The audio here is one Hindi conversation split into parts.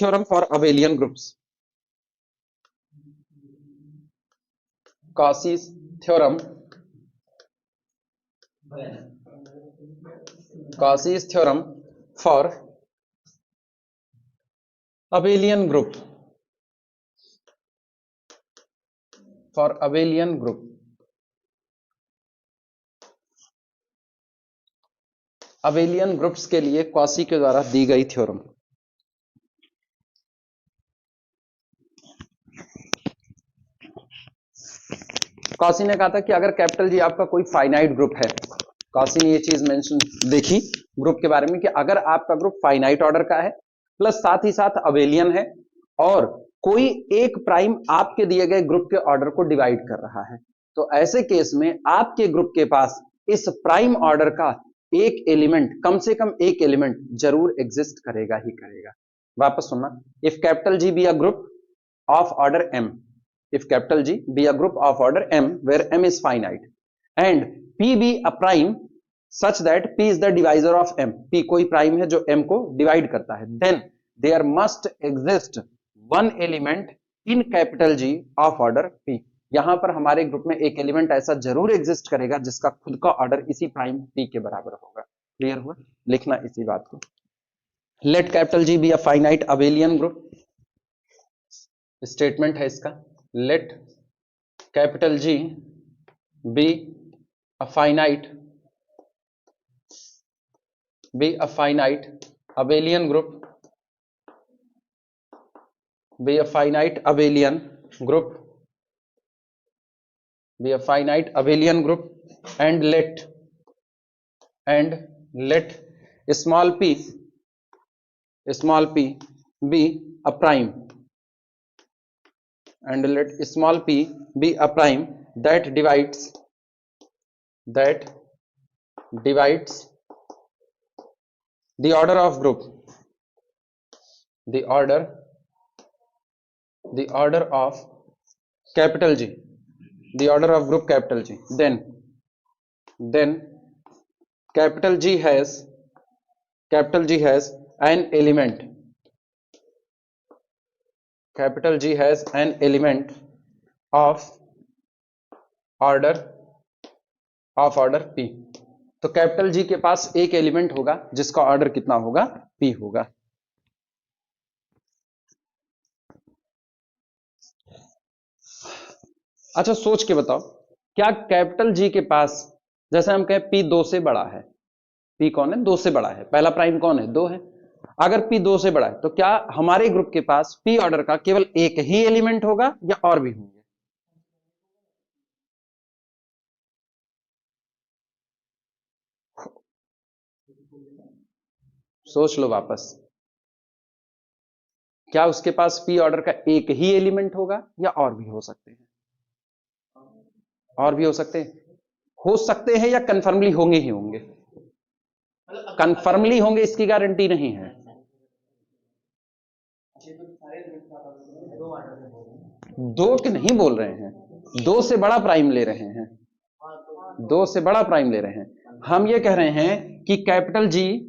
Theorem for abelian groups. Cauchy's theorem for abelian group, abelian groups के लिए कॉशी के द्वारा दी गई थ्योरम। कॉशी ने कहा था कि अगर कैपिटल जी आपका कोई फाइनाइट ग्रुप है, कॉशी ने ये चीज मेंशन देखी ग्रुप के बारे में कि अगर आपका ग्रुप फाइनाइट ऑर्डर का है प्लस साथ ही साथ अबेलियन है और कोई एक प्राइम आपके दिए गए ग्रुप के ऑर्डर को डिवाइड कर रहा है, तो ऐसे केस में आपके ग्रुप के पास इस प्राइम ऑर्डर का एक एलिमेंट, कम से कम एक एलिमेंट जरूर एग्जिस्ट करेगा ही करेगा। वापस सुनना, if capital G be a group of order m, if capital G be a group of order m where m is finite and p be a prime such that p is the divisor of m, p कोई प्राइम है जो m को डिवाइड करता है, then there must exist one element in capital G of order p। यहां पर हमारे ग्रुप में एक एलिमेंट ऐसा जरूर एग्जिस्ट करेगा जिसका खुद का ऑर्डर इसी प्राइम p के बराबर होगा। क्लियर हुआ? लिखना इसी बात को। Let capital G be a finite abelian group, statement है इसका, let capital G be a finite abelian group, be a finite abelian group and let small p be a prime, and let small p be a prime that divides the order of group, the order of capital G, the order of group capital G, then capital G has an element, capital G has an element of order P। तो कैपिटल G के पास एक एलिमेंट होगा जिसका ऑर्डर कितना होगा? P होगा। अच्छा सोच के बताओ, क्या कैपिटल G के पास, जैसे हम कहें P 2 से बड़ा है, P कौन है? 2 से बड़ा है, पहला प्राइम कौन है? 2 है। अगर P 2 से बड़ा है तो क्या हमारे ग्रुप के पास P ऑर्डर का केवल एक ही एलिमेंट होगा या और भी होंगे? सोच लो वापस, क्या उसके पास P ऑर्डर का एक ही एलिमेंट होगा या और भी हो सकते हैं? और भी हो सकते हैं या कंफर्मली होंगे ही होंगे? कंफर्मली होंगे इसकी गारंटी नहीं है। दो के नहीं बोल रहे हैं, 2 से बड़ा प्राइम ले रहे हैं, 2 से बड़ा प्राइम ले रहे हैं। हम ये कह रहे हैं कि capital G,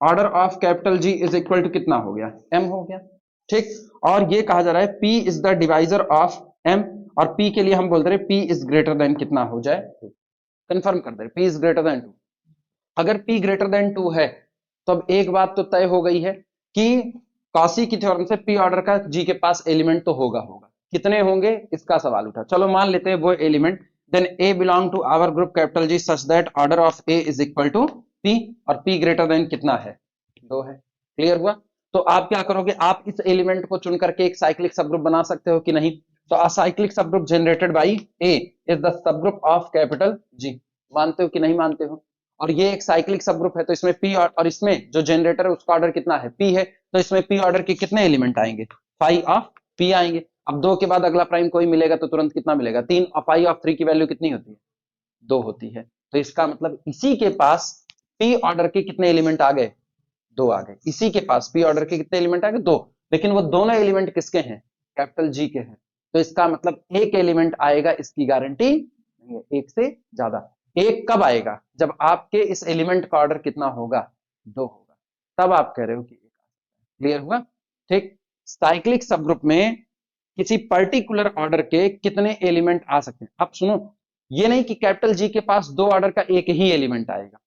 order of capital G is equal to कितना हो गया? m हो गया, ठीक। और ये कहा जा रहा है P is the divisor of m, और P के लिए हम बोलते रहे P इज ग्रेटर देन कितना हो जाए? कंफर्म कर दे P इज ग्रेटर देन 2। अगर P ग्रेटर देन 2 है तो अब एक बात तो तय हो गई है कि कॉशी की थ्योरम से P ऑर्डर का G के पास एलिमेंट तो होगा। कितने होंगे इसका सवाल उठा। चलो मान लेते हैं वो element, then A belong to our group capital G such that order of A is equal to P, और P ग्रेटर देन कितना है? 2 है। क्लियर हुआ? तो आप क्या करोगे, आप इस एलिमेंट को चुन करके एक साइक्लिक सबग्रुप बना सकते हो कि नहीं? तो a cyclic subgroup generated by A is the subgroup of capital G। मानते हो कि नहीं मानते हो? और ये एक साइक्लिक सबग्रुप है तो इसमें P और इसमें जो जनरेटर है उसका ऑर्डर कितना है? P है, तो इसमें P ऑर्डर के कितने एलिमेंट आएंगे? फाई ऑफ P आएंगे। अब 2 के बाद अगला प्राइम कोई मिलेगा तो तुरंत कितना मिलेगा? 3, और फाई ऑफ 3 की वैल्यू कितनी होती है? 2 होती है। तो इसका मतलब इसी के पास P ऑर्डर के कितने एलिमेंट आ गए? 2 आ गए। इसी के पास P ऑर्डर के कितने एलिमेंट आ गए? 2। लेकिन वो दोनों एलिमेंट किसके हैं? कैपिटल G के हैं। तो इसका मतलब एक एलिमेंट आएगा इसकी गारंटी नहीं है, एक से ज्यादा। एक कब आएगा? जब आपके इस एलिमेंट का ऑर्डर कितना होगा? 2 होगा, तब आप कह रहे हो कि एक। क्लियर हुआ? ठीक। साइक्लिक सब ग्रुप में किसी पर्टिकुलर ऑर्डर के कितने एलिमेंट आ सकते हैं। अब सुनो, ये नहीं कि कैपिटल जी के पास दो ऑर्डर का एक ही एलिमेंट आएगा,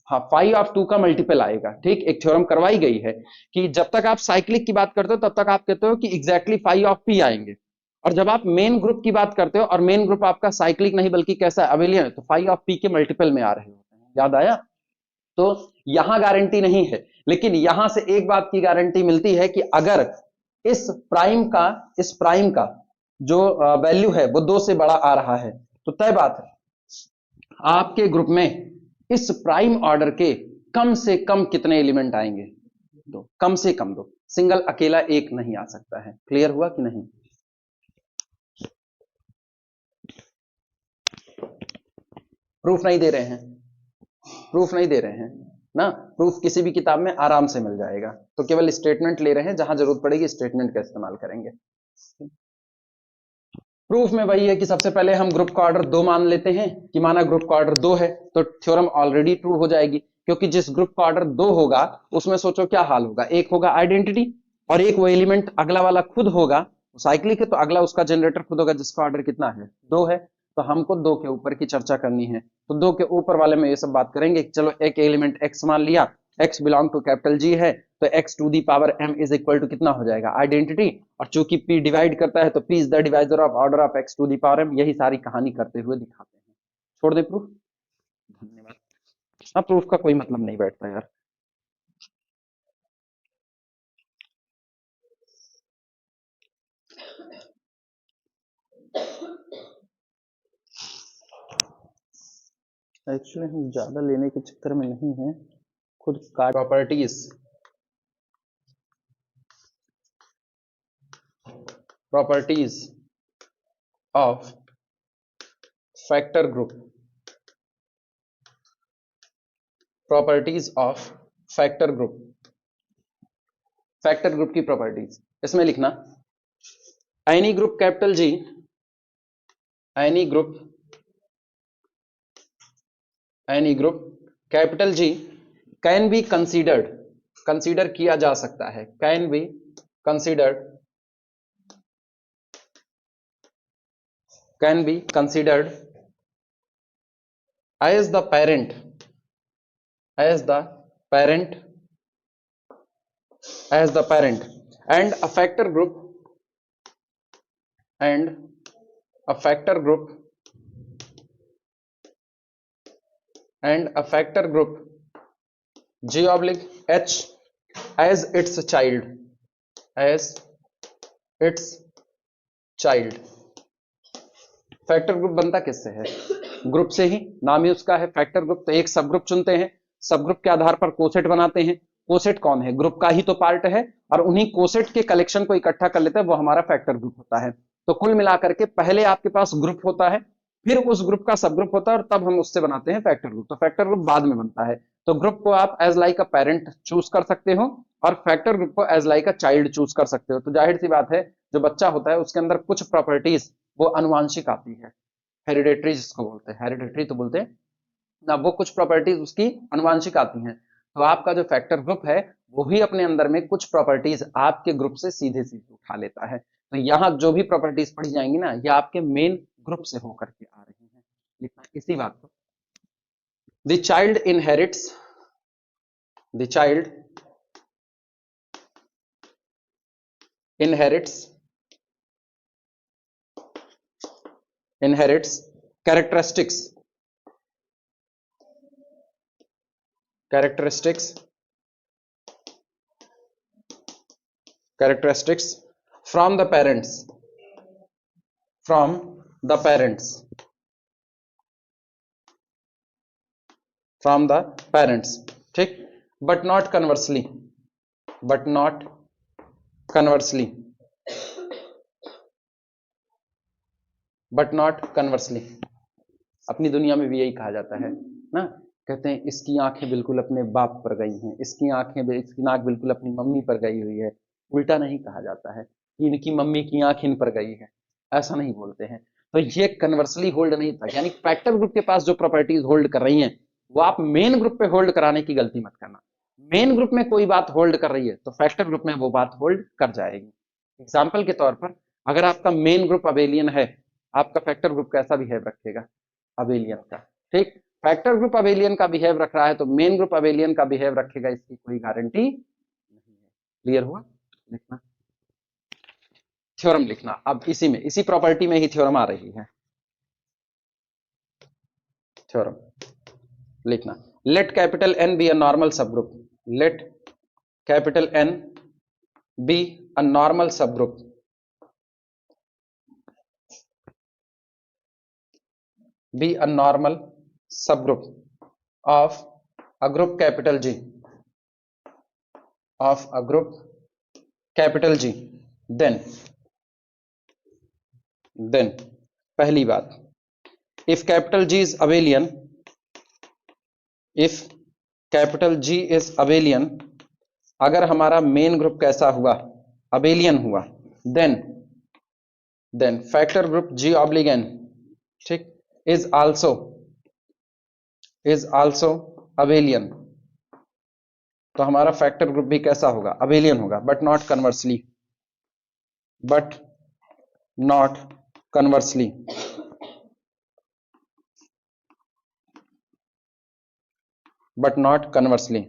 हाँ 5 ऑफ 2 का मल्टीपल आएगा। ठीक, एक थ्योरम करवाई गई है कि जब तक आप साइक्लिक की बात करते हो तब तक आप कहते हो कि एग्जैक्टली 5 ऑफ p आएंगे, और जब आप मेन ग्रुप की बात करते हो और मेन ग्रुप आपका साइक्लिक नहीं बल्कि कैसा अबेलियन है, तो 5 ऑफ p के मल्टीपल में आ रहे होते हैं। याद आया? तो यहां गारंटी नहीं है, लेकिन यहां से एक बात की गारंटी मिलती है कि अगर इस प्राइम का जो वैल्यू है वो 2 से बड़ा आ रहा है, तो तय बात है आपके ग्रुप में इस प्राइम ऑर्डर के कम से कम कितने एलिमेंट आएंगे? दो, कम से कम दो, सिंगल अकेला एक नहीं आ सकता है। क्लियर हुआ कि नहीं? प्रूफ नहीं दे रहे हैं, प्रूफ नहीं दे रहे हैं ना, प्रूफ किसी भी किताब में आराम से मिल जाएगा, तो केवल स्टेटमेंट ले रहे हैं, जहां जरूरत पड़ेगी स्टेटमेंट का इस्तेमाल करेंगे। प्रूफ में वही है कि सबसे पहले हम ग्रुप का ऑर्डर 2 मान लेते हैं कि माना ग्रुप का ऑर्डर 2 है, तो थ्योरम ऑलरेडी ट्रू हो जाएगी, क्योंकि जिस ग्रुप का ऑर्डर 2 होगा उसमें सोचो क्या हाल होगा, एक होगा आइडेंटिटी और एक वो एलिमेंट अगला वाला खुद होगा, साइक्लिक है तो अगला उसका जनरेटर खुद होगा जिसका ऑर्डर कितना है? 2 है। तो हमको 2 के ऊपर की चर्चा करनी है, तो 2 के ऊपर वाले में ये सब बात करेंगे। चलो एक एलिमेंट x मान लिया, x belong to capital G है, तो x to the power m is equal to कितना हो जाएगा? आइडेंटिटी, और चूंकि p डिवाइड करता है तो p is the divisor of order of x to the power m। यही सारी कहानी करते हुए दिखाते हैं। छोड़ दे प्रूफ, धन्यवाद। हाँ, प्रूफ का कोई मतलब नहीं बैठता यार। एक्चुअली हम ज्यादा लेने के चक्कर में नहीं है, खुद का properties of factor group, properties of factor group, factor group की प्रॉपर्टीज इसमें लिखना, any group capital G, any group capital G can be considered, consider किया जा सकता है, can be considered, can be considered as the parent, as the parent, as the parent and a factor group, and a factor group, and a factor group G oblique H as its child, as its child। Factor group बनता किससे है? ग्रुप से ही, नाम ही उसका है फैक्टर ग्रुप। तो एक सब ग्रुप चुनते हैं, सब ग्रुप के आधार पर कोसेट बनाते हैं। कोसेट कौन है? ग्रुप का ही तो पार्ट है, और उन्हीं कोसेट के कलेक्शन को इकट्ठा कर लेते हैं, वो हमारा फैक्टर ग्रुप होता है। तो कुल मिलाकर के पहले आपके पास ग्रुप होता है, फिर उस ग्रुप का सब ग्रुप होता है, और तब हम उससे बनाते हैं फैक्टर ग्रुप। तो फैक्टर ग्रुप बाद में बनता है। तो ग्रुप को आप as like a parent choose कर सकते हो, और फैक्टर ग्रुप को as like a child choose कर सकते हो। तो जाहिर सी बात है, जो बच्चा होता है उसके अंदर कुछ प्रॉपर्टीज वो अनुवांशिक आती है, हेरिडेटरी जिसको बोलते हैं, हेरिडेटरी तो बोलते हैं ना, वो कुछ प्रॉपर्टीज उसकी अनुवांशिक आती हैं। तो आपका जो फैक्टर ग्रुप है वो भी अपने अंदर में कुछ प्रॉपर्टीज आपके ग्रुप से सीधे सीधे उठा लेता है। तो यहाँ जो भी प्रॉपर्टीज पढ़ी जाएंगी ना, ये आपके मेन ग्रुप से होकर के आ रही हैं। लिखना इसी बात को, the child inherits, the child inherits, inherits characteristics, characteristics, characteristics from the parents, from the parents, from the parents। ठीक, but not conversely, but not conversely, but not conversely। अपनी दुनिया में भी यही कहा जाता है ना, कहते हैं इसकी आंखें बिल्कुल अपने बाप पर गई हैं, इसकी नाक बिल्कुल अपनी मम्मी पर गई हुई है। उल्टा नहीं कहा जाता है कि इनकी मम्मी की आंख इन पर गई है, ऐसा नहीं बोलते हैं। तो ये कन्वर्सली होल्ड नहीं था, यानी फैक्टर ग्रुप के पास जो प्रॉपर्टीज होल्ड कर रही हैं वो आप मेन ग्रुप पे होल्ड कराने की गलती मत करना। मेन ग्रुप में कोई बात होल्ड कर रही है तो फैक्टर ग्रुप में वो बात होल्ड कर जाएगी। एग्जाम्पल के तौर पर अगर आपका मेन ग्रुप अबेलियन है, आपका फैक्टर ग्रुप कैसा बिहेव रखेगा? अबेलियन का। ठीक, फैक्टर ग्रुप अबेलियन का बिहेव रख रहा है तो मेन ग्रुप अबेलियन का बिहेव रखेगा, इसकी कोई गारंटी नहीं है। क्लियर हुआ? लिखना, थ्योरम लिखना। अब इसी में, इसी प्रॉपर्टी में ही थ्योरम आ रही है। थ्योरम लिखना, let capital N be a normal subgroup, let capital N be a normal subgroup be a normal subgroup of a group capital G, of a group capital G, then पहली बात, if capital G is abelian, if capital G is abelian, अगर हमारा मेन ग्रुप कैसा हुआ? अबेलियन हुआ, then factor group G oblique N, ठीक, is also abelian, तो हमारा फैक्टर ग्रुप भी कैसा होगा? अबेलियन होगा, but not conversely, but not conversely, but not conversely.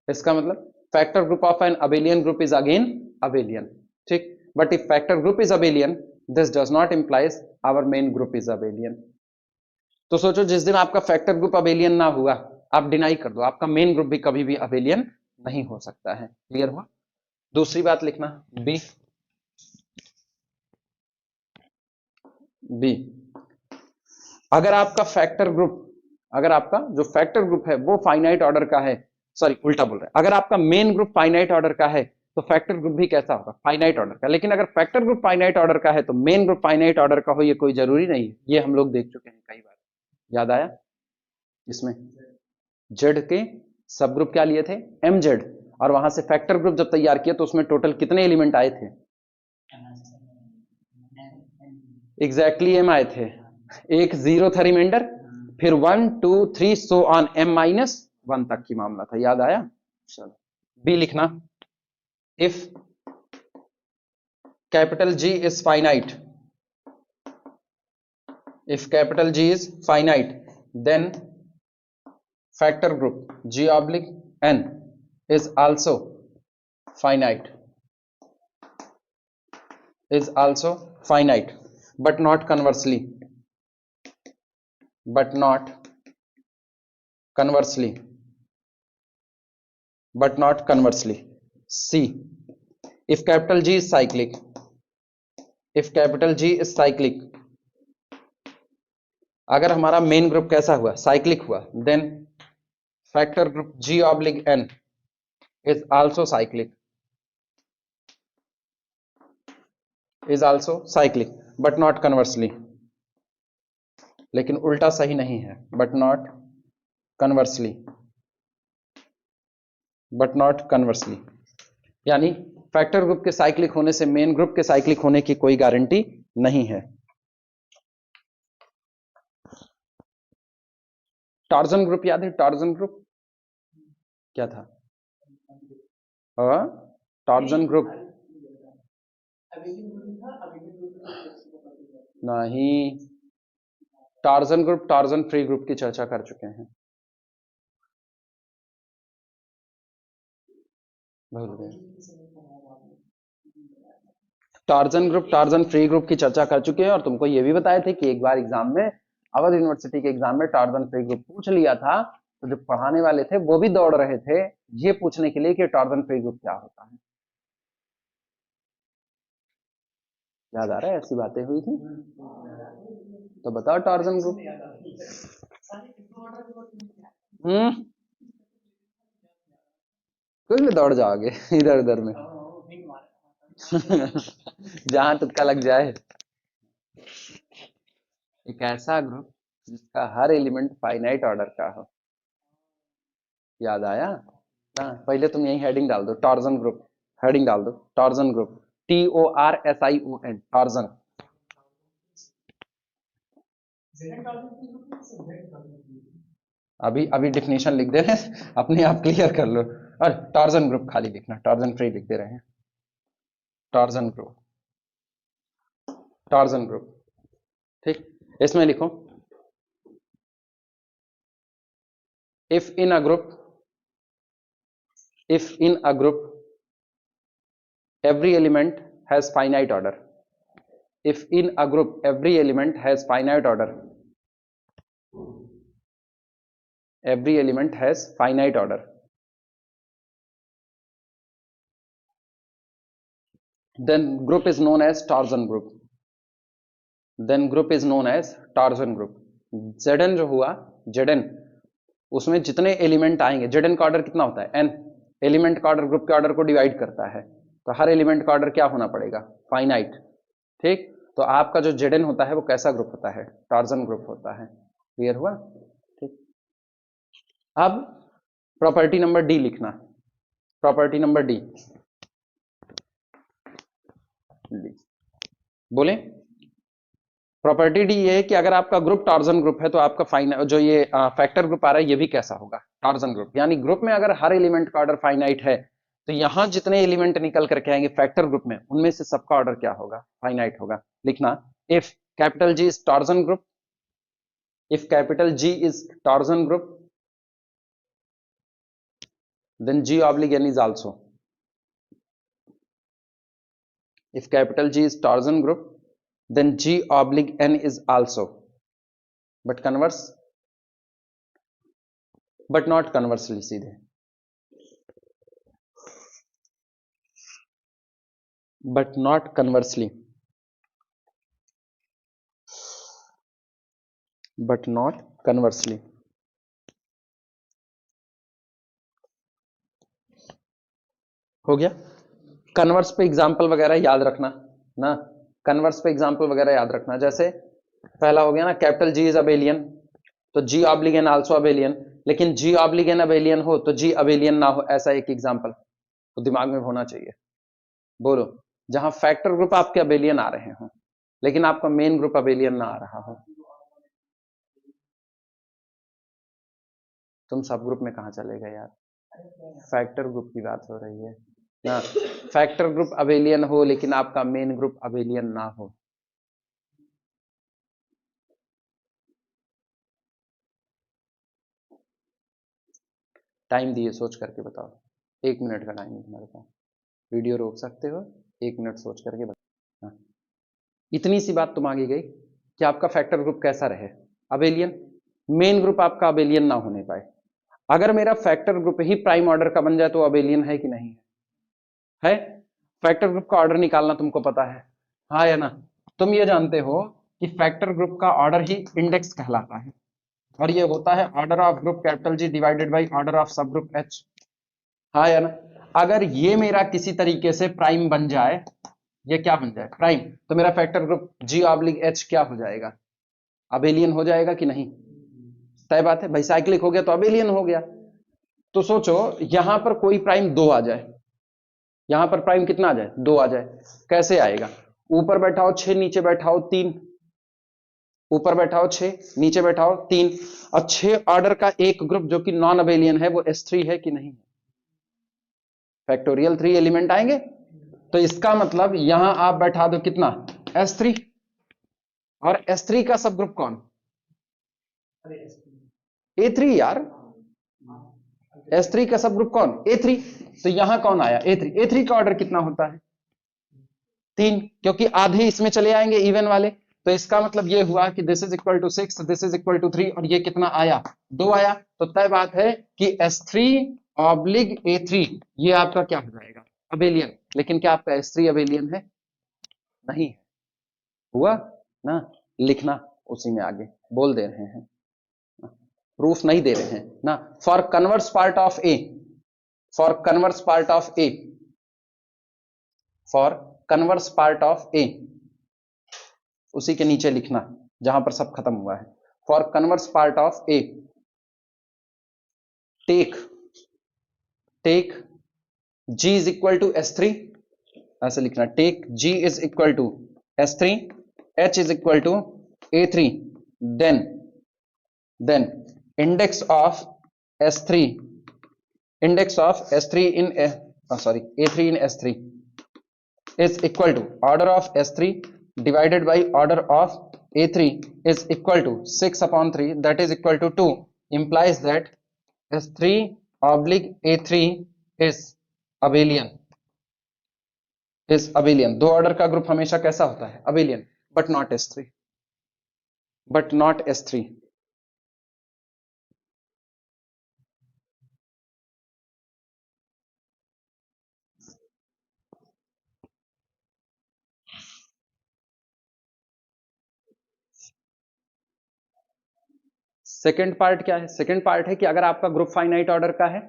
इसका मतलब factor group of N abelian group is again abelian, ठीक, but if factor group is abelian this does not implies our main group is abelian. तो सोचो जिस दिन आपका फैक्टर ग्रुप अबेलियन ना हुआ, आप डिनाई कर दो, आपका मेन ग्रुप भी कभी भी अबेलियन नहीं हो सकता है। क्लियर हुआ? दूसरी बात लिखना, बी, बी, अगर आपका फैक्टर ग्रुप, अगर आपका जो फैक्टर ग्रुप है वो फाइनाइट ऑर्डर का है, सॉरी उल्टा बोल रहे हैं, अगर आपका मेन ग्रुप फाइनाइट ऑर्डर का है तो फैक्टर ग्रुप भी कैसा होगा? फाइनाइट ऑर्डर का। लेकिन अगर फैक्टर ग्रुप फाइनाइट ऑर्डर का है तो मेन ग्रुप फाइनाइट ऑर्डर का हो, ये कोई जरूरी नहीं है, ये हम लोग देख चुके हैं कई बार। याद आया? इसमें जेड के सब ग्रुप क्या लिए थे? एम जेड, और वहां से फैक्टर ग्रुप जब तैयार किया तो उसमें टोटल कितने एलिमेंट आए थे? एग्जैक्टली एम आए थे, एक जीरो था रिमाइंडर, फिर 1 2 3 सो ऑन M-1 तक की मामला था। याद आया? चलो बी लिखना, if capital G is finite, if capital G is finite then factor group G oblique N is also finite, is also finite, but not conversely, but not conversely, but not conversely. C, if capital G is cyclic, if capital G is cyclic, अगर हमारा मेन ग्रुप कैसा हुआ? साइक्लिक हुआ, then factor group G oblique N is also cyclic, is also cyclic but not conversely, लेकिन उल्टा सही नहीं है, but not conversely, but not conversely, यानी फैक्टर ग्रुप के साइक्लिक होने से मेन ग्रुप के साइक्लिक होने की कोई गारंटी नहीं है। टॉर्जन ग्रुप याद है? टॉर्जन ग्रुप क्या था? टॉर्जन ग्रुप नहीं, torsion group torsion free group की चर्चा कर चुके हैं, भूल गए। Torsion group torsion free group की चर्चा कर चुके हैं, और तुमको ये भी बताए थे कि एक बार एग्जाम में, अवध यूनिवर्सिटी के एग्जाम में टॉर्जन फ्री ग्रुप पूछ लिया था, तो जो पढ़ाने वाले थे वो भी दौड़ रहे थे ये पूछने के लिए कि टॉर्जन फ्री ग्रुप क्या होता है। याद आ रहा है? ऐसी बातें हुई थी, तो बताओ टॉर्जन ग्रुप। कुछ भी दौड़ जाओगे इधर उधर में जहां तुक्का लग जाए। एक ऐसा ग्रुप जिसका हर एलिमेंट फाइनाइट ऑर्डर का हो। याद आया ना? पहले तुम यही हेडिंग डाल दो, टॉर्जन ग्रुप, हेडिंग डाल दो टॉर्जन ग्रुप, TORSION, टॉर्जन। अभी अभी डिफिनेशन लिख दे रहे हैं, अपने आप क्लियर कर लो। और टॉर्जन ग्रुप खाली लिखना, टॉर्जन फ्री लिख दे रहे हैं, टॉर्जन ग्रुप, टॉर्जन ग्रुप। ठीक, इसमें लिखो if in a group, if in a group every element has finite order, if in a group every element has finite order, every element has finite order, then group is known as torsion group, then group is known as torsion group। Zn जो हुआ, Zn उसमें जितने एलिमेंट आएंगे, Zn का ऑर्डर कितना होता है, n एलिमेंट का ऑर्डर ग्रुप के ऑर्डर को डिवाइड करता है, तो हर एलिमेंट का ऑर्डर क्या होना पड़ेगा, फाइनाइट। ठीक, तो आपका जो Zn होता है वो कैसा ग्रुप होता है, टॉर्जन ग्रुप होता है। क्लियर हुआ? ठीक, अब प्रॉपर्टी नंबर डी लिखना, प्रॉपर्टी नंबर डी बोले। प्रॉपर्टी डी ये है कि अगर आपका ग्रुप टॉर्जन ग्रुप है तो आपका फाइनाइट जो ये फैक्टर ग्रुप आ रहा है ये भी कैसा होगा, टॉर्जन ग्रुप। यानी ग्रुप में अगर हर एलिमेंट का ऑर्डर फाइनाइट है तो यहां जितने एलिमेंट निकल करके आएंगे फैक्टर ग्रुप में, उनमें से सबका ऑर्डर क्या होगा, फाइनाइट होगा। लिखना if capital G is torsion group, if capital G is torsion group, then G oblique N is also, if capital G is torsion group then G oblique N is also, but converse, but not conversely, सीधे but not conversely, but not conversely। हो गया? कन्वर्स पे एग्जांपल वगैरह याद रखना ना, कन्वर्स पे एग्जांपल वगैरह याद रखना। जैसे पहला हो गया ना, कैपिटल जी इज अबेलियन, तो G oblique N also abelian, लेकिन जी ऑब्लिक एन अबेलियन हो तो जी अबेलियन ना हो, ऐसा एक एग्जांपल तो दिमाग में होना चाहिए। बोलो, जहां फैक्टर ग्रुप आपके अबेलियन आ रहे हो लेकिन आपका मेन ग्रुप अबेलियन ना आ रहा हो। तुम सब ग्रुप में कहां चले गए यार, फैक्टर ग्रुप की बात हो रही है ना। फैक्टर ग्रुप अबेलियन हो लेकिन आपका मेन ग्रुप अबेलियन ना हो। टाइम दिए, सोच करके बताओ, 1 मिनट का टाइम है तुम्हारे पास, वीडियो रोक सकते हो, 1 मिनट सोच करके बताओ। हाँ। इतनी सी बात तुम आगे गई कि आपका फैक्टर ग्रुप कैसा रहे, अबेलियन, मेन ग्रुप आपका अबेलियन ना होने पाए। अगर मेरा फैक्टर ग्रुप ही प्राइम ऑर्डर का बन जाए तो अबेलियन है कि नहीं है? फैक्टर ग्रुप का ऑर्डर निकालना तुमको पता है, हाँ या ना? तुम ये जानते हो कि फैक्टर ग्रुप का ऑर्डर ही इंडेक्स कहलाता है, और ये होता है order of group capital ji divided by order of सब ग्रुप एच, हाँ या ना? अगर ये मेरा किसी तरीके से प्राइम बन जाए, ये क्या बन जाए, प्राइम, तो मेरा factor group G oblique H क्या हो जाएगा, अबेलियन हो जाएगा कि नहीं? तय बात है भाई, साइक्लिक हो गया तो अबेलियन हो गया। तो सोचो यहां पर कोई प्राइम 2 आ जाए, यहां पर प्राइम कितना आ जाए, 2 आ जाए, कैसे आएगा? ऊपर बैठाओ 6, नीचे बैठाओ 3, ऊपर बैठाओ 6, नीचे बैठाओ 3, और 6 ऑर्डर का एक ग्रुप जो कि नॉन अबेलियन है वो S3 है कि नहीं? फैक्टोरियल 3 एलिमेंट आएंगे, तो इसका मतलब यहां आप बैठा दो कितना, S3, और S3 का सब ग्रुप कौन, A3 यार, S3 का सब ग्रुप कौन, A3, तो यहां कौन आया, A3, A3 का ऑर्डर कितना होता है, 3, क्योंकि आधे इसमें चले आएंगे इवन वाले, तो इसका मतलब ये हुआ कि this is equal to 6, this is equal to 3, और ये कितना आया, 2 आया। तो तय बात है कि S3 ऑब्लिक A3 ये आपका क्या हो जाएगा, अबेलियन। लेकिन क्या आपका S3 अबेलियन है, नहीं है, हुआ ना? लिखना उसी में आगे बोल दे रहे हैं, प्रूफ नहीं दे रहे हैं ना। For converse part of A, for converse part of A, for converse part of A, उसी के नीचे लिखना जहां पर सब खत्म हुआ है। For converse part of A, take, take G is equal to S3, ऐसे लिखना, take G is equal to S3, H is equal to A3, then index of S3 index of S3 in A3 in S3 is equal to order of S3 divided by order of A3 is equal to 6 upon 3, that is equal to 2, implies that S3 oblique A3 is abelian. दो ऑर्डर का ग्रुप हमेशा कैसा होता है? Abelian, but not S3. Second part क्या है? सेकेंड पार्ट है कि अगर आपका ग्रुप फाइनाइट ऑर्डर का है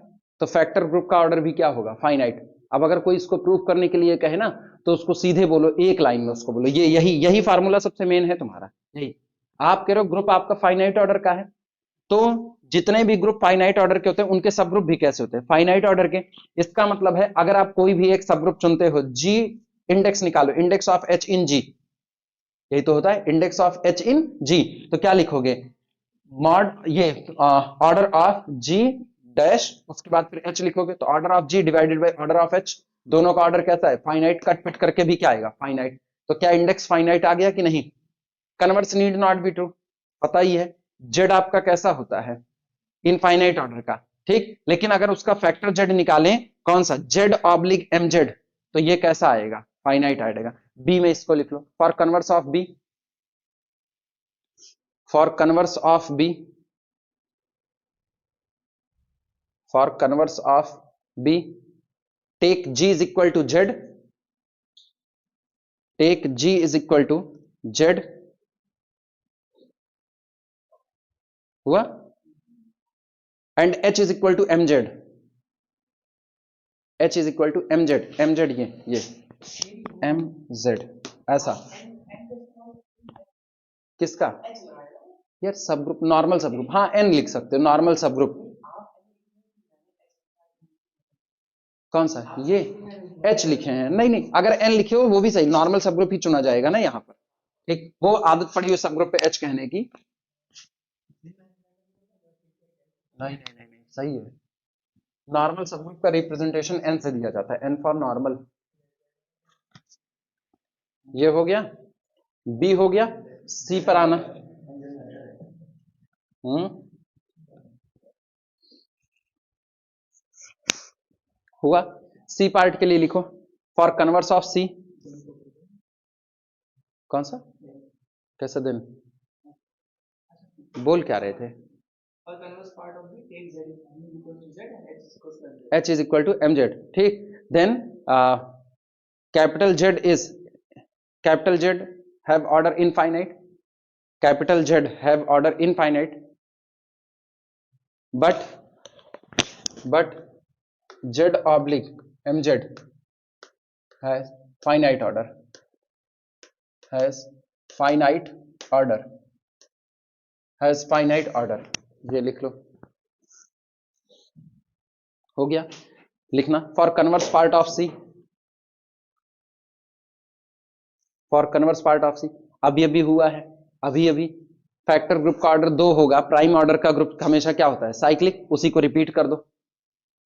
तो फैक्टर ग्रुप का ऑर्डर भी क्या होगा? फाइनाइट. अब अगर कोई इसको प्रूव करने के लिए कहे ना तो उसको सीधे बोलो, एक लाइन में उसको बोलो, ये यही फार्मूला सबसे मेन है तुम्हारा. यही आप कह रहे हो ग्रुप आपका फाइनाइट ऑर्डर का है, तो जितने भी ग्रुप फाइनाइट ऑर्डर के होते हैं उनके सब ग्रुप भी कैसे होते हैं? फाइनाइट ऑर्डर के. इसका मतलब है अगर आप कोई भी एक सब ग्रुप चुनते हो, जी इंडेक्स निकालो, index of H in G, यही तो होता है index of H in G, तो क्या लिखोगे? मॉड ये ऑर्डर ऑफ G डैश, उसके बाद फिर H लिखोगे, तो order of G divided by order of H, दोनों का ऑर्डर कैसा है? फाइनाइट. कट पिट करके भी क्या आएगा? फाइनाइट. तो क्या इंडेक्स फाइनाइट आ गया कि नहीं? Converse need not be true, पता ही है. जेड आपका कैसा होता है? इनफाइनाइट ऑर्डर का, ठीक. लेकिन अगर उसका फैक्टर जेड निकालें, कौन सा? जेड ऑब्लिक एम जेड, तो ये कैसा आएगा? फाइनाइट आएगा. बी में इसको लिख लो, for converse of B, for converse of B, for converse of B, take G is equal to Z, take G is equal to Z, हुआ, and H is equal to MZ, H is equal to MZ, MZ ये MZ, ऐसा. किसका? यार सब ग्रुप, नॉर्मल सब ग्रुप, हाँ एन लिख सकते हो, नॉर्मल सब ग्रुप. कौन सा? ये H लिखे हैं. नहीं, अगर एन लिखे हो वो भी सही, नॉर्मल सब ग्रुप ही चुना जाएगा ना यहाँ पर, ठीक. वो आदत पड़ी हो सब ग्रुप पे H कहने की. नहीं, सही है. नॉर्मल सब ग्रुप का रिप्रेजेंटेशन एन से दिया जाता है, एन फॉर नॉर्मल. ये हो गया, बी हो गया, सी पर आना. हुआ. सी पार्ट के लिए लिखो, फॉर कन्वर्स ऑफ सी, कौन सा? कैसे दिन बोल क्या रहे थे? H is equal to mz, ठीक. Then capital Z have order infinite, capital Z have order infinite, but Z oblique mz has finite order, ये लिख लो. हो गया. लिखना for converse part of C, for converse part of C. अभी हुआ है, अभी फैक्टर ग्रुप का ऑर्डर 2 होगा, प्राइम ऑर्डर का ग्रुप हमेशा क्या होता है? साइक्लिक. उसी को रिपीट कर दो,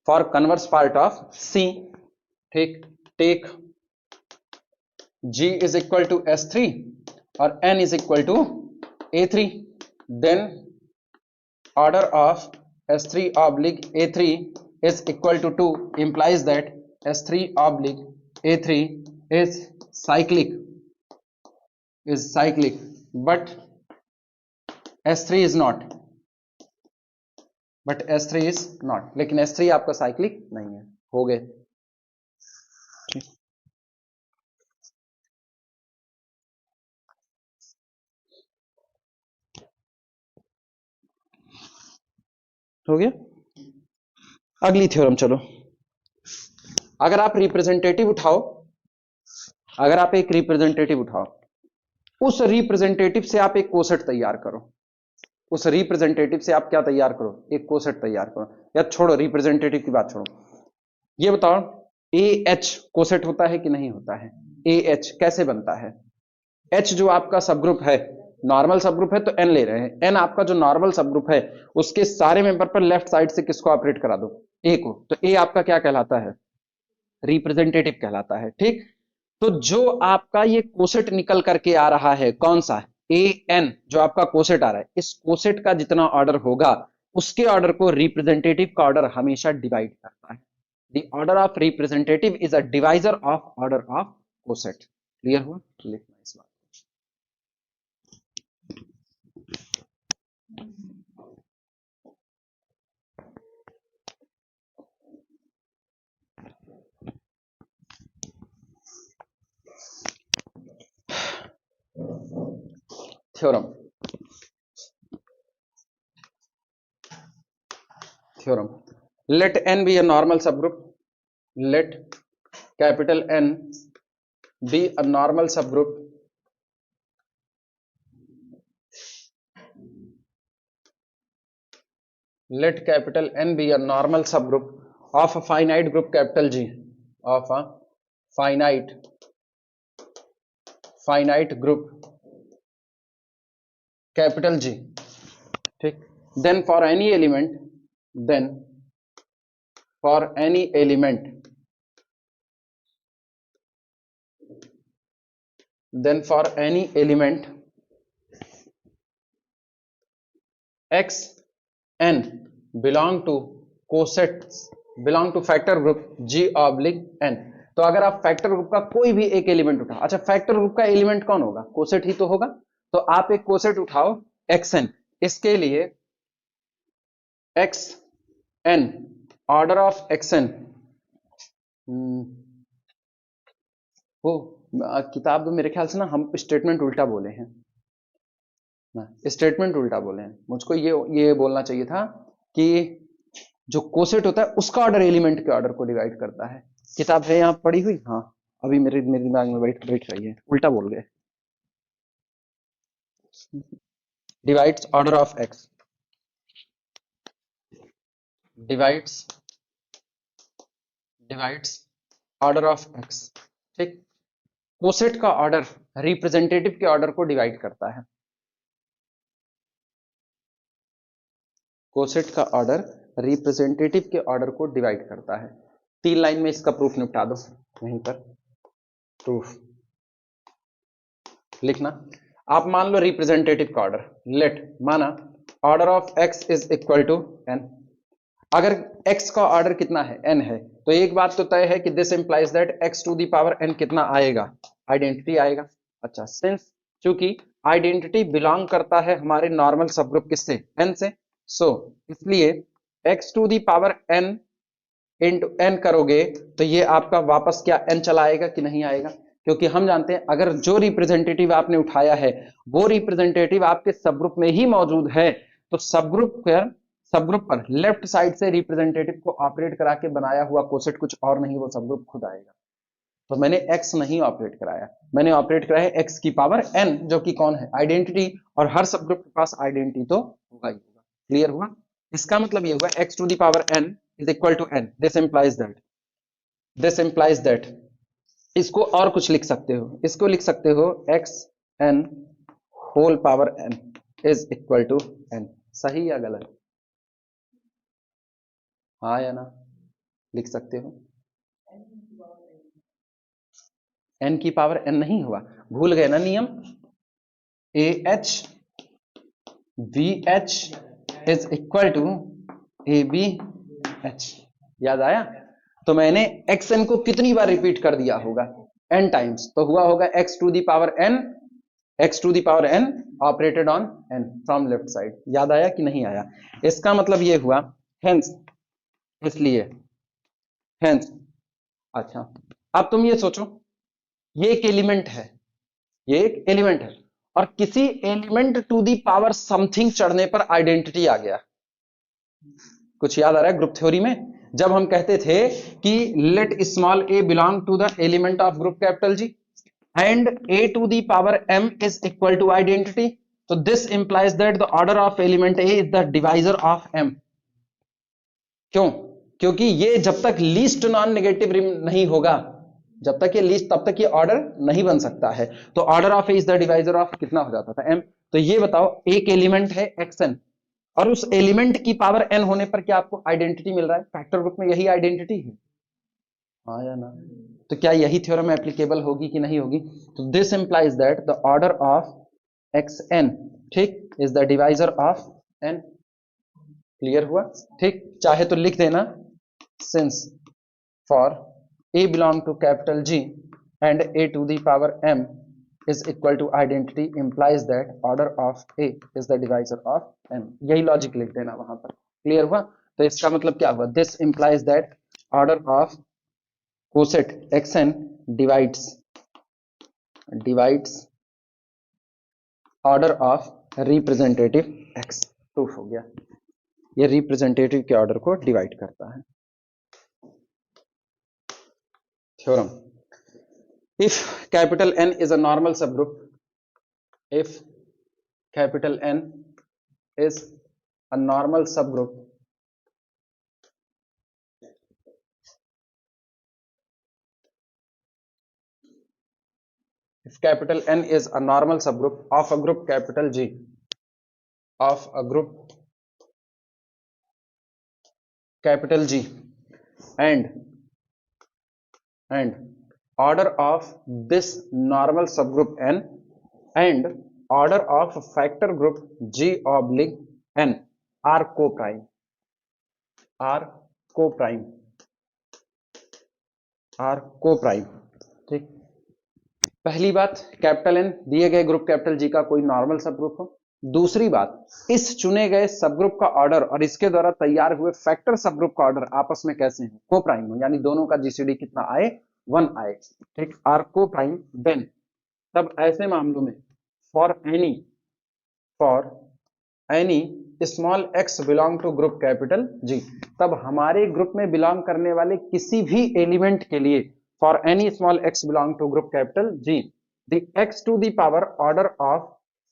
for converse part of C, ठीक. Take G is equal to S3 और N is equal to A3, then order of S3 oblique A3 is equal to 2, implies that S3 oblique A3 is cyclic, but S3 is not, लेकिन S3 आपका साइक्लिक नहीं है. हो गए. हो गया. अगली थ्योरम चलो. अगर आप रिप्रेजेंटेटिव उठाओ, एक रिप्रेजेंटेटिव उठाओ, उस रिप्रेजेंटेटिव से आप एक कोसेट तैयार करो, उस रिप्रेजेंटेटिव से आप क्या तैयार करो? एक कोसेट तैयार करो. या छोड़ो, रिप्रेजेंटेटिव की बात छोड़ो, ये बताओ AH कोसेट होता है कि नहीं होता है? AH कैसे बनता है? H जो आपका सब ग्रुप है, नॉर्मल सब ग्रुप है तो एन ले रहे हैं, एन आपका जो नॉर्मल सब ग्रुप है उसके सारे मेंबर पर लेफ्ट साइड से किसको ऑपरेट करा दो, ए को, तो ए आपका क्या कहलाता है, रिप्रेजेंटेटिव कहलाता है। ठीक, तो जो आपका ये कोसेट निकल करके आ रहा है कौन सा, ए एन, जो आपका कोसेट आ रहा है, इस कोसेट का जितना ऑर्डर होगा उसके ऑर्डर को रिप्रेजेंटेटिव का ऑर्डर हमेशा डिवाइड करता है। The order of representative is a divisor of order of coset. Clear हुआ? लिखना इस बात। Theorem, theorem, let n be a normal subgroup, let capital N be a normal subgroup let capital N be a normal subgroup of a finite group capital G, of a finite group capital G। ठीक, then for any element, then for any element, then for any element x n belong to cosets belong to factor group G oblique n। तो अगर आप फैक्टर ग्रुप का कोई भी एक एलिमेंट उठाओ, अच्छा फैक्टर ग्रुप का एलिमेंट कौन होगा, कोसेट ही तो होगा, तो आप एक कोसेट उठाओ xn, इसके लिए xn ऑर्डर ऑफ xn, वो किताब में मेरे ख्याल से ना हम स्टेटमेंट उल्टा बोले हैं ना, स्टेटमेंट उल्टा बोले हैं, मुझको ये बोलना चाहिए था कि जो कोसेट होता है उसका ऑर्डर एलिमेंट के ऑर्डर को डिवाइड करता है। किताब है यहाँ पढ़ी हुई, हाँ अभी मेरे दिमाग में बैठ रही है, उल्टा बोल गए। Divides order of x, divides order of x. ठीक, कोसेट का ऑर्डर रिप्रेजेंटेटिव के ऑर्डर को डिवाइड करता है, कोसेट का ऑर्डर रिप्रेजेंटेटिव के ऑर्डर को डिवाइड करता है। 3 लाइन में इसका प्रूफ निपटा दो, यहीं पर प्रूफ लिखना। आप मान लो रिप्रेजेंटेटिव का ऑर्डर, लेट माना order of x is equal to n. अगर x का ऑर्डर कितना है, n है, तो एक बात तो तय है कि this implies that x to the power n कितना आएगा, आइडेंटिटी आएगा। अच्छा, सिंस चूंकि आइडेंटिटी बिलोंग करता है हमारे नॉर्मल सब ग्रुप किससे, n से, सो इसलिए x to the power n into n करोगे तो ये आपका वापस क्या n चला आएगा कि नहीं आएगा, क्योंकि हम जानते हैं अगर जो रिप्रेजेंटेटिव आपने उठाया है वो रिप्रेजेंटेटिव आपके सब ग्रुप में ही मौजूद है, तो सब ग्रुप पर लेफ्ट साइड से रिप्रेजेंटेटिव को ऑपरेट करा के बनाया हुआ कोसेट कुछ और नहीं, वो सब ग्रुप खुद आएगा। तो मैंने x नहीं ऑपरेट कराया, मैंने ऑपरेट कराया है x की पावर n, जो कि कौन है, आइडेंटिटी, और हर सब ग्रुप के पास आइडेंटिटी तो होगा ही होगा। क्लियर हुआ? इसका मतलब ये हुआ x to the power n is equal to n। This implies that इसको और कुछ लिख सकते हो, इसको लिख सकते हो x n whole power n is equal to n। सही या गलत? हाँ या ना? लिख सकते हो। n की पावर n नहीं हुआ, भूल गए ना नियम, AH VH is equal to ABH। याद आया? तो मैंने xn को कितनी बार रिपीट कर दिया होगा, n टाइम्स, तो हुआ होगा x to the power n operated on n from left side. याद आया कि नहीं आया? इसका मतलब ये हुआ हेंस, इसलिए हेंस। अच्छा, अब तुम ये सोचो, ये एक एलिमेंट है, ये एक एलिमेंट है, और किसी element to the power something चढ़ने पर आइडेंटिटी आ गया। कुछ याद आ रहा है ग्रुप थ्योरी में जब हम कहते थे कि let small a belong to the element of group capital G and a to the power m is equal to identity, तो this implies that the order of element a is the divisor of m। क्यों? क्योंकि ये जब तक लीस्ट नॉन नेगेटिव नहीं होगा, जब तक ये लीस्ट, तब तक ये ऑर्डर नहीं बन सकता है। तो order of A is the divisor of कितना हो जाता था, m। तो ये बताओ, एक एलिमेंट है xn और उस एलिमेंट की पावर n होने पर क्या आपको आइडेंटिटी मिल रहा है? फैक्टर ग्रुप में यही आइडेंटिटी है, हाँ या ना? तो क्या यही थ्योरम एप्लीकेबल होगी कि नहीं होगी? तो this implies that the order of xn, ठीक, is the divisor of n। Clear हुआ? ठीक, चाहे तो लिख देना, since for a belong to capital G and a to the power m is equal to identity implies that order of a is the divisor of m। यही लॉजिक लिख देना वहां पर। क्लियर हुआ? तो इसका मतलब क्या हुआ? This implies that order of coset xn divides order of representative x। Proof हो गया, ये रिप्रेजेंटेटिव के ऑर्डर को डिवाइड करता है। Theorem, if capital N is a normal subgroup, if capital N is a normal subgroup, if capital N is a normal subgroup of a group capital G, of a group capital G, and order of this normal subgroup N and order of factor group G oblique N are co-prime, are co-prime, are co-prime। ठीक, पहली बात, कैपिटल एन दिए गए ग्रुप कैपिटल जी का कोई नॉर्मल सब ग्रुप हो। दूसरी बात, इस चुने गए सब ग्रुप का ऑर्डर और इसके द्वारा तैयार हुए फैक्टर सब ग्रुप का ऑर्डर आपस में कैसे हैं? को प्राइम हो, यानी दोनों का जीसीडी कितना आए? 1 आए। ठीक, आर को प्राइम, देन तब ऐसे मामलों में for any small x belong to group capital G, तब हमारे ग्रुप में बिलोंग करने वाले किसी भी एलिमेंट के लिए for any small x belong to group capital G, the x to the power order of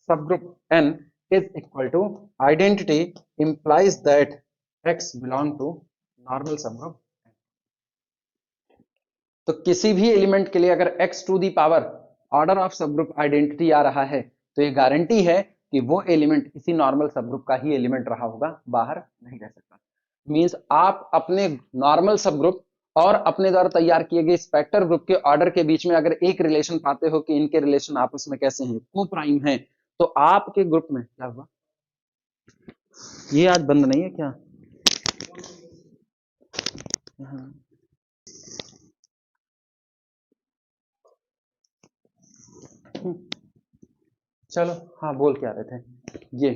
subgroup N is equal to identity implies that x belong to normal subgroup। तो किसी भी एलिमेंट के लिए अगर x to the power order of subgroup identity आ रहा है तो ये गारंटी है कि वो एलिमेंट इसी नॉर्मल सबग्रुप का ही एलिमेंट रहा होगा, बाहर नहीं रह सकता। मींस आप अपने नॉर्मल सबग्रुप और अपने द्वारा तैयार किए गए स्पेक्टर ग्रुप के ऑर्डर के बीच में अगर एक रिलेशन पाते हो कि इनके रिलेशन आपस में कैसे हैं, को प्राइम है, तो आपके ग्रुप में क्या हुआ? ये आज बंद नहीं है क्या? चलो, हाँ, बोल क्या रहे थे? ये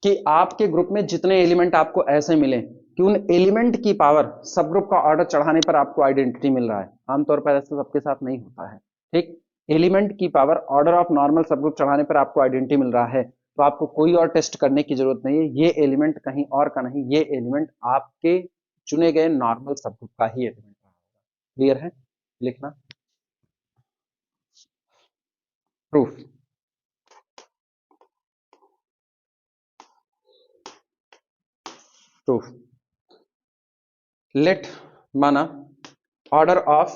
कि आपके ग्रुप में जितने एलिमेंट आपको ऐसे मिले कि उन एलिमेंट की पावर सब ग्रुप का ऑर्डर चढ़ाने पर आपको आइडेंटिटी मिल रहा है। आमतौर पर ऐसा सबके साथ नहीं होता है। ठीक, एलिमेंट की पावर ऑर्डर ऑफ नॉर्मल सब ग्रुप चढ़ाने पर आपको आइडेंटिटी मिल रहा है, तो आपको कोई और टेस्ट करने की जरूरत नहीं है। ये एलिमेंट कहीं और का नहीं, ये एलिमेंट आपके चुने गए नॉर्मल सब ग्रुप का ही एलिमेंट रहा होगा। क्लियर है? लिखना प्रूफ। प्रूफ, लेट माना order of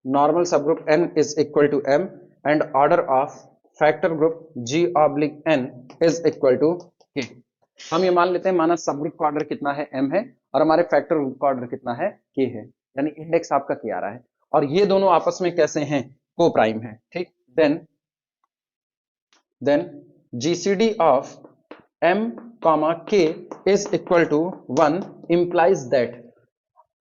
normal subgroup n is equal to m and order of factor group g oblique n is equal to k। हम ये मान लेते हैं, माना सबग्रुप का ऑर्डर कितना है? m है, और हमारे फैक्टर ग्रुप का ऑर्डर कितना है? k है, यानी इंडेक्स आपका k आ रहा है, और ये दोनों आपस में कैसे हैं? को प्राइम है। ठीक, then gcd of m k is equal to 1 implies that,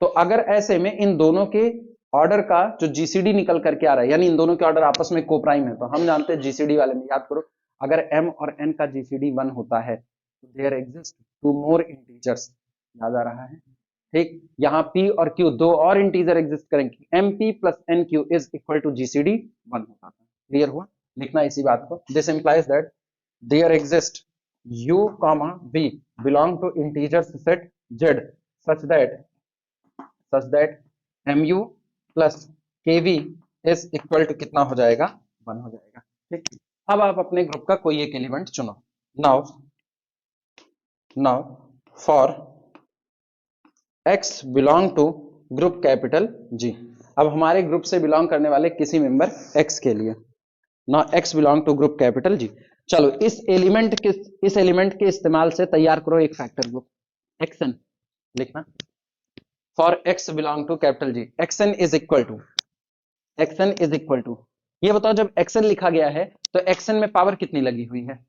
तो अगर ऐसे में इन दोनों के ऑर्डर का जो जीसीडी निकल करके आ रहा है, यानी इन दोनों के ऑर्डर आपस में को प्राइम है, तो हम जानते हैं जीसीडी वाले में, याद करो, अगर m और n का जीसीडी 1 होता है तो there exist two more integers. याद आ रहा है? ठीक, यहाँ p और q दो और इंटीजर एग्जिस्ट करेंगे, mp plus nq is equal to GCD 1 होता है। क्लियर हुआ? लिखना इसी बात को, this implies that there exist u, v belong to integers set z such that mu plus kv is equal to कितना हो जाएगा? 1 हो जाएगा। ठीक, अब आप अपने ग्रुप का कोई एक एलिमेंट चुनो। Now for x belong to group capital G, अब हमारे ग्रुप से बिलोंग करने वाले किसी मेंबर x के लिए, now x belong to group capital G, चलो इस एलिमेंट के इस्तेमाल से तैयार करो एक फैक्टर ग्रुप xn लिखना for x belong to capital G xn is equal to ये बताओ जब xn लिखा गया है तो xn में पावर कितनी लगी हुई है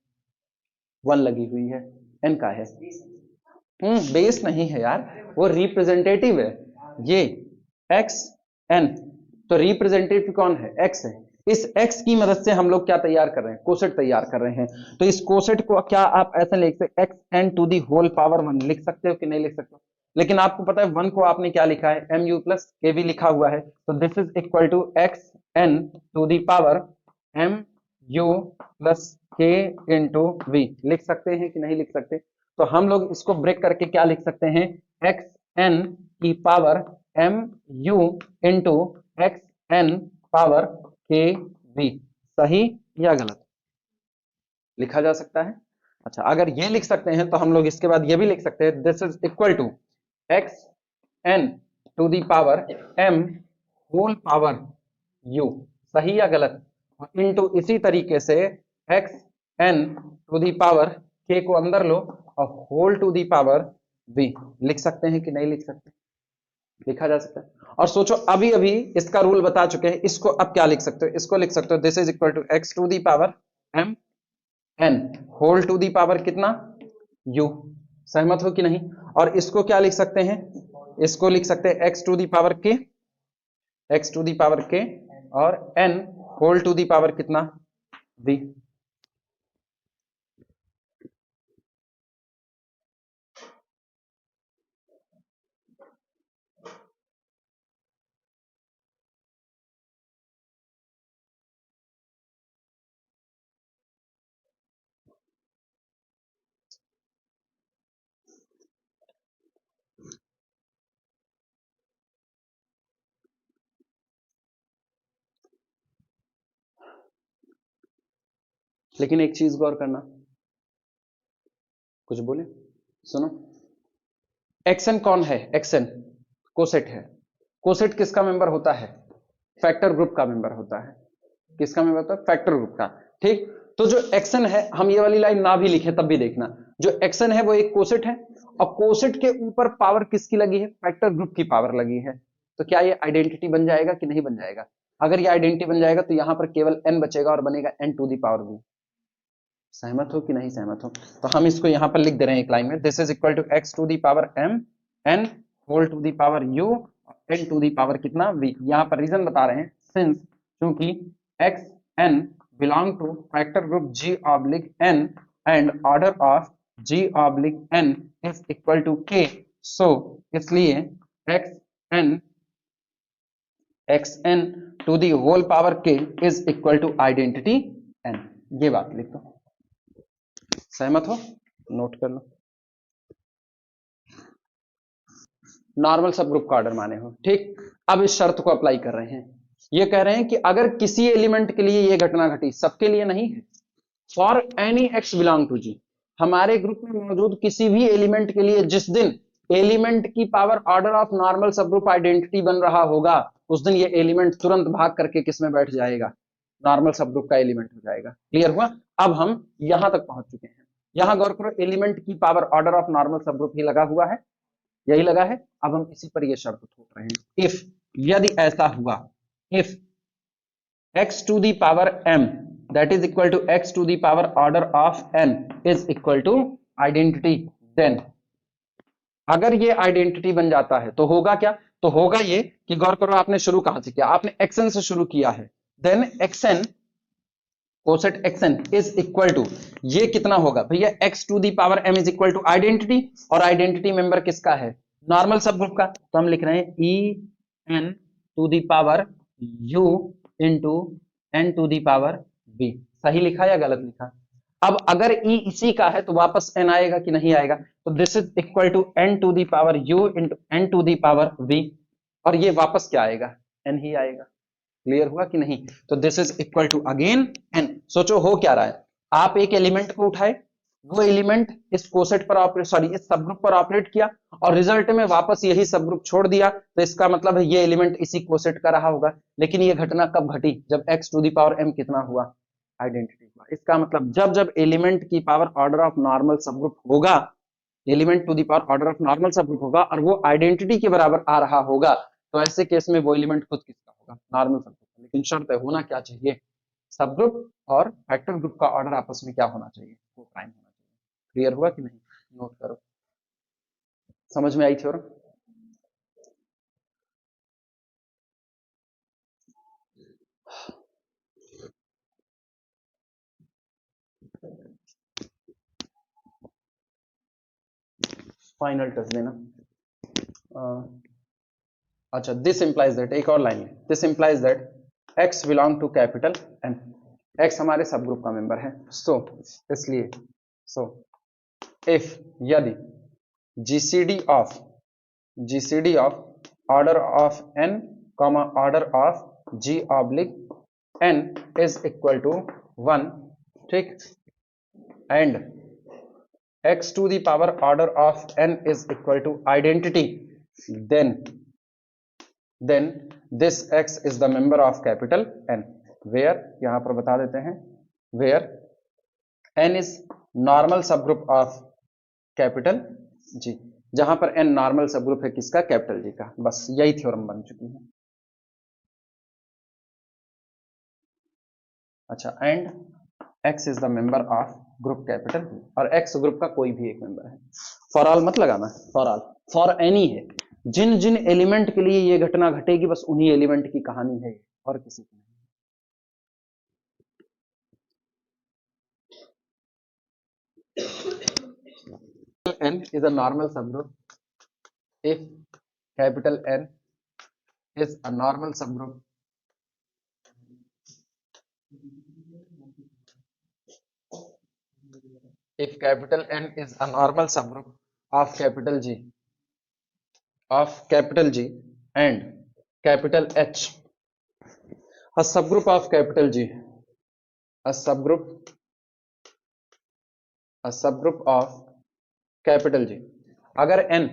1 लगी हुई है n का है बेस नहीं है यार वो रिप्रेजेंटेटिव है ये xn तो रिप्रेजेंटेटिव कौन है x है इस x की मदद से हम लोग क्या तैयार कर रहे हैं कोसेट तैयार कर रहे हैं तो इस कोसेट को क्या आप ऐसे लिख सकते xn to the whole power 1 लिख सकते हो कि नहीं लिख सकते हो लेकिन आपको पता है 1 को आपने क्या लिखा है mu प्लस के भी लिखा हुआ है तो this is equal to xn to the power mu plus के इंटू वी लिख सकते हैं कि नहीं लिख सकते तो हम लोग इसको ब्रेक करके क्या लिख सकते हैं xn की power mu into xn power के वी सही या गलत लिखा जा सकता है अच्छा अगर ये लिख सकते हैं तो हम लोग इसके बाद ये भी लिख सकते हैं this is equal to x n to the power m whole power u सही या गलत इनटू इसी तरीके से x n to the power k को अंदर लो और whole to the power v लिख सकते हैं कि नहीं लिख सकते लिखा जा सकता है और सोचो अभी अभी इसका रूल बता चुके हैं इसको अब क्या लिख सकते हो इसको लिख सकते हो this is equal to x to the power m n whole to the power कितना u सहमत हो कि नहीं और इसको क्या लिख सकते हैं इसको लिख सकते हैं x to the power k और n whole to the power कितना v लेकिन एक चीज गौर करना कुछ बोले सुनो एक्सन कौन है एक्सन कोसेट है कोसेट किसका मेंबर होता है फैक्टर ग्रुप का मेंबर होता है किसका मेंबर होता है फैक्टर ग्रुप का ठीक तो जो एक्सन है हम ये वाली लाइन ना भी लिखे तब भी देखना जो एक्सन है वो एक कोसेट है और कोसेट के ऊपर पावर किसकी लगी है फैक्टर ग्रुप की पावर लगी है तो क्या ये आइडेंटिटी बन जाएगा कि नहीं बन जाएगा अगर ये आइडेंटिटी बन जाएगा तो यहां पर केवल n बचेगा और बनेगा n to the power v सहमत हो कि नहीं सहमत हो तो हम इसको यहां पर लिख दे रहे हैं एक लाइन में this is equal to x to the power m n whole to the power u n to the power कितना v यहां पर रीजन बता रहे हैं सिंस क्योंकि x n belong to factor group g oblique n and order of g oblique n is equal to k so इसलिए xn to the whole power k is equal to identity n ये बात लिख दो सहमत हो नोट कर लो नॉर्मल सब ग्रुप का ऑर्डर माने हो ठीक अब इस शर्त को अप्लाई कर रहे हैं ये कह रहे हैं कि अगर किसी एलिमेंट के लिए ये घटना घटी सबके लिए नहीं है for any X belong to G हमारे ग्रुप में मौजूद किसी भी एलिमेंट के लिए जिस दिन एलिमेंट की पावर ऑर्डर ऑफ नॉर्मल सब ग्रुप आइडेंटिटी बन रहा होगा उस दिन ये एलिमेंट तुरंत भाग करके किस में बैठ जाएगा नॉर्मल सब ग्रुप का एलिमेंट हो जाएगा क्लियर हुआ अब हम यहां तक पहुंच चुके हैं यहां गौर करो एलिमेंट की पावर ऑर्डर ऑफ नॉर्मल सब ग्रुप ही लगा हुआ है यही लगा है अब हम इसी पर ये शर्त ठोक रहे हैं इफ यदि ऐसा हुआ if x to the power m that is equal to x to the power order of n is equal to identity then अगर ये आइडेंटिटी बन जाता है तो होगा क्या तो होगा ये कि गौर करो आपने शुरू कहां से किया आपने xn से शुरू किया है then xn coset xn is equal to ये कितना होगा भैया x to the power m is equal to identity और आइडेंटिटी मेंबर किसका है नॉर्मल सब ग्रुप का तो हम लिख रहे हैं e n to the power u into n to the power v सही लिखा या गलत लिखा अब अगर e इसी का है तो वापस n आएगा कि नहीं आएगा तो this is equal to n to the power u into n to the power v और ये वापस क्या आएगा n ही आएगा क्लियर हुआ कि नहीं तो this is equal to again n सोचो हो क्या रहा है आप एक एलिमेंट को उठाए वो एलिमेंट इस कोसेट पर ऑपरेट सॉरी इस सब ग्रुप पर ऑपरेट किया और रिजल्ट में वापस यही सब ग्रुप छोड़ दिया तो इसका मतलब है ये एलिमेंट इसी कोसेट का रहा होगा लेकिन ये घटना कब घटी जब x to the power m कितना हुआ आइडेंटिटी हुआ। इसका मतलब जब जब एलिमेंट की power order of normal subgroup होगा, element to the power order of normal subgroup होगा और वो आइडेंटिटी के बराबर आ रहा होगा, तो ऐसे केस में वो एलिमेंट खुद किसका होगा, नॉर्मल सबग्रुप। लेकिन शर्त है, होना क्या चाहिए, सबग्रुप और फैक्टर ग्रुप का ऑर्डर आपस में क्या होना चाहिए, वो प्राइम होना चाहिए। क्लियर हुआ कि नहीं, नोट करो, समझ में आई थ्योरम। फाइनल टच देना। अच्छा, दिस इंप्लाइज दैट, एक और लाइन है, this implies that x belong to capital N, x हमारे सब ग्रुप का मेंबर है। सो इसलिए सो इफ, यदि GCD of order of N comma order of G oblique N is equal to 1, ठीक, and x to the power order of n is equal to identity, then this x is the member of capital N, where, यहां पर बता देते हैं, where n is normal subgroup of capital G, जहां पर n नॉर्मल सबग्रुप है किसका, कैपिटल जी का। बस यही थ्योरम बन चुकी है। अच्छा, and x is the member of group capital, और x ग्रुप का कोई भी एक मेंबर है। फॉर ऑल मत लगाना, फॉर ऑल, फॉर एनी है, जिन जिन एलिमेंट के लिए ये घटना घटेगी बस उन्हीं एलिमेंट की कहानी है, और किसी की नहीं। n is a normal subgroup if capital N is a normal subgroup if capital N is a normal subgroup of capital G and capital H, a subgroup of capital G, a subgroup of capital G. अगर n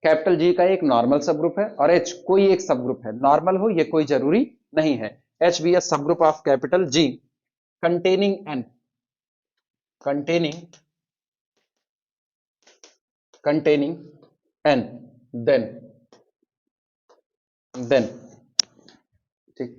कैपिटल जी का एक नॉर्मल सबग्रुप है और h कोई एक सबग्रुप है, नॉर्मल हो ये कोई जरूरी नहीं है, h भी subgroup of capital ji containing n, then ठीक,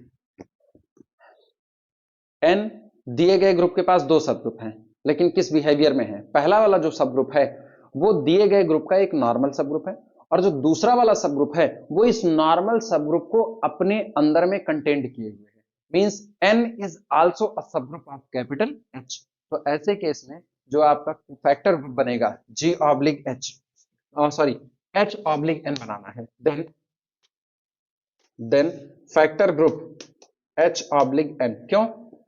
n दिए गए ग्रुप के पास दो सबग्रुप हैं, लेकिन किस बिहेवियर में है, पहला वाला जो सबग्रुप है वो दिए गए ग्रुप का एक नॉर्मल सबग्रुप है, और जो दूसरा वाला सबग्रुप है वो इस नॉर्मल सबग्रुप को अपने अंदर में कंटेंट किए हुए है, मींस n इज also a subgroup of capital H। तो ऐसे केस में जो आपका फैक्टर ग्रुप बनेगा G oblique H, sorry H oblique N बनाना है, then factor group H oblique N, क्यों,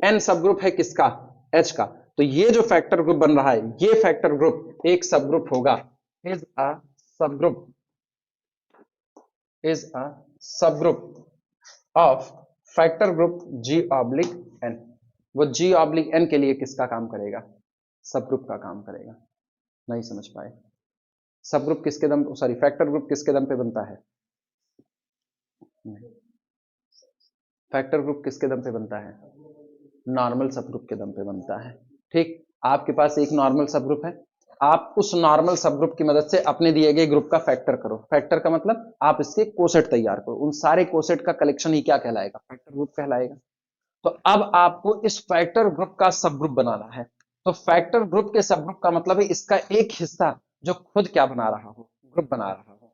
N सबग्रुप है किसका, H का, तो ये जो फैक्टर ग्रुप बन रहा है ये फैक्टर ग्रुप एक सबग्रुप होगा, is a subgroup of factor group G oblique N। वो G ऑब्लिक N के लिए किसका काम करेगा, सबग्रुप का काम करेगा। नहीं समझ पाए, सबग्रुप किसके दम, सॉरी फैक्टर ग्रुप किसके दम पे बनता है, फैक्टर ग्रुप किसके दम पे बनता है, नॉर्मल सबग्रुप के दम पे बनता है। ठीक, आपके पास एक नॉर्मल सबग्रुप है, आप उस नॉर्मल सबग्रुप की मदद से अपने दिए गए ग्रुप का फैक्टर करो, फैक्टर का मतलब आप इसके कोसेट तैयार करो, उन सारे कोसेट का कलेक्शन ही क्या कहलाएगा, फैक्टर ग्रुप कहलाएगा। तो अब आपको इस फैक्टर ग्रुप का सब ग्रुप बनाना है, तो फैक्टर ग्रुप के सब ग्रुप का मतलब है इसका एक हिस्सा जो खुद क्या बना रहा हो, ग्रुप बना रहा हो,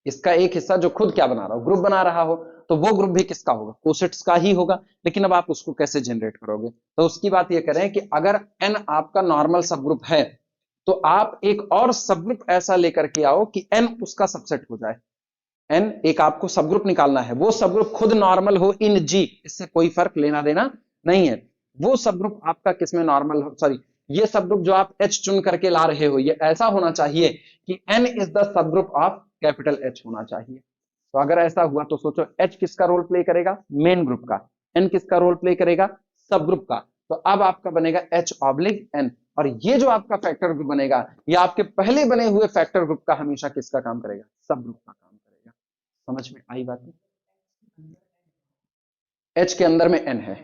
इसका एक हिस्सा जो खुद क्या बना रहा हो, ग्रुप बना रहा हो, तो वो ग्रुप भी किसका होगा, कोसेट्स का ही होगा। लेकिन अब आप उसको कैसे जनरेट करोगे, तो उसकी बात ये करें कि अगर n आपका नॉर्मल सब ग्रुप है तो आप एक और सब ग्रुप ऐसा लेकर के आओ कि n उसका सबसेट हो जाए, n एक आपको सब ग्रुप निकालना है, वो सब ग्रुप खुद नॉर्मल हो इन G, इससे कोई फर्क लेना देना नहीं है, वो सब ग्रुप आपका किसमें नॉर्मल हो, सॉरी ये सब ग्रुप जो आप H चुन करके ला रहे हो ये ऐसा होना चाहिए कि n is the subgroup of capital H होना चाहिए। तो अगर ऐसा हुआ तो सोचो H किसका रोल प्ले करेगा, मेन ग्रुप का, n किसका रोल प्ले करेगा, सब ग्रुप का। तो अब आपका बनेगा H ऑब्लिक N, और ये जो आपका फैक्टर ग्रुप बनेगा ये आपके पहले बने हुए फैक्टर ग्रुप का हमेशा किसका काम करेगा, सब ग्रुप का काम करेगा। समझ में आई बात, H के अंदर में N है,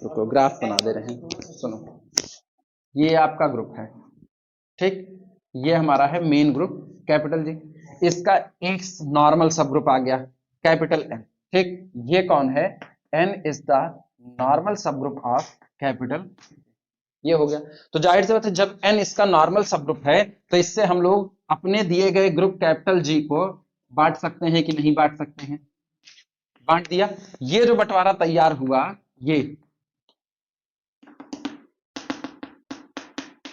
रुको ग्राफ बना दे रहे हैं, सुनो। ये आपका ग्रुप है, ठीक, ये हमारा है मेन ग्रुप कैपिटल जी, इसका एक नॉर्मल सब ग्रुप आ गया कैपिटल एन, ठीक, ये कौन है, N is the normal subgroup of capital, ये हो गया। तो जाहिर सी बात है जब एन इसका नॉर्मल सब ग्रुप है तो इससे हम लोग अपने दिए गए ग्रुप कैपिटल जी को बांट सकते हैं कि नहीं बांट सकते हैं, बांट दिया। ये जो बंटवारा तैयार हुआ, ये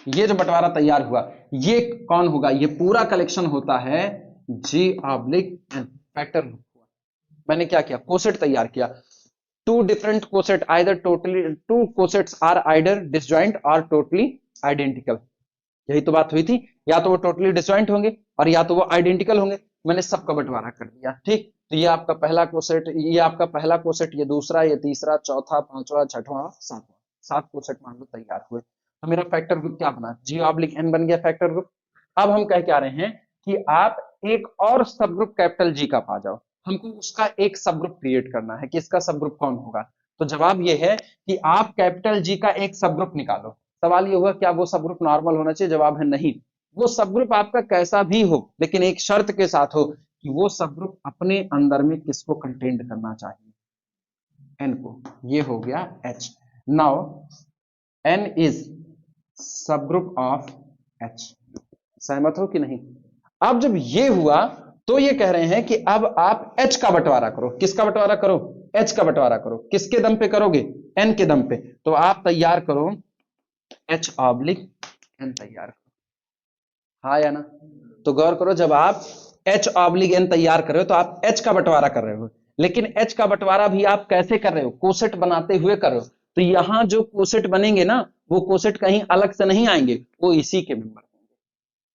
जो बंटवारा तैयार हुआ, ये कौन होगा, ये पूरा कलेक्शन होता है G oblique N factor group हुआ। मैंने क्या किया, कोसेट तैयार किया, two different coset either totally, two cosets are either disjoint और टोटली आइडेंटिकल, यही तो बात हुई थी, या तो वो टोटली डिसजॉइंट होंगे और या तो वो आइडेंटिकल होंगे। मैंने सबका बंटवारा कर दिया, ठीक, तो ये आपका पहला कोसेट, ये आपका पहला कोसेट, ये दूसरा, ये तीसरा, चौथा, पांचवा, छठवां, सातवां, 7 कोसेट मान लो तैयार हुए। तो मेरा फैक्टर ग्रुप क्या बना, जी ऑब्लिक एन बन गया फैक्टर ग्रुप। अब हम कह के आ रहे हैं कि आप एक और सब ग्रुप कैपिटल जी का पा जाओ, हमको उसका एक सब ग्रुप क्रिएट करना है कि इसका सब ग्रुप कौन होगा। तो जवाब ये है कि आप कैपिटल जी का एक सब ग्रुप निकालो। सवाल ये होगा क्या वो सब ग्रुप नॉर्मल होना चाहिए, जवाब है नहीं, वो सब ग्रुप आपका कैसा भी हो लेकिन एक शर्त के साथ हो कि वो सब ग्रुप अपने अंदर में किसको कंटेंट करना चाहिए, एन को। ये हो गया एच। नाउ एन इज सब ग्रुप ऑफ एच, सहमत हो कि नहीं। अब जब ये हुआ तो ये कह रहे हैं कि अब आप एच का बंटवारा करो, किसका बंटवारा करो, एच का बंटवारा करो, किसके दम पे करोगे, एन के दम पे। तो आप तैयार करो एच ऑब्लिक एन तैयार करो, हाँ या ना। तो गौर करो जब आप एच ऑब्लिक एन तैयार कर रहे हो तो आप एच का बंटवारा कर रहे हो, लेकिन एच का बंटवारा भी आप कैसे कर रहे हो, कोसेट बनाते हुए कर रहे हो। तो यहां जो कोसेट बनेंगे ना, वो कोसेट कहीं अलग से नहीं आएंगे, वो इसी के मेंबर,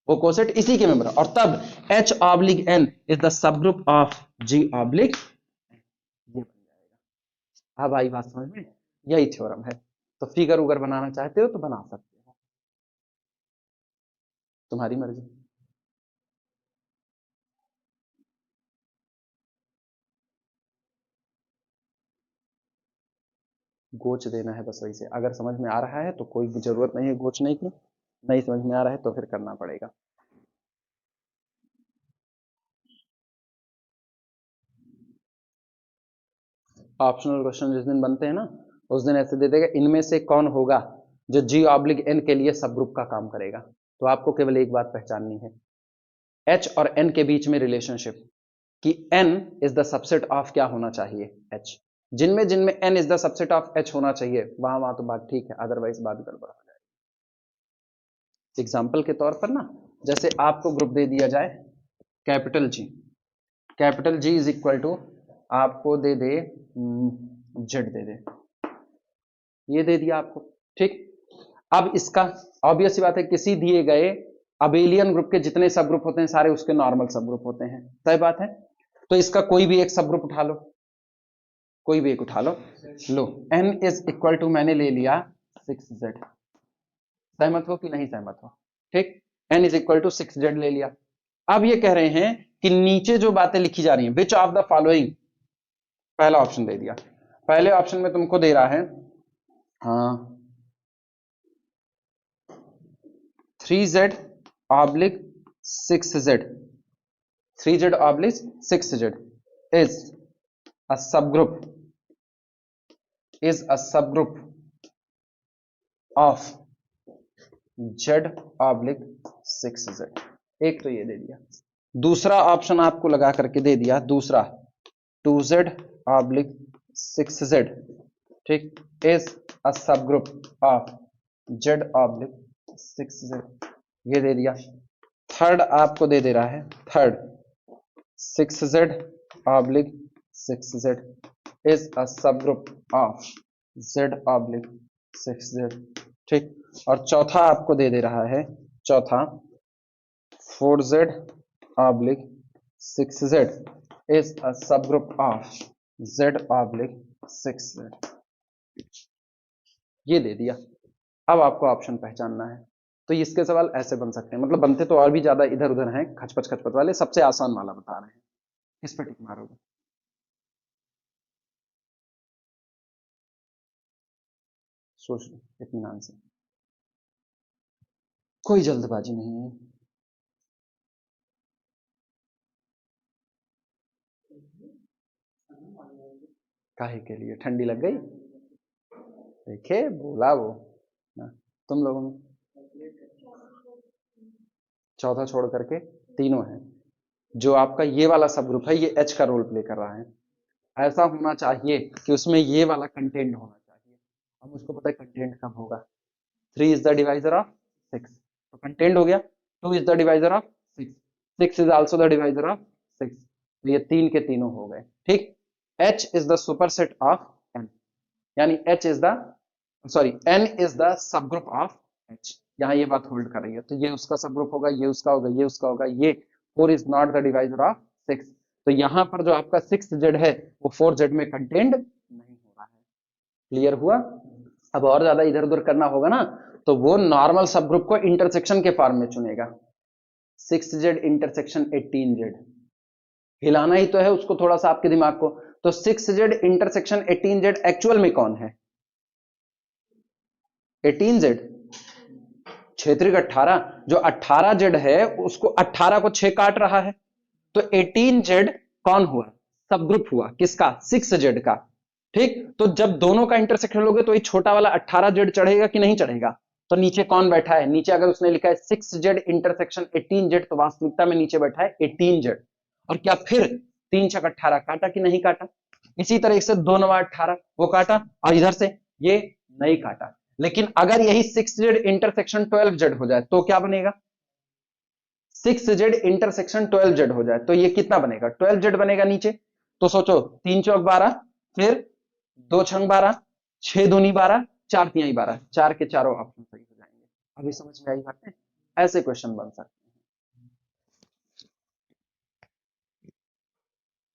वो कोसेट इसी के मेंबर, और तब H oblique N is the subgroup of G oblique, ये बन जाएगा। अब आई बात समझ में, यही थ्योरम है। तो फिगर उगर बनाना चाहते हो तो बना सकते हो, तुम्हारी मर्जी। गोच देना है बस वही से, अगर समझ में आ रहा है तो कोई जरूरत नहीं है गोचने की, नहीं समझ में आ रहा है तो फिर करना पड़ेगा। ऑप्शनल क्वेश्चन जिस दिन बनते हैं ना, उस दिन ऐसे दे देगा इनमें से कौन होगा जो जी ऑब्लिक एन के लिए सब ग्रुप का काम करेगा। तो आपको केवल एक बात पहचाननी है, एच और एन के बीच में रिलेशनशिप, कि N is the subset of क्या होना चाहिए, एच। जिनमें जिनमें N is the subset of H होना चाहिए वहां वहां तो बात ठीक है, अदरवाइज बात गड़बड़ हो जाएगी। एग्जाम्पल के तौर पर ना, जैसे आपको ग्रुप दे दिया जाए capital G, capital G is equal to आपको दे दे जेड दे दे, ये दे दिया आपको, ठीक। अब इसका ऑब्वियस सी बात है किसी दिए गए अबेलियन ग्रुप के जितने सब ग्रुप होते हैं सारे उसके नॉर्मल सब ग्रुप होते हैं, तय बात है। तो इसका कोई भी एक सब ग्रुप उठा लो, कोई भी एक उठा लो, लो n इज इक्वल टू मैंने ले लिया 6z, सहमत हो कि नहीं सहमत हो, ठीक, n is equal to 6z ले लिया। अब ये कह रहे हैं कि नीचे जो बातें लिखी जा रही हैं, विच ऑफ द फॉलोइंग, पहला ऑप्शन दे दिया, पहले ऑप्शन में तुमको दे रहा है हाँ 3z oblique 6z, 3z oblique 6z is a subgroup, is a subgroup of z oblique 6z। एक तो ये दे दिया, दूसरा ऑप्शन आपको लगा करके दे दिया, दूसरा 2z ऑब्लिक 6z, ठीक, is a subgroup of z oblique 6z, ये दे दिया। थर्ड आपको दे दे रहा है, third 6z oblique 6z is a subgroup of z oblique 6z, ठीक। और चौथा आपको दे दे रहा है, चौथा 4z oblique 6z is a subgroup of z oblique 6z, ये दे दिया। अब आपको ऑप्शन पहचानना है। तो इसके सवाल ऐसे बन सकते हैं, मतलब बनते तो और भी ज्यादा इधर उधर हैं, खचपच खचपच वाले, सबसे आसान वाला बता रहे हैं, किस पे टिक मारोगे। सोच लो इत्मीनान से, कोई जल्दबाजी नहीं है। काहे के लिए ठंडी लग गई? देखे बोला वो ना, तुम लोगों में चौथा छोड़ करके तीनों है। जो आपका ये वाला सब ग्रुप है ये एच का रोल प्ले कर रहा है। ऐसा होना चाहिए कि उसमें ये वाला कंटेंट होना चाहिए। अब मुझको पता है कंटेंट कब होगा। 3 इज द डिवाइजर ऑफ 6, तो कंटेंट हो गया। 2 is the divisor of 6, 6 is also the divisor of 6, तो ये तीन के तीनों हो गए। ठीक, H is the superset of N, यानी H is the sorry N is the subgroup of H। यहाँ ये बात होल्ड कर रही है, तो ये उसका सब ग्रुप होगा, ये उसका होगा, ये उसका होगा। ये 4 is not the divisor of 6, तो यहाँ पर जो आपका 6Z है वो 4Z में कंटेंड नहीं हो रहा है। क्लियर हुआ? अब और ज्यादा इधर उधर करना होगा ना, तो वो नॉर्मल सब ग्रुप को इंटरसेक्शन के फॉर्म में चुनेगा। 6Z इंटरसेक्शन 18Z, हिलाना ही तो है उसको थोड़ा सा आपके दिमाग को। तो 6Z इंटरसेक्शन 18Z एक्चुअल में कौन है? 18Z क्षेत्रिक 18, जो 18Z है उसको 18 को 6 काट रहा है, तो 18Z कौन हुआ? सब ग्रुप हुआ किसका? 6Z का। ठीक, तो जब दोनों का इंटरसेक्शन लोगे तो ये छोटा वाला 18Z चढ़ेगा कि नहीं चढ़ेगा? तो नीचे कौन बैठा है? नीचे अगर उसने लिखा है 6Z इंटरसेक्शन 18Z, तो वास्तविकता में नीचे बैठा है 18Z। और क्या फिर 3 छक 18 काटा कि नहीं काटा? इसी तरह से 2 9 18 वो काटा, और इधर से ये नहीं काटा। लेकिन अगर यही 6Z इंटरसेक्शन 12Z हो जाए तो क्या बनेगा? 6Z इंटरसेक्शन 12Z हो जाए तो ये कितना बनेगा? 12Z बनेगा नीचे। तो सोचो 3 चौक 12, फिर 2 छंग 12, 6 दूनी 12, 4 तिहाई 12, चार के चारों ऑप्शन सही हो जाएंगे। अभी समझ में आई बातें? ऐसे क्वेश्चन बन सकते हैं।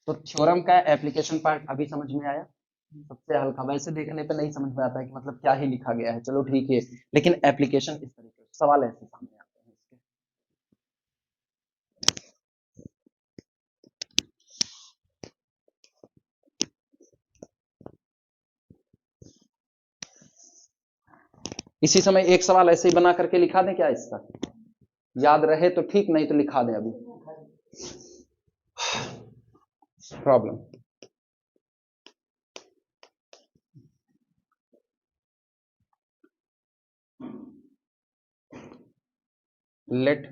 तो थ्योरम का एप्लीकेशन पार्ट अभी समझ में आया? सबसे हल्का, वैसे देखने पे नहीं समझ में आता है कि मतलब क्या ही लिखा गया है, चलो ठीक है, लेकिन एप्लीकेशन इस तरीके से सवाल ऐसे सामने आते हैं इसके। इसी समय एक सवाल ऐसे ही बना करके लिखा दें क्या इसका? याद रहे तो ठीक, नहीं तो लिखा दें अभी। Problem, let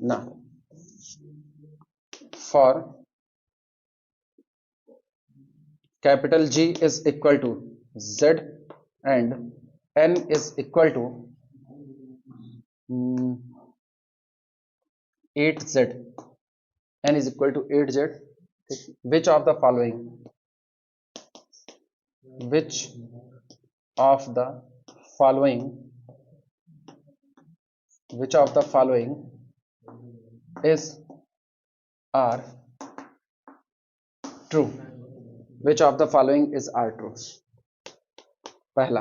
now for capital G is equal to Z and N is equal to 8Z, N is equal to 8Z, which of the following, which of the following, which of the following is are true, which of the following is are true? पहला,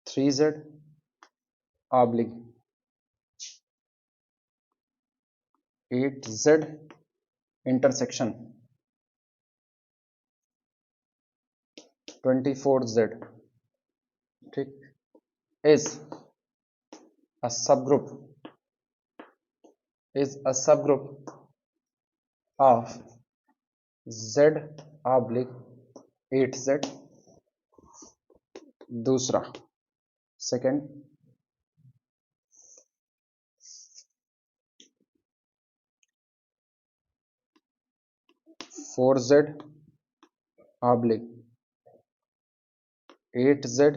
three Z oblique 8Z intersection 24Z, ठीक, is a subgroup, is a subgroup of Z oblique 8Z। दूसरा, second, 4Z oblique 8Z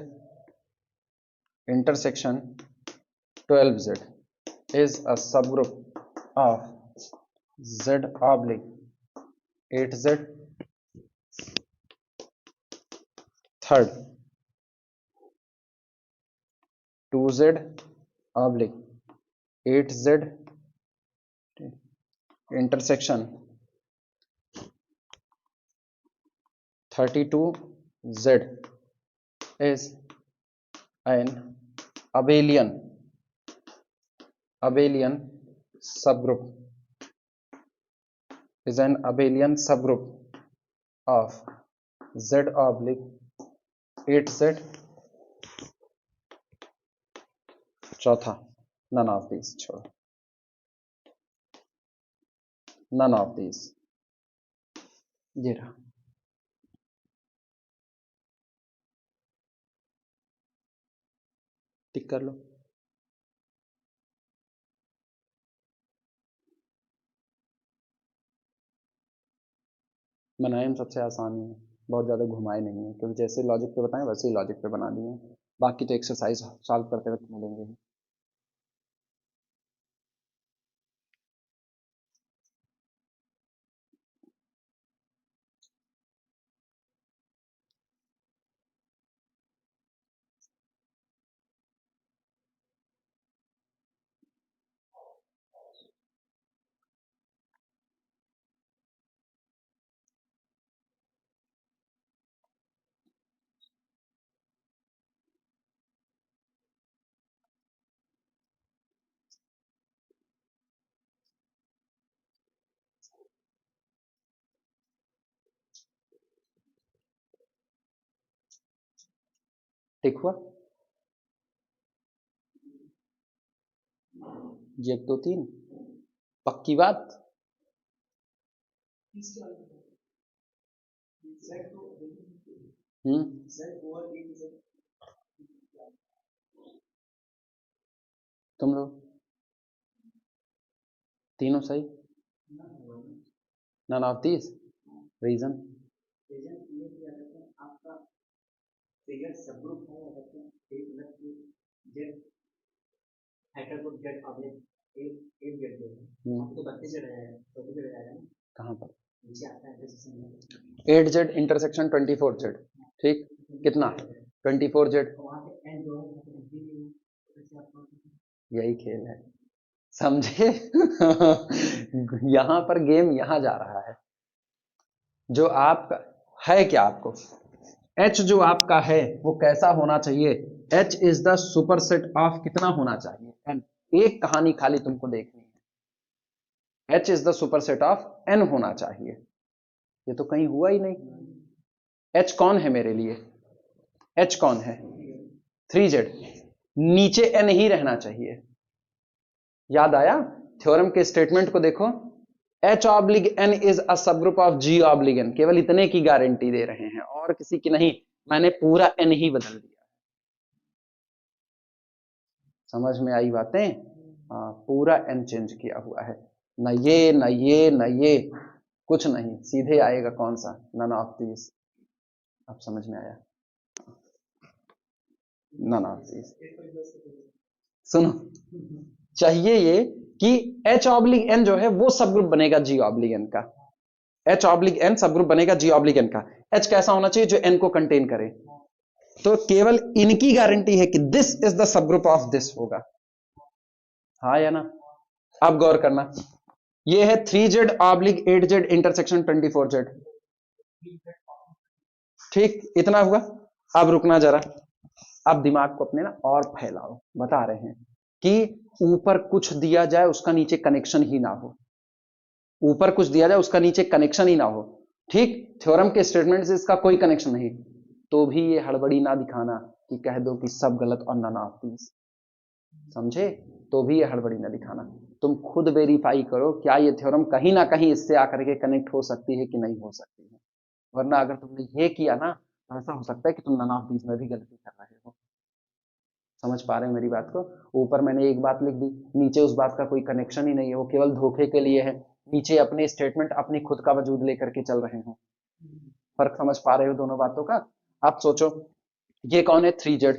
intersection 12Z is a subgroup of Z oblique 8Z। Third, 2Z oblique 8Z intersection 32 Z is an abelian subgroup, is an abelian subgroup of Z oblique 8Z. चौथा, none of these, छोड़ो, none of these. ये रहा, टिक कर लो. बनाए हम सबसे आसान ही है, बहुत ज़्यादा घुमाए नहीं है, क्योंकि जैसे लॉजिक पे बताएं वैसे ही लॉजिक पे बना दिए. बाकी तो एक्सरसाइज सॉल्व करते वक्त मिलेंगे. ठीक हुआ? ये 1 2 3 पक्की बात. तुम लोग तीनों सही. None of these. रीजन कहाँ पर? 8Z intersection 24Z. ठीक, कितना? 24Z. यही खेल है, समझे? यहां पर गेम यहां जा रहा है. जो आपका है, क्या आपको H जो आपका है वो कैसा होना चाहिए? H is the superset of कितना होना चाहिए? N. एक कहानी खाली तुमको देखनी है. H is the superset of N होना चाहिए. ये तो कहीं हुआ ही नहीं. H कौन है मेरे लिए? H कौन है? 3Z. नीचे N ही रहना चाहिए. याद आया? थ्योरम के स्टेटमेंट को देखो. H oblique N is a subgroup of G oblique N. केवल इतने की गारंटी दे रहे हैं और किसी की नहीं. मैंने पूरा N ही बदल दिया. समझ में आई बातें? हाँ, पूरा N चेंज किया हुआ है. न ये न ये न ये कुछ नहीं, सीधे आएगा कौन सा? None of these. अब समझ में आया? None of these. सुनो, चाहिए ये कि H ऑब्लिग N जो है वो सब ग्रुप बनेगा G ऑब्लिग N का. H ऑब्लिग N सब ग्रुप बनेगा G ऑब्लिग N का. H कैसा होना चाहिए? जो N को कंटेन करे. तो केवल इनकी गारंटी है कि this is the subgroup of this होगा. हाँ या ना? अब गौर करना, ये है 3Z oblique 8Z intersection 24Z. ठीक, इतना हुआ. अब रुकना जरा. अब दिमाग को अपने ना और फैलाओ. बता रहे हैं कि ऊपर कुछ दिया जाए उसका नीचे कनेक्शन ही ना हो. ऊपर कुछ दिया जाए उसका नीचे कनेक्शन ही ना हो. ठीक, थ्योरम के स्टेटमेंट से इसका कोई कनेक्शन नहीं, तो भी ये हड़बड़ी ना दिखाना कि कह दो कि सब गलत और नन ऑफ दीज. समझे? तो भी ये हड़बड़ी ना दिखाना. तुम खुद वेरीफाई करो क्या ये थ्योरम कहीं ना कहीं इससे आकर के कनेक्ट हो सकती है कि नहीं हो सकती है. वरना अगर तुमने ये किया ना तो ऐसा हो सकता है कि तुम नन ऑफ दीज में भी गलती कर रहे हो. समझ पा रहे हो मेरी बात को? ऊपर मैंने एक बात लिख दी, नीचे उस बात का कोई कनेक्शन ही नहीं है, वो केवल धोखे के लिए है. नीचे अपने स्टेटमेंट अपनी खुद का वजूद लेकर के चल रहे हो. फर्क समझ पा रहे हो दोनों बातों का? आप सोचो, ये कौन है? 3Z.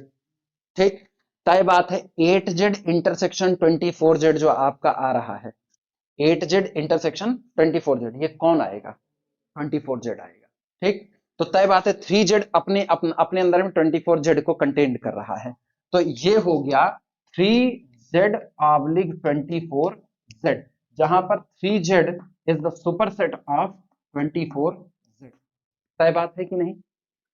ठीक, तय बात है 8Z इंटरसेक्शन 24Z जो आपका आ रहा है, 8Z इंटरसेक्शन 24Z, ये कौन आएगा? 24Z आएगा. ठीक, तो तय बात है 3Z अपने अंदर में 24Z को कंटेन कर रहा है. तो ये हो गया 3Z ऑब्लिग 24Z, जहां पर 3Z is the superset of 24Z. तय बात है कि नहीं?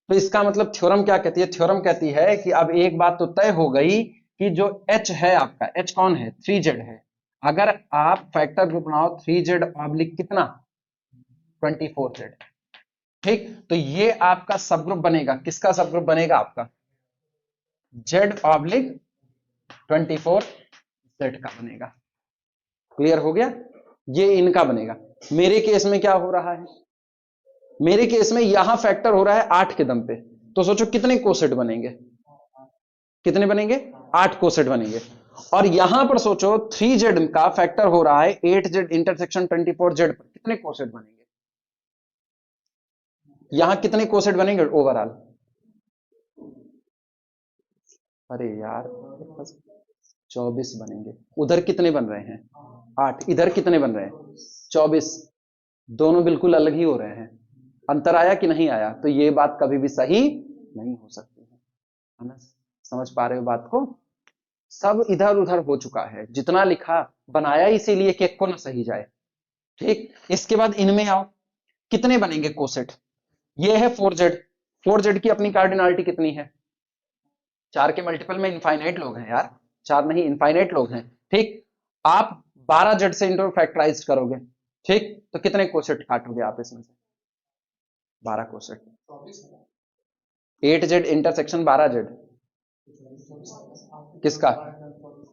तो इसका मतलब थ्योरम क्या कहती है? थ्योरम कहती है कि अब एक बात तो तय हो गई कि जो H है आपका, H कौन है? 3Z है। अगर आप फैक्टर ग्रुप बनाओ 3Z ऑब्लिक कितना? 24Z। ठीक, तो ये आपका सब ग्रुप बनेगा। किसका सब ग्रुप बनेगा? आपका Z ऑब्लिक 24Z का बनेगा। क्लियर हो गया? ये इनका बनेगा। मेरे केस में क्या हो रहा है? मेरे केस में यहां फैक्टर हो रहा है 8 के दम पे, तो सोचो कितने कोसेट बनेंगे? कितने बनेंगे? 8 कोसेट बनेंगे। और यहां पर सोचो 3Z का फैक्टर हो रहा है 8Z इंटरसेक्शन 24Z पर, कितने कोसेट बनेंगे? यहां कितने कोसेट बनेंगे ओवरऑल? अरे यार, 24 बनेंगे। उधर कितने बन रहे हैं? 8। इधर कितने बन रहे हैं? 24। दोनों बिल्कुल अलग ही हो रहे हैं। अंतर आया कि नहीं आया? तो ये बात कभी भी सही नहीं हो सकती है ना? समझ पा रहे हो बात को? सब इधर उधर हो चुका है, जितना लिखा बनाया इसीलिए कि को ना सही जाए। ठीक, इसके बाद इनमें आओ, कितने बनेंगे कोसेट? ये है 4Z। 4Z की अपनी कार्डिनलिटी कितनी है? 4 के मल्टीपल में इनफाइनाइट लोग हैं यार, 4 नहीं इनफाइनाइट लोग हैं। ठीक, आप 12Z से इंटर फैक्टराइज करोगे, ठीक, तो कितने कोसेट काटोगे आप इसमें से? 12 कोसेट। 8Z इंटरसेक्शन 12Z किसका?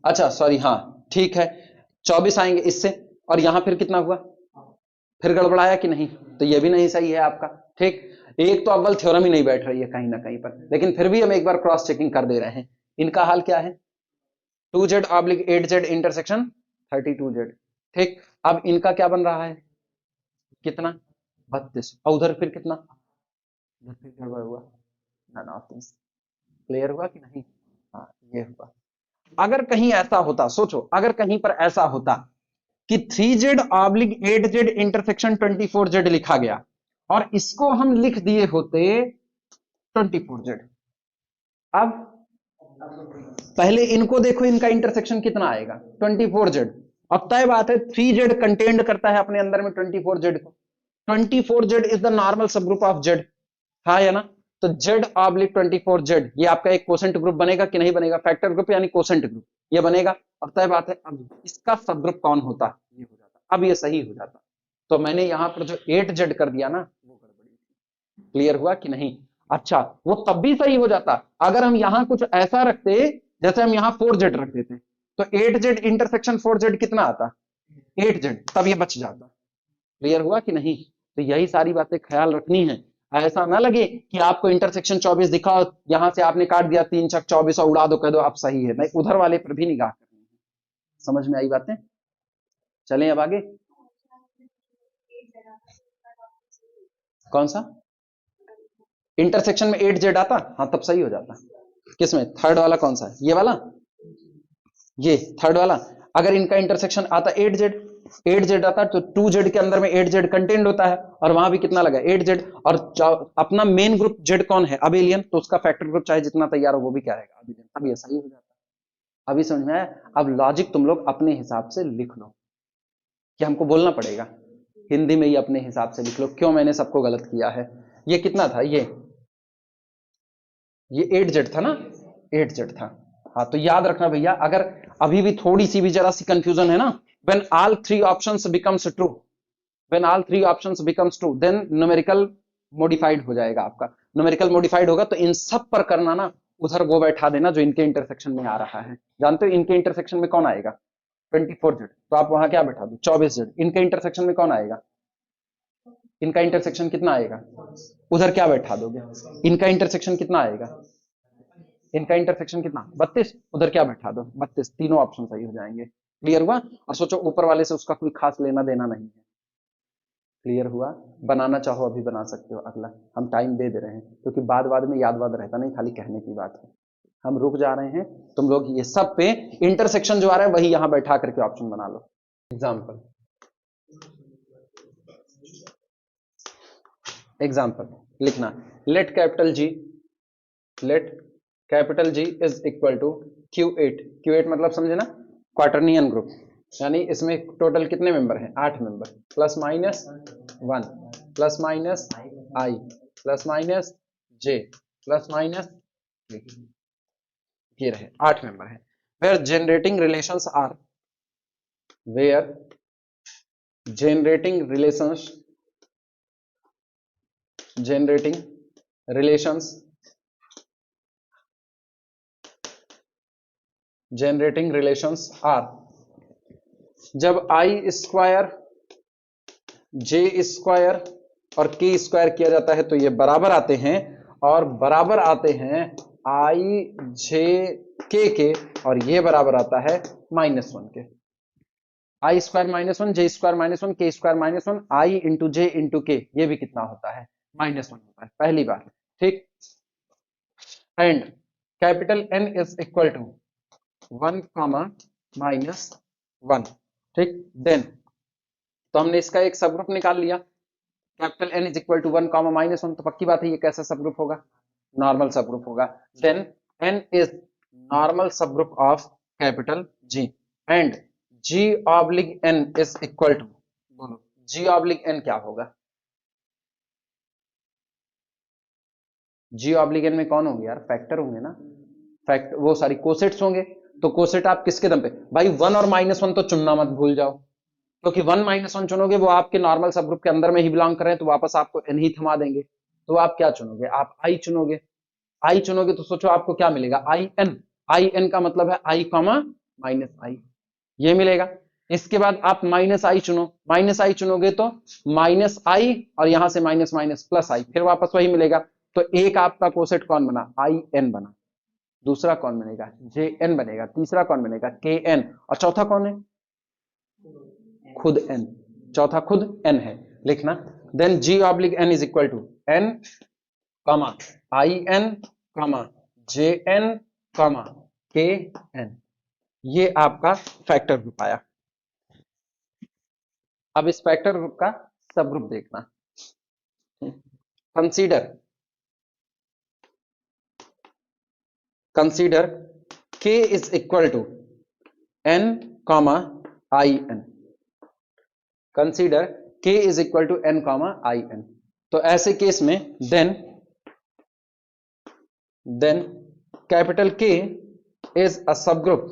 अच्छा सॉरी, हाँ ठीक है, 24 आएंगे इससे। और यहां फिर कितना हुआ? फिर गड़बड़ाया कि नहीं? तो ये भी नहीं सही है आपका। ठीक, एक तो अव्वल थ्योरम ही नहीं बैठ रही है कहीं ना कहीं पर, लेकिन फिर भी हम एक बार क्रॉस चेकिंग कर दे रहे हैं। इनका हाल क्या है? 2Z oblique 8Z intersection 32Z। ठीक, अब इनका क्या बन रहा है? कितना? 32। और उधर फिर कितना? उधर फिर गड़बड़ हुआ। None of this. क्लियर हुआ कि नहीं? हाँ, ये हुआ। अगर कहीं ऐसा होता, सोचो अगर कहीं पर ऐसा होता कि 3Z oblique 8Z intersection 24Z लिखा गया और इसको हम लिख दिए होते 24Z। अब पहले इनको देखो, इनका इंटरसेक्शन कितना आएगा? 24Z। अब तय बात है 3Z कंटेन्ड करता है अपने अंदर में 24Z को। 24Z is the normal subgroup of Z। हाँ या ना? तो Z ऑब्लिक 24Z ये आपका एक कोसेंट ग्रुप बनेगा कि नहीं बनेगा? फैक्टर ग्रुप यानी कोसेंट ग्रुप ये बनेगा। अब तय बात है, अब इसका सब ग्रुप कौन होता? ये हो जाता। अब ये सही हो जाता। तो मैंने यहां पर जो 8Z कर दिया ना, वो गड़बड़ी। क्लियर हुआ कि नहीं? अच्छा, वो तब भी सही हो जाता अगर हम यहां कुछ ऐसा रखते, जैसे हम यहां 4Z रख देते, तो 8Z इंटरसेक्शन 4Z कितना आता? 8Z, तब ये बच जाता। क्लियर हुआ कि नहीं? तो यही सारी बातें ख्याल रखनी है। ऐसा ना लगे कि आपको इंटरसेक्शन 24 दिखा, यहां से आपने काट दिया 3 छक 24 और उड़ा दो, कह दो आप सही है। नहीं, उधर वाले पर भी निगाह करनी है। समझ में आई बातें? चलें अब आगे। कौन सा? इंटरसेक्शन में 8Z आता? हाँ, तब सही हो जाता। किसमें? थर्ड वाला कौन सा है? ये वाला, ये थर्ड वाला। अगर इनका इंटरसेक्शन आता 8Z, 8Z आता तो 2Z के अंदर में 8Z कंटेंट होता है, और वहां भी कितना लगा? 8Z। और अपना मेन ग्रुप Z कौन है? अबेलियन। तो उसका फैक्टर ग्रुप चाहे जितना तैयार हो वो भी क्या रहेगा? अबेलियन। अब ये सही हो जाता। अभी समझ में आया? अब लॉजिक तुम लोग अपने हिसाब से लिख लो, कि हमको बोलना पड़ेगा हिंदी में ही अपने हिसाब से लिख लो क्यों मैंने सबको गलत किया है। ये कितना था? ये 8Z था ना? 8Z था। हाँ, तो याद रखना भैया, अगर अभी भी थोड़ी सी भी जरा सी कंफ्यूजन है ना, when all three options becomes true, when all three options becomes true, then numerical modified हो जाएगा आपका। numerical modified होगा तो इन सब पर करना ना, उधर वो बैठा देना जो इनके इंटरसेक्शन में आ रहा है। जानते हो इनके इंटरसेक्शन में कौन आएगा? 24Z। तो आप वहां क्या बैठा दो? 24Z। इनके इंटरसेक्शन में कौन आएगा? इनका इंटरसेक्शन कितना आएगा? उधर क्या बैठा दोगे? इनका इंटरसेक्शन कितना आएगा? इनका इंटरसेक्शन कितना? 32। उधर क्या बैठा दो? 32। तीनों ऑप्शन सही हो जाएंगे। क्लियर हुआ? और सोचो ऊपर वाले से उसका कोई खास लेना देना नहीं है। क्लियर हुआ? बनाना चाहो अभी बना सकते हो अगला, हम टाइम दे दे रहे हैं क्योंकि बाद बाद में याद वाद रहता नहीं, खाली कहने की बात है। हम रुक जा रहे हैं, तुम लोग ये सब पे इंटरसेक्शन जो आ रहा है वही यहां बैठा करके ऑप्शन बना लो। एग्जाम्पल, एग्जाम्पल लिखना, let capital G is equal to Q8। Q8 मतलब समझे ना? क्वार्टरनियन ग्रुप, यानी इसमें टोटल कितने मेंबर हैं? 8 member, plus minus 1 plus minus I plus minus J plus minus, ये रहे 8 मेंबर है। Where generating relations are, where generating relations generating relations generating relations are, जब आई स्क्वायर जे स्क्वायर और के स्क्वायर किया जाता है तो ये बराबर आते हैं, और बराबर आते हैं आई जे के और ये बराबर आता है -1 के। आई स्क्वायर -1, जे स्क्वायर -1, के स्क्वायर -1, आई इंटू जे इंटू के, ये भी कितना होता है -1 होता है पहली बार, ठीक। And capital N is equal to 1 -1, ठीक। देन तो हमने इसका एक सब ग्रुप निकाल लिया, capital N is equal to 1 -1, तो पक्की बात है ये कैसा सब ग्रुप होगा, नॉर्मल सब ग्रुप होगा। Then N is normal subgroup of capital G, and G oblique N is equal to, बोलो जी ऑब्लिग एन क्या होगा, जी ऑब्लिग एन में कौन होंगे यार, फैक्टर होंगे ना, फैक्ट वो सारी कोसेट्स होंगे। तो कोसेट आप किसके दम पे, भाई 1 और -1 तो चुनना मत भूल जाओ, क्योंकि 1 -1 चुनोगे वो आपके नॉर्मल सब ग्रुप के अंदर में ही बिलोंग कर रहे हैं, तो वापस आपको एन ही थमा देंगे। तो आप क्या चुनोगे, आप आई चुनोगे। आई चुनोगे तो सोचो आपको क्या मिलेगा, आई एन, आई एन का मतलब है आई कॉमा माइनस आई, ये मिलेगा। इसके बाद आप माइनस आई चुनो, माइनस आई चुनोगे तो माइनस आई और यहां से माइनस माइनस प्लस आई, फिर वापस वही मिलेगा। तो एक आपका कोसेट कौन बना, आई एन बना, दूसरा कौन बनेगा, जे एन बनेगा, तीसरा कौन बनेगा, के एन, और चौथा कौन है, खुद एन, चौथा खुद एन है, लिखना। Then G oblique N is equal to N comma I N comma J N comma K N, ये आपका फैक्टर ग्रुप आया। अब इस फैक्टर ग्रुप का सब ग्रुप देखना, consider consider K is equal to N comma I N, consider K is equal to N comma I N. तो ऐसे केस में then capital K is a subgroup,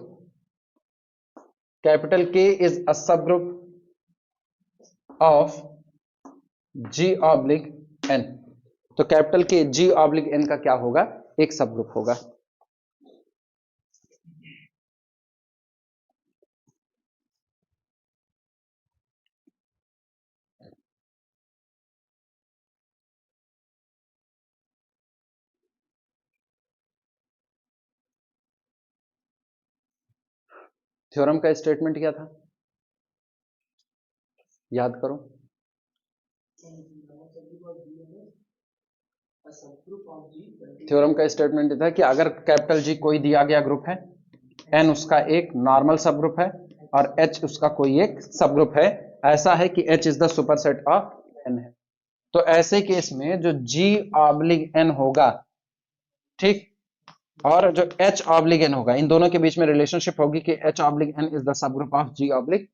capital K is a subgroup of G oblique N. तो capital K G oblique N का क्या होगा, एक सब ग्रुप होगा। थ्योरम का स्टेटमेंट क्या था, याद करो। थ्योरम का स्टेटमेंट था कि अगर कैपिटल जी कोई दिया गया ग्रुप है, एन उसका एक नॉर्मल सब ग्रुप है और एच उसका कोई एक सब ग्रुप है, ऐसा है कि H is the superset of N है, तो ऐसे केस में जो जी ऑब्लिक एन होगा, ठीक, और जो एच ऑब्लिक एन होगा, इन दोनों के बीच में रिलेशनशिप होगी कि H oblique N is the subgroup of G oblique,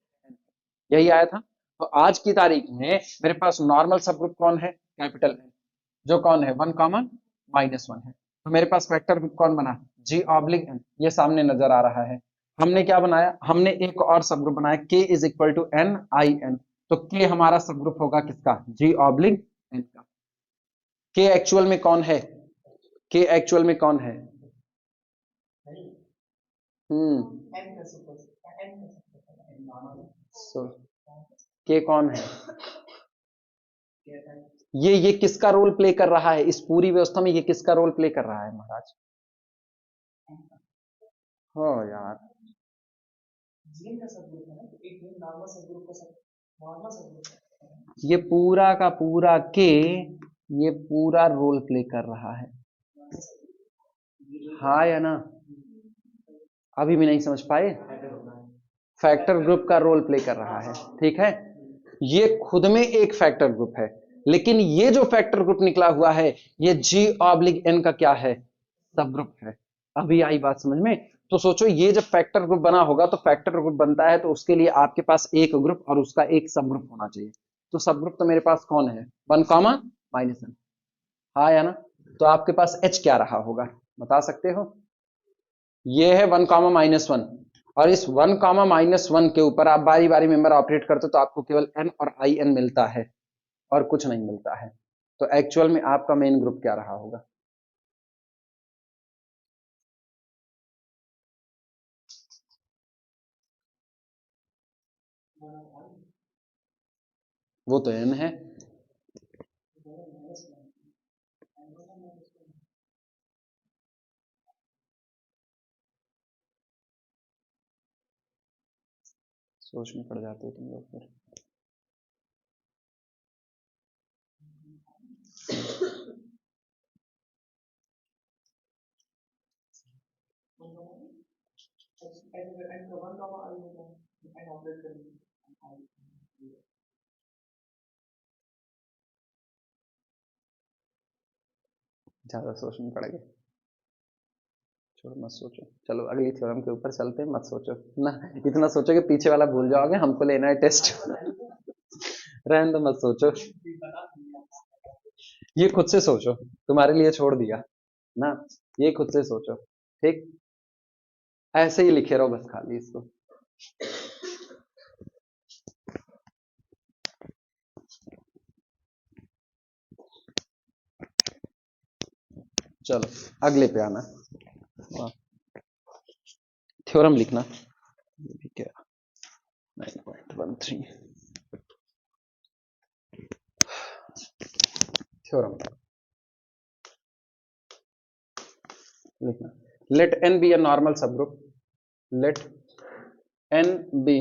यही आया था। तो आज की तारीख में मेरे पास नॉर्मल सब ग्रुप कौन है, कैपिटल एन, जो कौन है 1 -1 है। तो मेरे पास वेक्टर ग्रुप कौन बना, जी ऑब्लिक एन, ये सामने नजर आ रहा है। हमने क्या बनाया, हमने एक और सब ग्रुप बनाया, K is equal to N I N. तो के हमारा सब ग्रुप होगा किसका, जी ऑब्लिक एन का। के एक्चुअल में कौन है, के एक्चुअल में कौन है, सो के कौन है, ये किसका रोल प्ले कर रहा है इस पूरी व्यवस्था में, ये किसका रोल प्ले कर रहा है महाराज, हो यार, ये पूरा का पूरा के, ये पूरा रोल प्ले कर रहा है, हाँ या ना, अभी भी नहीं समझ पाए, फैक्टर ग्रुप का रोल प्ले कर रहा है, ठीक है। ये खुद में एक फैक्टर ग्रुप है, लेकिन ये जो फैक्टर ग्रुप निकला हुआ है, ये जी ऑब्लिक एन का क्या है, सब ग्रुप है। अभी आई बात समझ में। तो सोचो ये जब फैक्टर ग्रुप बना होगा, तो फैक्टर ग्रुप बनता है तो उसके लिए आपके पास एक ग्रुप और उसका एक सब ग्रुप होना चाहिए। तो सब ग्रुप तो मेरे पास कौन है, 1 -1, हाँ या ना। तो आपके पास H क्या रहा होगा, बता सकते हो? ये है 1, -1, और इस 1, -1 के ऊपर आप बारी बारी मेंबर ऑपरेट करते हो तो आपको केवल n और in मिलता है और कुछ नहीं मिलता है। तो एक्चुअल में आपका मेन ग्रुप क्या रहा होगा? वो तो n है। सोच में पड़ जाते हो तुम लोग फिर। ज्यादा सोचने पड़ गए, छोड़ो मत सोचो, चलो अगली थ्योरम के ऊपर चलते हैं, मत सोचो ना, इतना सोचोगे पीछे वाला भूल जाओगे, हमको लेना है टेस्ट। रहने दो, मत सोचो, ये खुद से सोचो, तुम्हारे लिए छोड़ दिया ना, ये खुद से सोचो, ठीक? ऐसे ही लिखे रहो बस खाली इसको। चलो अगले पे आना, थ्योरम लिखना। ये भी क्या 9.13 थ्योरम लिखना। Let n be a normal subgroup, let n be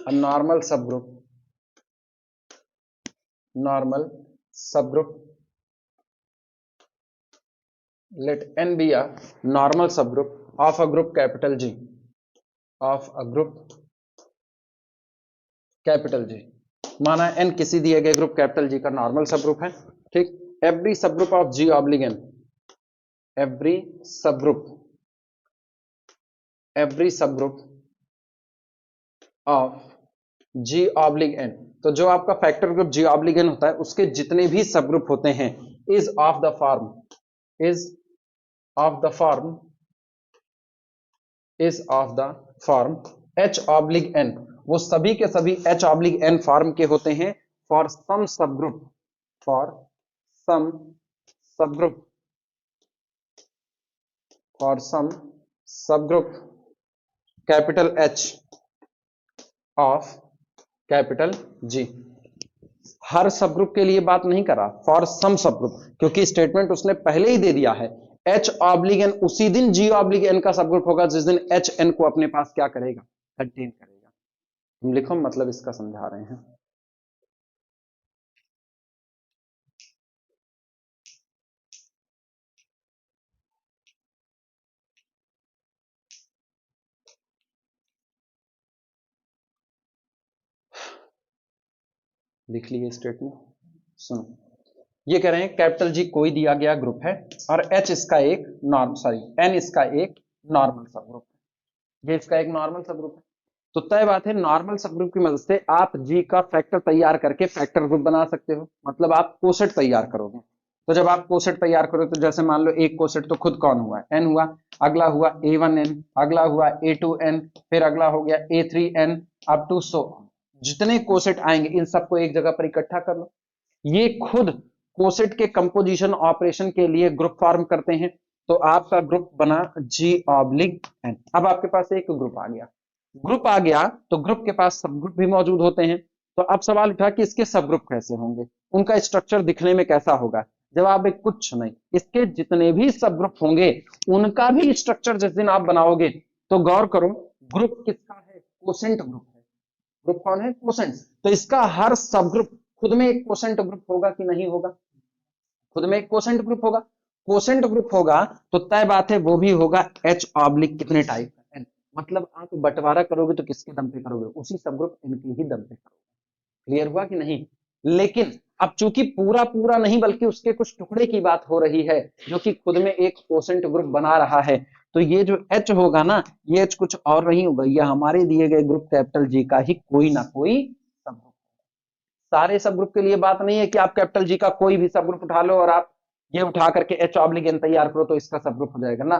a normal subgroup let n be a normal subgroup of a group capital G, of a group capital G। माना n किसी दिए गए ग्रुप कैपिटल G का नॉर्मल सब ग्रुप है, ठीक? Every subgroup of G oblique n, every subgroup of G oblique n, तो जो आपका factor group G oblique n होता है उसके जितने भी सब ग्रुप होते हैं is of the form H oblique n, वो सभी के सभी H ऑब्लिग n फॉर्म के होते हैं फॉर सम सब group capital H of capital G। हर सब ग्रुप के लिए बात नहीं करा, फॉर सम सब ग्रुप, क्योंकि स्टेटमेंट उसने पहले ही दे दिया है H ऑब्लिग n उसी दिन G ऑब्लिग n का सब ग्रुप होगा जिस दिन H n को अपने पास क्या करेगा, कंटेन करेगा। तुम लिखो, मतलब इसका समझा रहे हैं। लिख लिए स्टेटमेंट, सुनो। ये कह रहे हैं कैपिटल जी कोई दिया गया ग्रुप है और H इसका एक N इसका एक नॉर्मल सब ग्रुप है, ये इसका एक नॉर्मल सब ग्रुप है। तो तय बात है, नॉर्मल सब ग्रुप की मदद से आप G का फैक्टर तैयार करके फैक्टर ग्रुप बना सकते हो, मतलब आप कोसेट तैयार करोगे। तो जब आप कोसेट तैयार करो तो जैसे मान लो एक कोसेट तो खुद कौन हुआ, n हुआ, अगला हुआ A1n, अगला हुआ A2n, फिर अगला हो गया A3n, अप टू सो जितने कोसेट आएंगे इन सबको एक जगह पर इकट्ठा कर लो। ये खुद कोसेट के कंपोजिशन ऑपरेशन के लिए ग्रुप फॉर्म करते हैं। तो आपका ग्रुप बना G ऑब्लिग n। अब आपके पास एक ग्रुप आ गया, तो ग्रुप के पास सब ग्रुप भी मौजूद होते हैं। तो अब सवाल उठा कि इसके सब ग्रुप कैसे होंगे, उनका स्ट्रक्चर दिखने में कैसा होगा। जवाब है कुछ नहीं, इसके जितने भी सब ग्रुप होंगे उनका भी स्ट्रक्चर जिस दिन आप बनाओगे तो गौर करो, ग्रुप किसका है, कोसेंट ग्रुप है। ग्रुप कौन है, कोसेंट। तो इसका हर सब ग्रुप खुद में एक कोसेंट ग्रुप होगा कि नहीं होगा, खुद में एक कोसेंट ग्रुप होगा। कोसेंट ग्रुप होगा तो तय बात है वो भी होगा H ऑब्लिक कितने टाइप का, n। मतलब आप बंटवारा करोगे तो किसके दम पे करोगे, उसी सब ग्रुप n के ही दम पे करोगे। क्लियर हुआ कि नहीं? लेकिन अब चूंकि पूरा पूरा नहीं बल्कि उसके कुछ टुकड़े की बात हो रही है जो कि खुद में एक कोसेंट ग्रुप बना रहा है, तो ये जो H होगा ना, ये H कुछ और नहीं होगा, ये हमारे दिए गए ग्रुप कैपिटल G का ही कोई ना कोई सब ग्रुप। सारे सब ग्रुप के लिए बात नहीं है कि आप कैपिटल G का कोई भी सब ग्रुप उठा लो और आप ये उठा करके एच ऑब्लिक एन तैयार करो तो इसका सब ग्रुप हो जाएगा ना।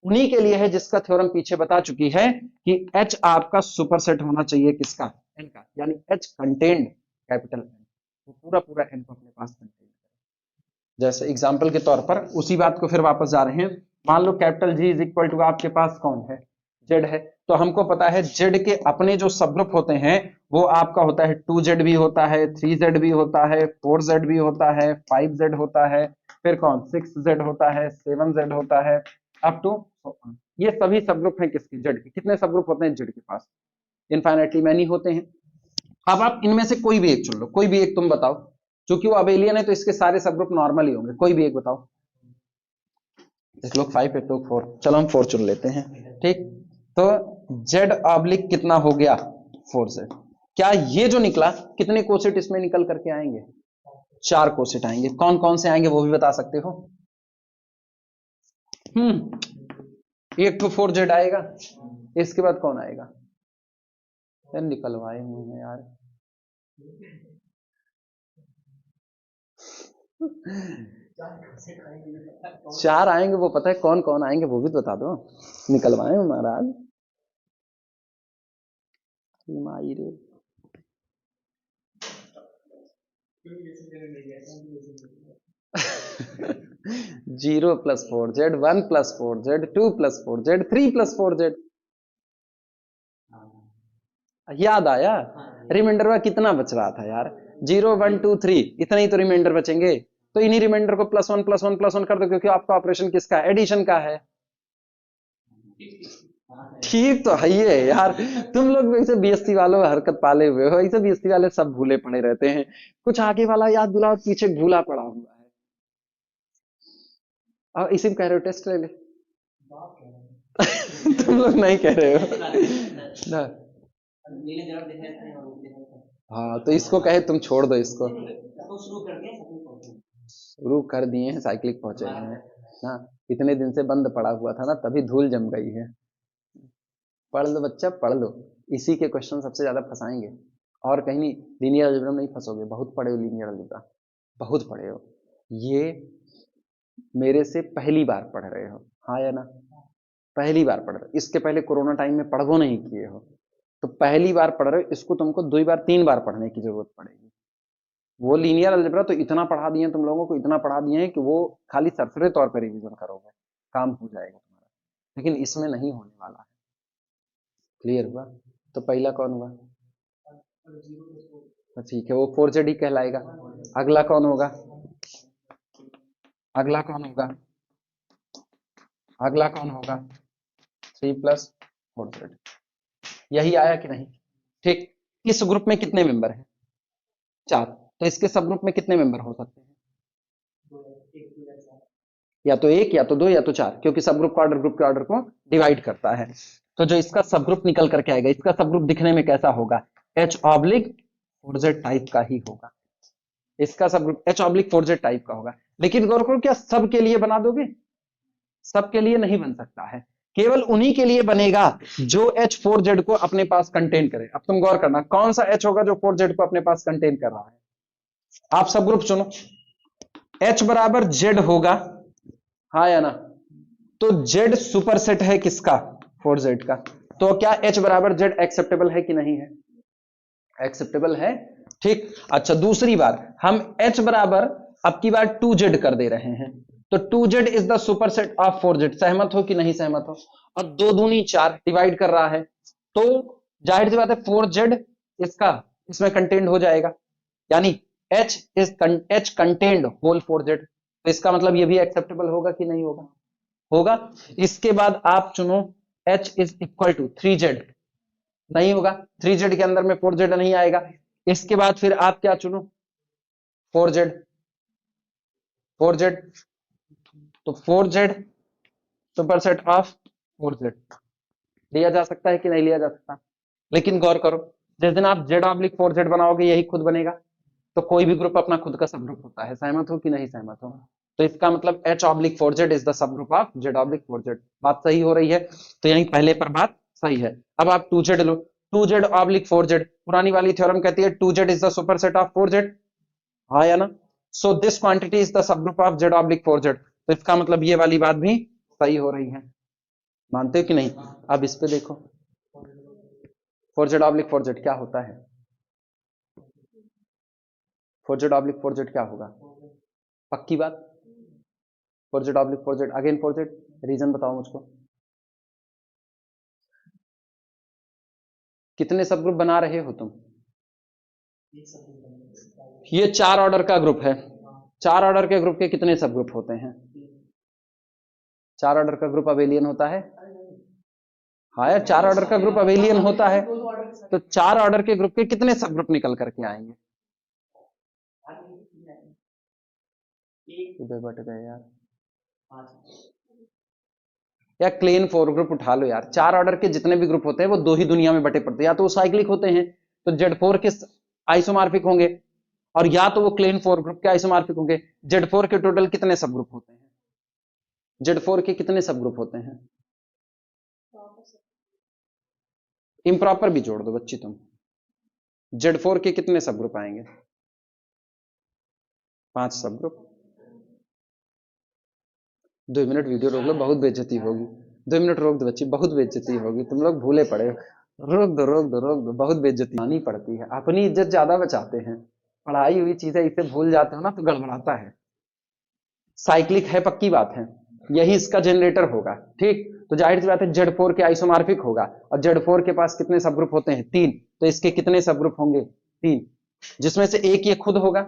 उन्हीं के लिए है जिसका थ्योरम पीछे बता चुकी है कि एच आपका सुपरसेट होना चाहिए किसका, एन का, यानी एच कंटेन्ड कैपिटल एन, तो पूरा पूरा एन को अपने पास कंटेन। जैसे एग्जाम्पल के तौर पर उसी बात को फिर वापस जा रहे हैं, मान लो capital G is equal to आपके पास कौन है, जेड है, तो हमको पता है जेड के अपने जो सब ग्रुप होते हैं वो आपका होता है 2z भी होता है, 3z भी होता है, 4z भी होता है, 5z होता है, फिर कौन 6z होता है, 7z होता है, अप टू, ये सभी सब ग्रुप हैं किसके, जेड के। कितने सब ग्रुप होते हैं जेड के पास, इनफाइनाइटली मैनी होते हैं। अब आप इनमें से कोई भी एक चुन लो, कोई भी एक तुम बताओ, क्योंकि वो अबेलियन है तो इसके सारे सब ग्रुप नॉर्मल ही होंगे, कोई भी एक बताओ। एक लोग 5, एक लोग 4, चलो हम 4 चुन लेते हैं, ठीक। तो जेड ऑब्लिक कितना हो गया 4z, क्या ये जो निकला कितने कोसेट इसमें निकल करके आएंगे, 4 कोसेट आएंगे। कौन कौन से आएंगे वो भी बता सकते हो? एक तो 4z आएगा, इसके बाद कौन आएगा, निकलवाए मुंह में यार चार आएंगे, वो पता है कौन कौन आएंगे वो भी तो बता दो, निकलवाए महाराज। रे 0 + 4z, 1 + 4z, 2 + 4z, 3 + 4z। याद आया, रिमाइंडर में कितना बच रहा था यार, 0 1 2 3, इतने ही तो रिमाइंडर बचेंगे, तो इन्हीं रिमाइंडर को +1 +1 +1 कर दो, क्योंकि आपका ऑपरेशन किसका है, एडिशन का है। ठीक तो है ये यार, तुम लोग वैसे बीएससी वालों हरकत पाले हुए हो, ऐसे बीएससी वाले सब भूले पड़े रहते हैं, कुछ आगे वाला याद दिलाओ, पीछे भूला पड़ा हुआ है। और इसी में कह रहे हो टेस्ट ले ले तुम लोग नहीं कह रहे हो ना। हाँ तो इसको कहे तुम छोड़ दो, इसको शुरू कर दिए हैं, साइक्लिक पहुंचे हैं ना, इतने दिन से बंद पड़ा हुआ था ना, तभी धूल जम गई है। पढ़ लो बच्चा, पढ़ लो, इसी के क्वेश्चन सबसे ज्यादा फंसाएंगे, और कहीं नहीं। लीनियर अलजेब्रा में नहीं फंसोगे, बहुत पढ़े हो लीनियर अलजेब्रा, बहुत पढ़े हो, ये मेरे से पहली बार पढ़ रहे हो, हाँ या ना, पहली बार पढ़ रहे हो, इसके पहले कोरोना टाइम में पढ़ो नहीं किए हो, तो पहली बार पढ़ रहे हो, इसको तुमको 2 बार 3 बार पढ़ने की जरूरत पड़ेगी। वो लीनियर अलजेब्रा तो इतना पढ़ा दिए तुम लोगों को, इतना पढ़ा दिए हैं कि वो खाली सरसरी तौर पर रिवीजन करोगे, काम हो जाएगा तुम्हारा, लेकिन इसमें नहीं होने वाला है। क्लियर हुआ? तो पहला कौन हुआ, ठीक है, वो 4z ही कहलाएगा। अगला कौन होगा, अगला कौन होगा, अगला कौन होगा 3 + 4z, यही आया कि नहीं? ठीक, इस ग्रुप में कितने मेंबर हैं, 4, तो इसके सब ग्रुप में कितने मेंबर हो सकते हैं, या तो 1 या तो 2 या तो 4, क्योंकि सब ग्रुप का ऑर्डर ग्रुप के ऑर्डर को डिवाइड करता है। तो जो इसका सब ग्रुप निकल करके आएगा, इसका सब ग्रुप दिखने में कैसा होगा, H/4z टाइप का ही होगा, इसका सब ग्रुप H/4z टाइप का होगा। लेकिन गौर करो, क्या सबके लिए बना दोगे, सबके लिए नहीं बन सकता है, केवल उन्हीं के लिए बनेगा जो H4z को अपने पास कंटेन करे। अब तुम गौर करना, कौन सा H होगा जो 4z को अपने पास कंटेन कर रहा है, आप सब ग्रुप चुनो, H बराबर Z होगा, हाँ या ना, तो Z सुपरसेट है किसका, 4z का, तो क्या H बराबर Z एक्सेप्टेबल है कि नहीं है, एक्सेप्टेबल है, ठीक। अच्छा दूसरी बार हम H बराबर अब की बार 2z कर दे रहे हैं, तो 2z is the superset of 4z, सहमत हो कि नहीं सहमत हो, और 2 दूनी 4 डिवाइड कर रहा है, तो जाहिर सी बात है 4z इसका इसमें कंटेंड हो जाएगा, यानी H कंटेंड होल 4z, तो इसका मतलब ये भी एक्सेप्टेबल होगा कि नहीं होगा, होगा। इसके बाद आप चुनो H is equal to 3z, नहीं होगा, 3z के अंदर में 4z नहीं आएगा। इसके बाद फिर आप क्या चुनो 4z, 4z, तो 4z सुपरसेट ऑफ 4z लिया जा सकता है कि नहीं लिया जा सकता, लेकिन गौर करो, जिस दिन आप Z/4z बनाओगे यही खुद बनेगा, तो कोई भी ग्रुप अपना खुद का सब ग्रुप होता है, सहमत हो कि नहीं सहमत हो, तो इसका मतलब H/4z is the subgroup of Z/4z, बात सही हो रही है, तो यही पहले पर बात सही है। अब आप 2z लो, 2Z/4z, पुरानी वाली थ्योरम कहती है 2z is the superset of 4z, हाँ या ना, so this quantity is the subgroup of Z oblique 4z। तो इसका मतलब ये वाली बात भी सही हो रही है, मानते हो कि नहीं? अब इस पे देखो 4z ऑब्लिक 4z क्या होता है, 4z ऑब्लिक 4z क्या होगा? पक्की बात 4z oblique 4z again 4z, reason बताओ मुझको। कितने सब ग्रुप बना रहे हो तुम? ये 4 ऑर्डर का ग्रुप है, 4 ऑर्डर के ग्रुप के कितने सब ग्रुप होते हैं? 4 ऑर्डर का ग्रुप अबेलियन होता है। हाँ यार 4 ऑर्डर का ग्रुप अबेलियन होता है, तो 4 ऑर्डर के ग्रुप के कितने सब ग्रुप निकल करके आएंगे? उधर बट गए यार, या क्लेन 4 ग्रुप उठा लो यार। 4 ऑर्डर के जितने भी ग्रुप होते हैं वो 2 ही दुनिया में बटे पड़ते हैं, या तो वो साइक्लिक होते हैं तो Z4 के आइसोमार्फिक होंगे, और या तो वो क्लेन 4 ग्रुप के आइसोमार्फिक होंगे। Z4 के टोटल कितने सब ग्रुप होते हैं? Z4 के कितने सब ग्रुप होते हैं? इम्प्रॉपर भी जोड़ दो बच्ची तुम। Z4 के कितने सब ग्रुप आएंगे? 5 सब ग्रुप। 2 मिनट वीडियो रोक लो, बहुत बेइज्जती होगी। 2 मिनट रोक दो बच्ची, बहुत बेइज्जती होगी, तुम लोग भूले पड़े हो। रोक दो रोक दो रोक दो, बहुत बेइज्जती आनी पड़ती है, अपनी इज्जत ज्यादा बचाते हैं, पढ़ाई हुई चीजें इसे भूल जाते हो ना तो गड़बड़ाता है। साइक्लिक है, पक्की बात है, यही इसका जनरेटर होगा, ठीक। तो जाहिर सी बात है Z4 के आइसोमार्फिक होगा, और Z4 के पास कितने सब ग्रुप होते हैं? 3। तो इसके कितने सब ग्रुप होंगे? 3, जिसमें से एक ये खुद होगा,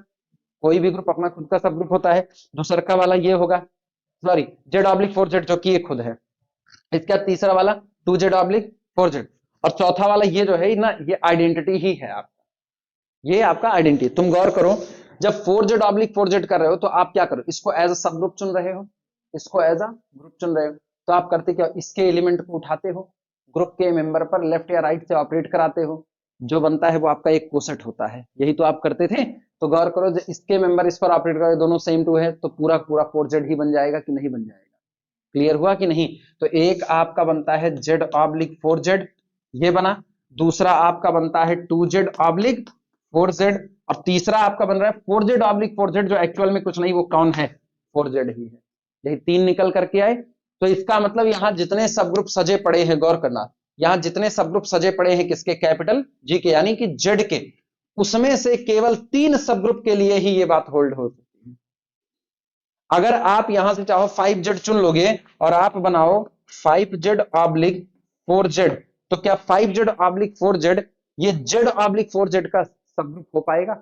कोई भी ग्रुप अपना खुद का सब ग्रुप होता है। दूसरा का वाला ये होगा, सॉरी Z ऑब्लिक 4z जो कि ये खुद है। इसका तीसरा वाला 2Z ऑब्लिक 4z, और चौथा वाला ये जो है ना, ये आइडेंटिटी ही है आपका, ये आपका आइडेंटिटी। तुम गौर करो, जब 4Z ऑब्लिक 4z कर रहे हो तो आप क्या करो, इसको एज अ सब ग्रुप चुन रहे हो, इसको एज अ ग्रुप चुन रहे हो, तो आप करते क्या, इसके एलिमेंट को उठाते हो, ग्रुप के मेंबर पर लेफ्ट या राइट से ऑपरेट कराते हो, जो बनता है वो आपका एक कोसेट होता है, यही तो आप करते थे। तो गौर करो, जब इसके मेंबर इस पर ऑपरेट करें, दोनों सेम टू है, तो पूरा पूरा 4Z ही बन जाएगा कि नहीं बन जाएगा? क्लियर हुआ कि नहीं? तो एक आपका बनता है Z ऑब्लिक 4Z, ये बना। दूसरा आपका बनता है 2Z ऑब्लिक 4Z, और तीसरा आपका बन रहा है 4Z ऑब्लिक 4Z, जो एक्चुअल में कुछ नहीं, वो कौन है? 4Z ही है। यही 3 निकल करके आए। तो इसका मतलब यहां जितने सब ग्रुप सजे पड़े हैं, गौर करना, यहां जितने सब ग्रुप सजे पड़े हैं किसके? कैपिटल G के, यानी कि Z के, उसमें से केवल 3 सब ग्रुप के लिए ही ये बात होल्ड हो सकती है। अगर आप यहां से चाहो 5Z चुन लोगे और आप बनाओ 5Z ऑब्लिक 4Z, तो क्या 5Z ऑब्लिक 4Z ये Z ऑब्लिक 4Z का सब ग्रुप हो पाएगा?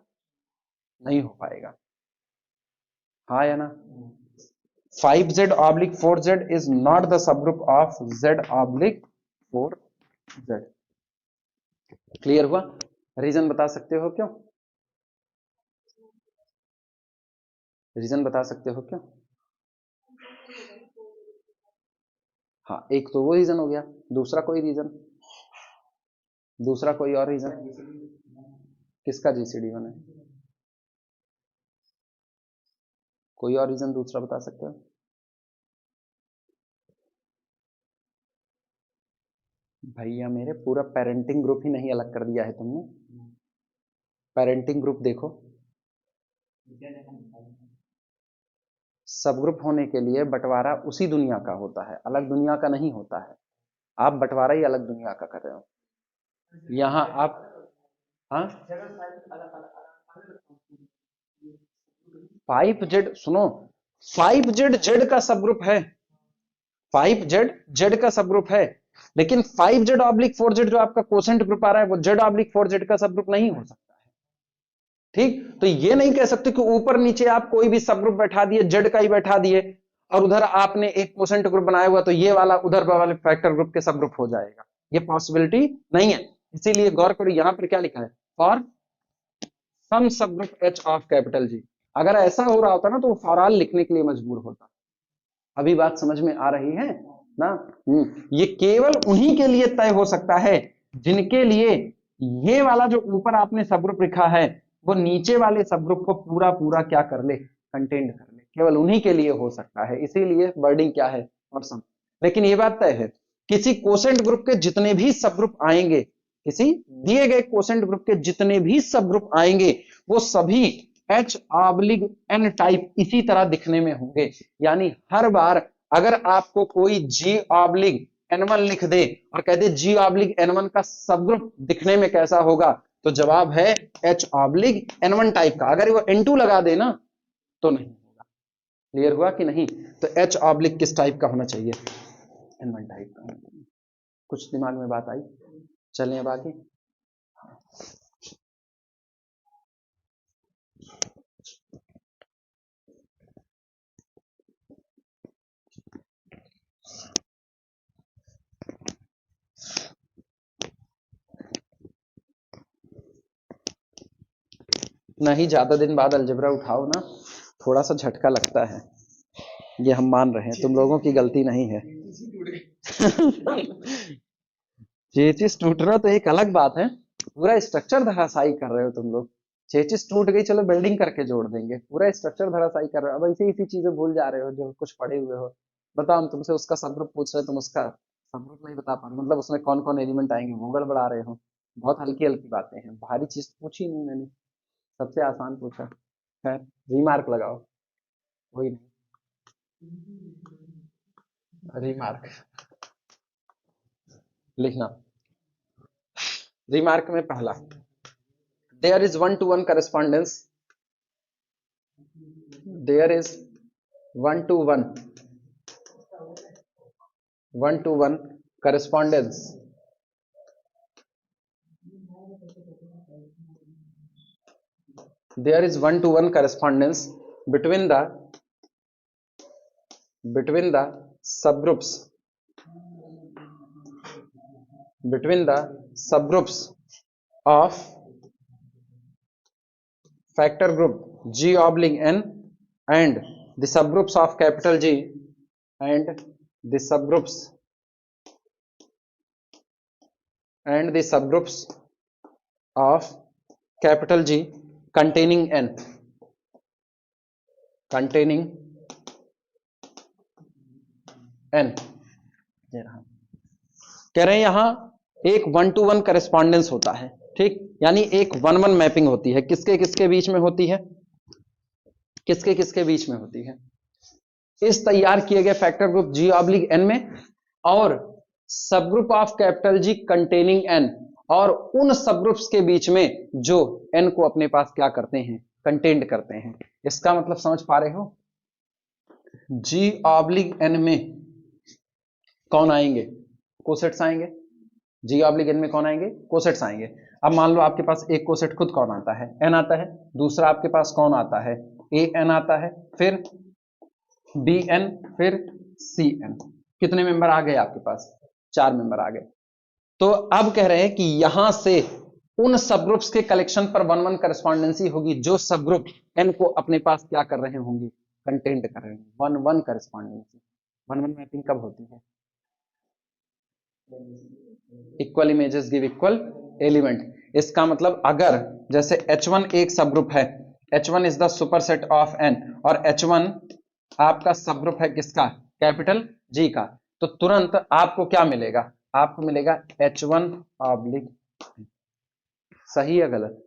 नहीं हो पाएगा, हाँ या ना? 5Z oblique 4Z is not the subgroup of Z oblique 4Z। Clear हुआ? रीजन बता सकते हो क्यों? रीजन बता सकते हो क्यों? हाँ, एक तो वो रीजन हो गया, दूसरा कोई रीजन, दूसरा कोई और रीजन? किसका GCD1 है? कोई और रीजन दूसरा बता सकते हो? भैया मेरे पूरा पेरेंटिंग ग्रुप ही नहीं अलग कर दिया है तुमने। पेरेंटिंग ग्रुप देखो, सब ग्रुप होने के लिए बंटवारा उसी दुनिया का होता है, अलग दुनिया का नहीं होता है। आप बंटवारा ही अलग दुनिया का कर रहे हो। यहां आप, हाँ 5Z, सुनो 5Z Z का सब ग्रुप है, 5Z Z का सब ग्रुप है, लेकिन 5Z ऑब्लिक 4Z जो आपका कोसेंट ग्रुप आ रहा है वो Z ऑब्लिक 4Z का सब ग्रुप नहीं हो सकता है, ठीक। तो ये नहीं कह सकते कि ऊपर नीचे आप कोई भी सब ग्रुप बैठा दिए, Z का ही बैठा दिए, और उधर आपने एक कोसेंट ग्रुप बनाया हुआ तो ये वाला उधर वाले फैक्टर ग्रुप के सब ग्रुप हो जाएगा, ये पॉसिबिलिटी नहीं है। इसीलिए गौर करो यहां पर क्या लिखा है, फॉर सम सब group H of capital G। अगर ऐसा हो रहा होता ना तो वो फॉर ऑल लिखने के लिए मजबूर होता। अभी बात समझ में आ रही है ना? ये केवल उन्हीं के लिए तय हो सकता है जिनके लिए ये वाला जो ऊपर आपने सब ग्रुप लिखा है वो नीचे वाले सब ग्रुप को पूरा पूरा क्या कर ले, कंटेंट कर ले, केवल उन्हीं के लिए हो सकता है। इसीलिए वर्डिंग क्या है, और सम। लेकिन ये बात तय है, किसी कोसेंट ग्रुप के जितने भी सब ग्रुप आएंगे, किसी दिए गए कोसेंट ग्रुप के जितने भी सब ग्रुप आएंगे, वो सभी H ऑब्लिग N टाइप इसी तरह दिखने में होंगे। यानी हर बार अगर आपको कोई G ऑब्लिग N1 लिख दे और कह दे G ऑब्लिग N1 का सबग्रुप दिखने में कैसा होगा, तो जवाब है H ऑब्लिग N1 टाइप का। अगर वो N2 लगा दे ना तो नहीं होगा। क्लियर हुआ कि नहीं? तो H ऑब्लिग किस टाइप का होना चाहिए? N1 टाइप का। कुछ दिमाग में बात आई? चलिए अब आगे। नहीं, ज्यादा दिन बाद अलजेब्रा उठाओ ना, थोड़ा सा झटका लगता है, ये हम मान रहे हैं, तुम लोगों की गलती नहीं है। चेचिस टूटना तो एक अलग बात है, पूरा स्ट्रक्चर धराशायी कर रहे हो तुम लोग। चेचिस टूट गई, चलो वेल्डिंग करके जोड़ देंगे, पूरा स्ट्रक्चर धराशायी कर रहे हो। अब ऐसी ऐसी चीजें भूल जा रहे हो जो कुछ पढ़े हुए हो। बताओ, हम तुमसे उसका सबग्रुप पूछ रहे हो, तुम उसका सबग्रुप नहीं बता पा रहे, मतलब उसमें कौन कौन एलिमेंट आएंगे वो गड़बड़ा रहे हो। बहुत हल्की हल्की बातें हैं, भारी चीज पूछी नहीं मैंने, सबसे आसान पूछा है। रिमार्क लगाओ, वही रिमार्क लिखना। रिमार्क में पहला, there is 1-to-1 correspondence, there is 1-to-1 correspondence there is 1-to-1 correspondence between the subgroups of factor group G oblique N and the subgroups of capital G and the subgroups of capital G containing N, कह रहे हैं यहां एक 1-to-1 करस्पॉन्डेंस होता है, ठीक, यानी एक 1-1 मैपिंग होती है। किसके किसके बीच में होती है? किसके किसके बीच में होती है? इस तैयार किए गए factor group G oblique N में और subgroup of capital G containing N, और उन सबग्रुप्स के बीच में जो N को अपने पास क्या करते हैं? कंटेंट करते हैं। इसका मतलब समझ पा रहे हो? G ऑब्लिक N में कौन आएंगे? कोसेट्स आएंगे। G ऑब्लिक N में कौन आएंगे? कोसेट्स आएंगे। अब मान लो आपके पास एक कोसेट खुद कौन आता है? N आता है। दूसरा आपके पास कौन आता है? AN आता है, फिर BN, फिर CN। कितने मेंबर आ गए आपके पास? 4 मेंबर आ गए। तो अब कह रहे हैं कि यहां से उन सबग्रुप्स के कलेक्शन पर 1-1 करस्पॉन्डेंसी होगी जो सबग्रुप N को अपने पास क्या कर रहे होंगे? कंटेंट कर रहे हैं। 1-1 करस्पॉन्डेंसी। 1-1 मैपिंग कब होती है? Equal images give equal element. इसका मतलब अगर जैसे H1 एक सबग्रुप है, H1 is the superset of N, और H1 आपका सबग्रुप है किसका? कैपिटल G का, तो तुरंत आपको क्या मिलेगा? आपको मिलेगा H1 ऑब्लिक। सही है गलत?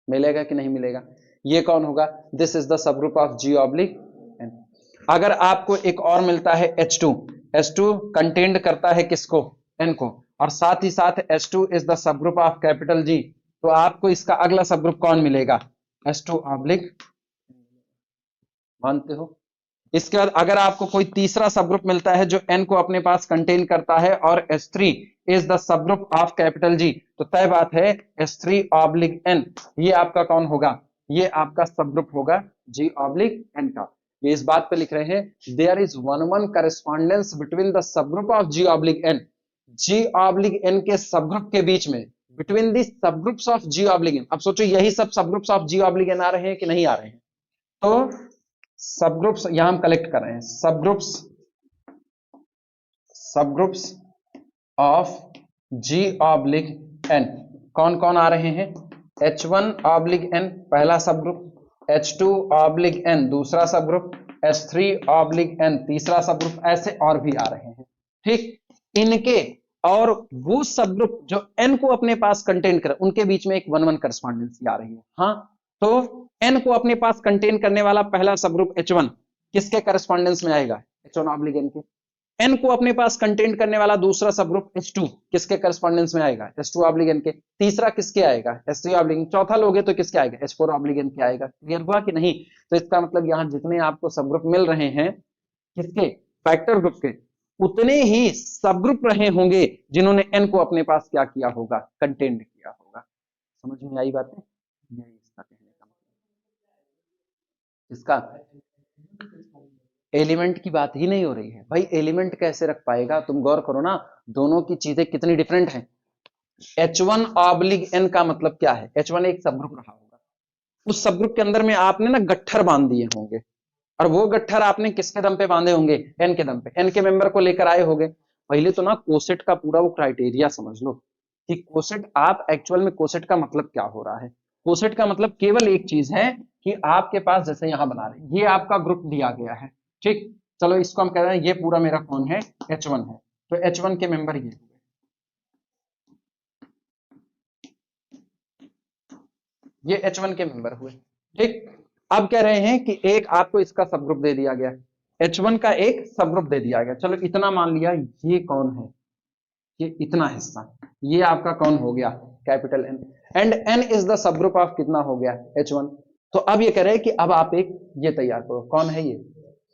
मिलेगा कि नहीं मिलेगा? ये कौन होगा? This is the subgroup of G oblique N। अगर आपको एक और मिलता है H2, H2 कंटेंट करता है किसको? N को, और साथ ही साथ H2 is the subgroup of capital G, तो आपको इसका अगला सबग्रुप कौन मिलेगा? H2 oblique. मानते हो? इसके बाद अगर आपको कोई तीसरा सबग्रुप मिलता है जो N को अपने पास कंटेन करता है और H3 is the subgroup of capital G, तो तय बात है H3 ऑब्लिक N, ये आपका कौन होगा? ये आपका सबग्रुप होगा G ऑब्लिक N का। ये इस बात पे लिख रहे हैं there is 1-1 correspondence between the subgroup of G oblique N, G oblique N के सबग्रुप के बीच में, between the subgroups of G oblique N। अब सोचो यही सब subgroups of G oblique N आ रहे हैं कि नहीं आ रहे हैं? तो सबग्रुप्स यहां हम कलेक्ट कर रहे हैं, सबग्रुप्स ऑफ G ऑब्लिक N कौन कौन आ रहे हैं? H1 ऑब्लिक N पहला सबग्रुप, H2 ऑब्लिक N दूसरा सबग्रुप, H3 ऑब्लिक N तीसरा सबग्रुप, ऐसे और भी आ रहे हैं, ठीक। इनके और वो सबग्रुप जो N को अपने पास कंटेन कर, उनके बीच में एक 1-1 करस्पॉन्डेंसी आ रही है। हाँ, तो एन को अपने पास कंटेन करने वाला पहला सब ग्रुप H1 किसके करस्पॉन्डेंस में आएगा? H1 ऑब्लिक N के। एन को अपने पास कंटेन करने वाला दूसरा सब ग्रुप H2 किसके करस्पॉन्डेंस में आएगा? H2 ऑब्लिक N के। तीसरा किसके आएगा? H3 oblique N। चौथा लोगे तो किसके आएगा? H4 ऑब्लिक N के आएगा। क्लियर हुआ कि नहीं? तो इसका मतलब यहाँ जितने आपको सब ग्रुप मिल रहे हैं किसके? फैक्टर ग्रुप के, उतने ही सब ग्रुप रहे होंगे जिन्होंने एन को अपने पास क्या किया होगा? कंटेन किया होगा। समझ में आई बातें? यही इसका कहने का मतलब। इसका एलिमेंट की बात ही नहीं हो रही है भाई। एलिमेंट कैसे रख पाएगा? तुम गौर करो ना, दोनों की चीजें कितनी डिफरेंट हैं। H1 ऑब्लिक N का मतलब क्या है? H1 एक सब ग्रुप रहा होगा, उस सब ग्रुप के अंदर में आपने ना गट्ठर बांध दिए होंगे, और वो गट्ठर आपने किसके दम पे बांधे होंगे? N के दम पे। N के मेंबर को लेकर आए होंगे। पहले तो ना कोसेट का पूरा वो क्राइटेरिया समझ लो कि कोसेट, आप एक्चुअल में कोसेट का मतलब क्या हो रहा है। कोसेट का मतलब केवल एक चीज है कि आपके पास, जैसे यहां बना रहे हैं, ये आपका ग्रुप दिया गया है, ठीक। चलो इसको हम कह रहे हैं ये पूरा मेरा कौन है? H1 है। तो H1 के मेंबर ये हुए, ये H1 के मेंबर हुए, ठीक। अब कह रहे हैं कि एक आपको इसका सब ग्रुप दे दिया गया, H1 का एक सब ग्रुप दे दिया गया। चलो इतना मान लिया, ये कौन है? ये इतना हिस्सा, ये आपका कौन हो गया? Capital N। And N is the subgroup of कितना हो गया? H1। तो अब ये कह रहे हैं कि अब आप एक ये तैयार करो, कौन है ये?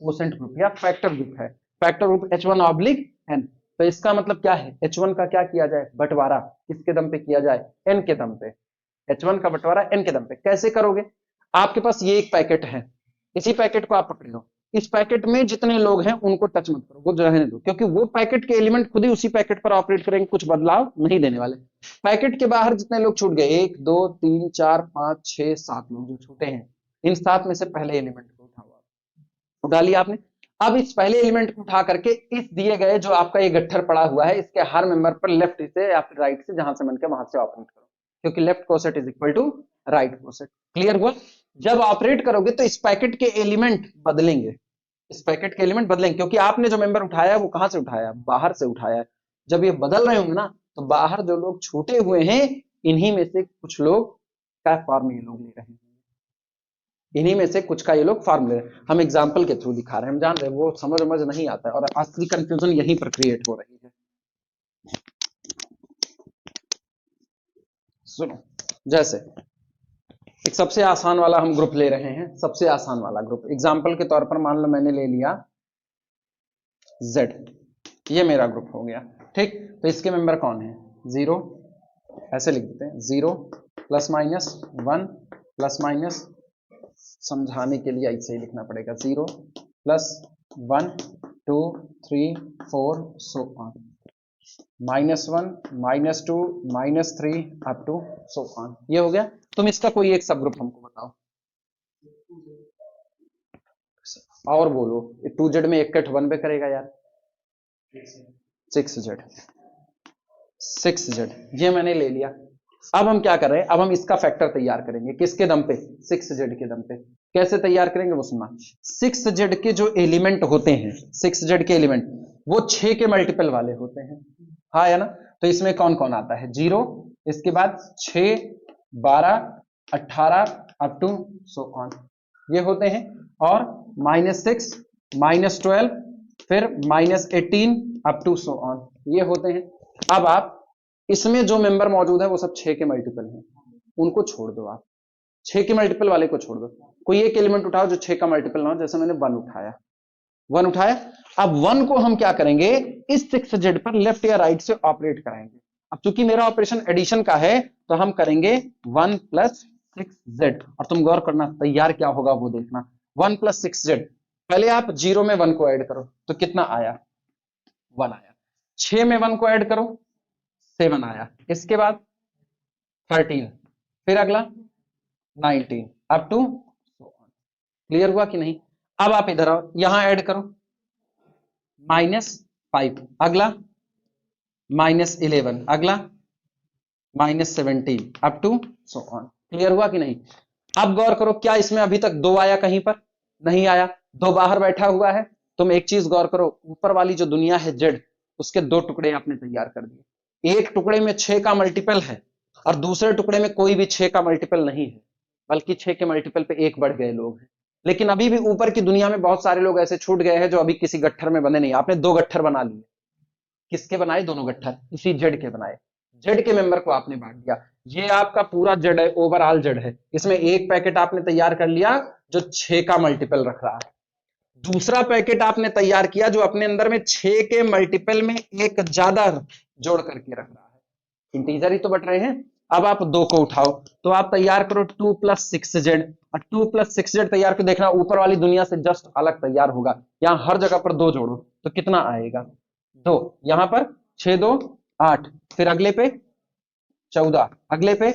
कोसेंट ग्रुप या फैक्टर ग्रुप है। Factor group H1 oblique N। तो इसका मतलब क्या है? H1 का क्या किया जाए? बंटवारा किसके दम पे किया जाए? N के दम पे। H1 का बंटवारा N के दम पे। कैसे करोगे? आपके पास ये एक पैकेट है, इसी पैकेट को आप पकड़ लो, इस पैकेट में जितने लोग हैं उनको टच मत करो, वो रहने दो, क्योंकि वो पैकेट के एलिमेंट खुद ही उसी पैकेट पर ऑपरेट करेंगे, कुछ बदलाव नहीं देने वाले। पैकेट के बाहर जितने लोग छूट गए, 1 2 3 4 5 6 7 लोग जो छूटे हैं, इन 7 में से पहले एलिमेंट को उठा लिया आपने। अब इस पहले एलिमेंट को उठा करके इस दिए गए जो आपका ये गट्ठर पड़ा हुआ है, इसके हर मेंबर पर लेफ्ट से या फिर राइट से, जहां से मन के वहां से ऑपरेट करो, क्योंकि left coset is equal to right coset. Clear हुआ? जब ऑपरेट करोगे तो इस पैकेट के एलिमेंट बदलेंगे, इस पैकेट के एलिमेंट बदलेंगे, क्योंकि आपने जो मेंबर उठाया वो कहां से उठाया? बाहर से उठाया। जब ये बदल रहे होंगे ना, तो बाहर जो लोग छूटे हुए हैं, इन्हीं में से कुछ लोग का फॉर्म ये लोग ले रहे हैं, इन्हीं में से कुछ का ये लोग फॉर्म ले रहे हैं। हम एग्जाम्पल के थ्रू दिखा रहे हैं, हम जान रहे हैं वो समझ नहीं आता है, और असली कंफ्यूजन यहीं पर क्रिएट हो रही है। सुनो, जैसे एक सबसे आसान वाला हम ग्रुप ले रहे हैं, सबसे आसान वाला ग्रुप एग्जाम्पल के तौर पर मान लो मैंने ले लिया Z, ये मेरा ग्रुप हो गया, ठीक। तो इसके मेंबर कौन है? 0, ऐसे लिख देते हैं, 0 प्लस माइनस 1 प्लस माइनस, समझाने के लिए ऐसे ही लिखना पड़ेगा, 0 plus 1 2 3 4 so on, -1 -2 -3 up to so on. ये हो गया। तुम इसका कोई एक सब ग्रुप हमको बताओ, और बोलो। 2Z में एक कट 1 पे करेगा यार, 6Z, 6Z ये मैंने ले लिया। अब हम क्या कर रहे हैं? अब हम इसका फैक्टर तैयार करेंगे, किसके दम पे? 6Z के दम पे। कैसे तैयार करेंगे वो सुनना। 6Z के जो एलिमेंट होते हैं, 6Z के एलिमेंट वो 6 के मल्टीपल वाले होते हैं, हाँ है ना। तो इसमें कौन कौन आता है? 0, इसके बाद 6 12 18 अप टू सो ऑन, ये होते हैं। और -6 -12 फिर -18 अप टू सो ऑन, ये होते हैं। अब आप इसमें जो मेंबर मौजूद है वो सब 6 के मल्टीपल हैं, उनको छोड़ दो, आप 6 के मल्टीपल वाले को छोड़ दो, कोई एक एलिमेंट उठाओ जो 6 का मल्टीपल ना हो। जैसे मैंने 1 उठाया, 1 उठाया। अब 1 को हम क्या करेंगे? इस 6Z पर लेफ्ट या राइट से ऑपरेट कराएंगे। अब चूंकि मेरा ऑपरेशन एडिशन का है, तो हम करेंगे 1 प्लस 6Z, और तुम गौर करना तैयार क्या होगा वो देखना। 1 प्लस 6Z, पहले आप 0 में 1 को ऐड करो तो कितना आया? 1 आया। 6 में 1 को ऐड करो, 7 आया। इसके बाद 13, फिर अगला 19 अप टू। क्लियर हुआ कि नहीं? अब आप इधर आओ, यहां ऐड करो, -5, अगला -11, अगला -17 up to so on. Clear हुआ कि नहीं? अब गौर करो, क्या इसमें अभी तक 2 आया? कहीं पर नहीं आया, 2 बाहर बैठा हुआ है। तुम एक चीज गौर करो, ऊपर वाली जो दुनिया है Z, उसके 2 टुकड़े आपने तैयार कर दिए। एक टुकड़े में 6 का मल्टीपल है और दूसरे टुकड़े में कोई भी 6 का मल्टीपल नहीं है। बल्कि 6 के मल्टीपल पे 1 बढ़ गए लोग हैं। लेकिन अभी भी ऊपर की दुनिया में बहुत सारे लोग ऐसे छूट गए हैं जो अभी किसी गट्ठर में बंधे नहीं। आपने 2 गट्ठर बना लिए, किसके बनाए? दोनों गट्ठर इसी जेड के बनाए, जेड के मेंबर को आपने बांट दिया। ये आपका पूरा जेड है, ओवरऑल जेड है। इसमें एक पैकेट आपने तैयार कर लिया जो 6 का मल्टीपल रख रहा है, दूसरा पैकेट आपने तैयार किया जो अपने अंदर में 6 के मल्टीपल में एक ज्यादा जोड़ करके रख रहा है। इंटीजर ही तो बट रहे हैं। अब आप 2 को उठाओ तो आप तैयार करो 2 + 6z, और 2 + 6z तैयार कर देखना ऊपर वाली दुनिया से जस्ट अलग तैयार होगा। यहां हर जगह पर 2 जोड़ो तो कितना आएगा? 2। यहां पर 6 2 8, फिर अगले पे 14, अगले पे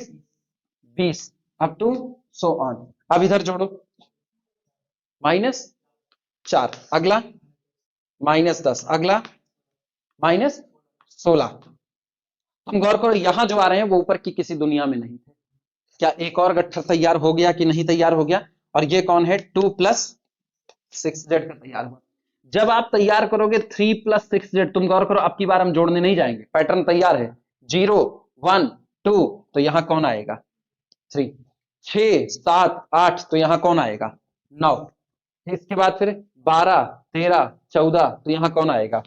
20, अप टू सो ऑन। अब इधर जोड़ो -4, अगला -10, अगला -16। तुम गौर करो यहां जो आ रहे हैं वो ऊपर की किसी दुनिया में नहीं थे। क्या एक और गट्ठर तैयार हो गया कि नहीं तैयार हो गया? और ये कौन है? 2 + 6z का तैयार हुआ। जब आप तैयार करोगे 3 + 6z, तुम गौर करो अब की बार हम जोड़ने नहीं जाएंगे, पैटर्न तैयार है 0 1 2, तो यहां कौन आएगा? 3। 6 7 8, तो यहां कौन आएगा? 9। इसके बाद फिर 12 13 14, तो यहां कौन आएगा?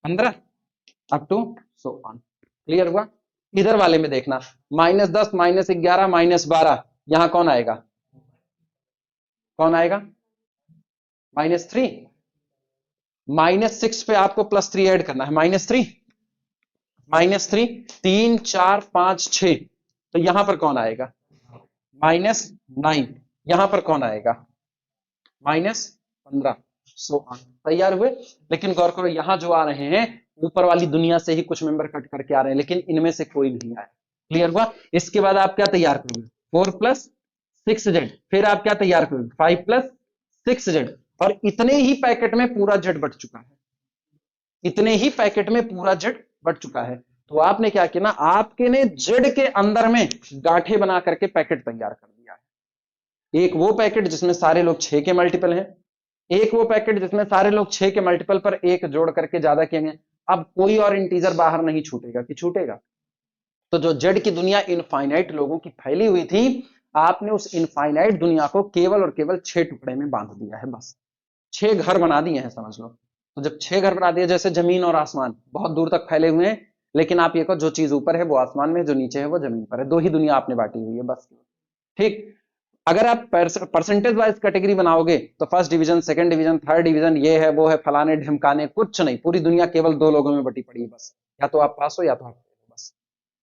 15, up to so on. Clear हुआ? इधर वाले में देखना -10 -11 -12, यहां कौन आएगा? कौन आएगा? -3। -6 पे आपको +3 ऐड करना है, -3 -3 3 4 5 6, तो यहां पर कौन आएगा? -9। यहां पर कौन आएगा? -15। So on. तैयार हुए? लेकिन गौर करो यहां जो आ रहे हैं ऊपर वाली दुनिया से ही कुछ मेंबर कट करके आ रहे हैं, लेकिन इनमें से कोई नहीं आया। क्लियर हुआ? इसके बाद आप क्या तैयार करोगे? 4 + 6z, फिर आप क्या तैयार करोगे? 5 + 6z, और इतने ही पैकेट में पूरा जेड बट चुका है। इतने ही पैकेट में पूरा जेड बट चुका है। तो आपने क्या किया ना, आपके ने जेड के अंदर में गांठे बना करके पैकेट तैयार कर दिया है। एक वो पैकेट जिसमें सारे लोग 6 के मल्टीपल हैं, एक वो पैकेट जिसमें सारे लोग 6 के मल्टीपल पर एक जोड़ करके ज्यादा किए गए। अब कोई और इंटीजर बाहर नहीं छूटेगा कि छूटेगा? तो जो जेड की दुनिया इनफाइनाइट लोगों की फैली हुई थी, आपने उस इनफाइनाइट दुनिया को केवल और केवल 6 टुकड़े में बांध दिया है। बस 6 घर बना दिए हैं, समझ लो। तो जब 6 घर बना दिए, जैसे जमीन और आसमान बहुत दूर तक फैले हुए हैं, लेकिन आप ये कहो जो चीज ऊपर है वो आसमान में, जो नीचे है वो जमीन पर है। 2 ही दुनिया आपने बांटी हुई है बस। ठीक। अगर आप परसेंटेज वाइज कैटेगरी बनाओगे तो first division, second division, third division, ये है वो है, फलाने ढिमकाने, कुछ नहीं। पूरी दुनिया केवल 2 लोगों में बटी पड़ी है बस। या तो आप पास हो या तो आप फेल हो, बस।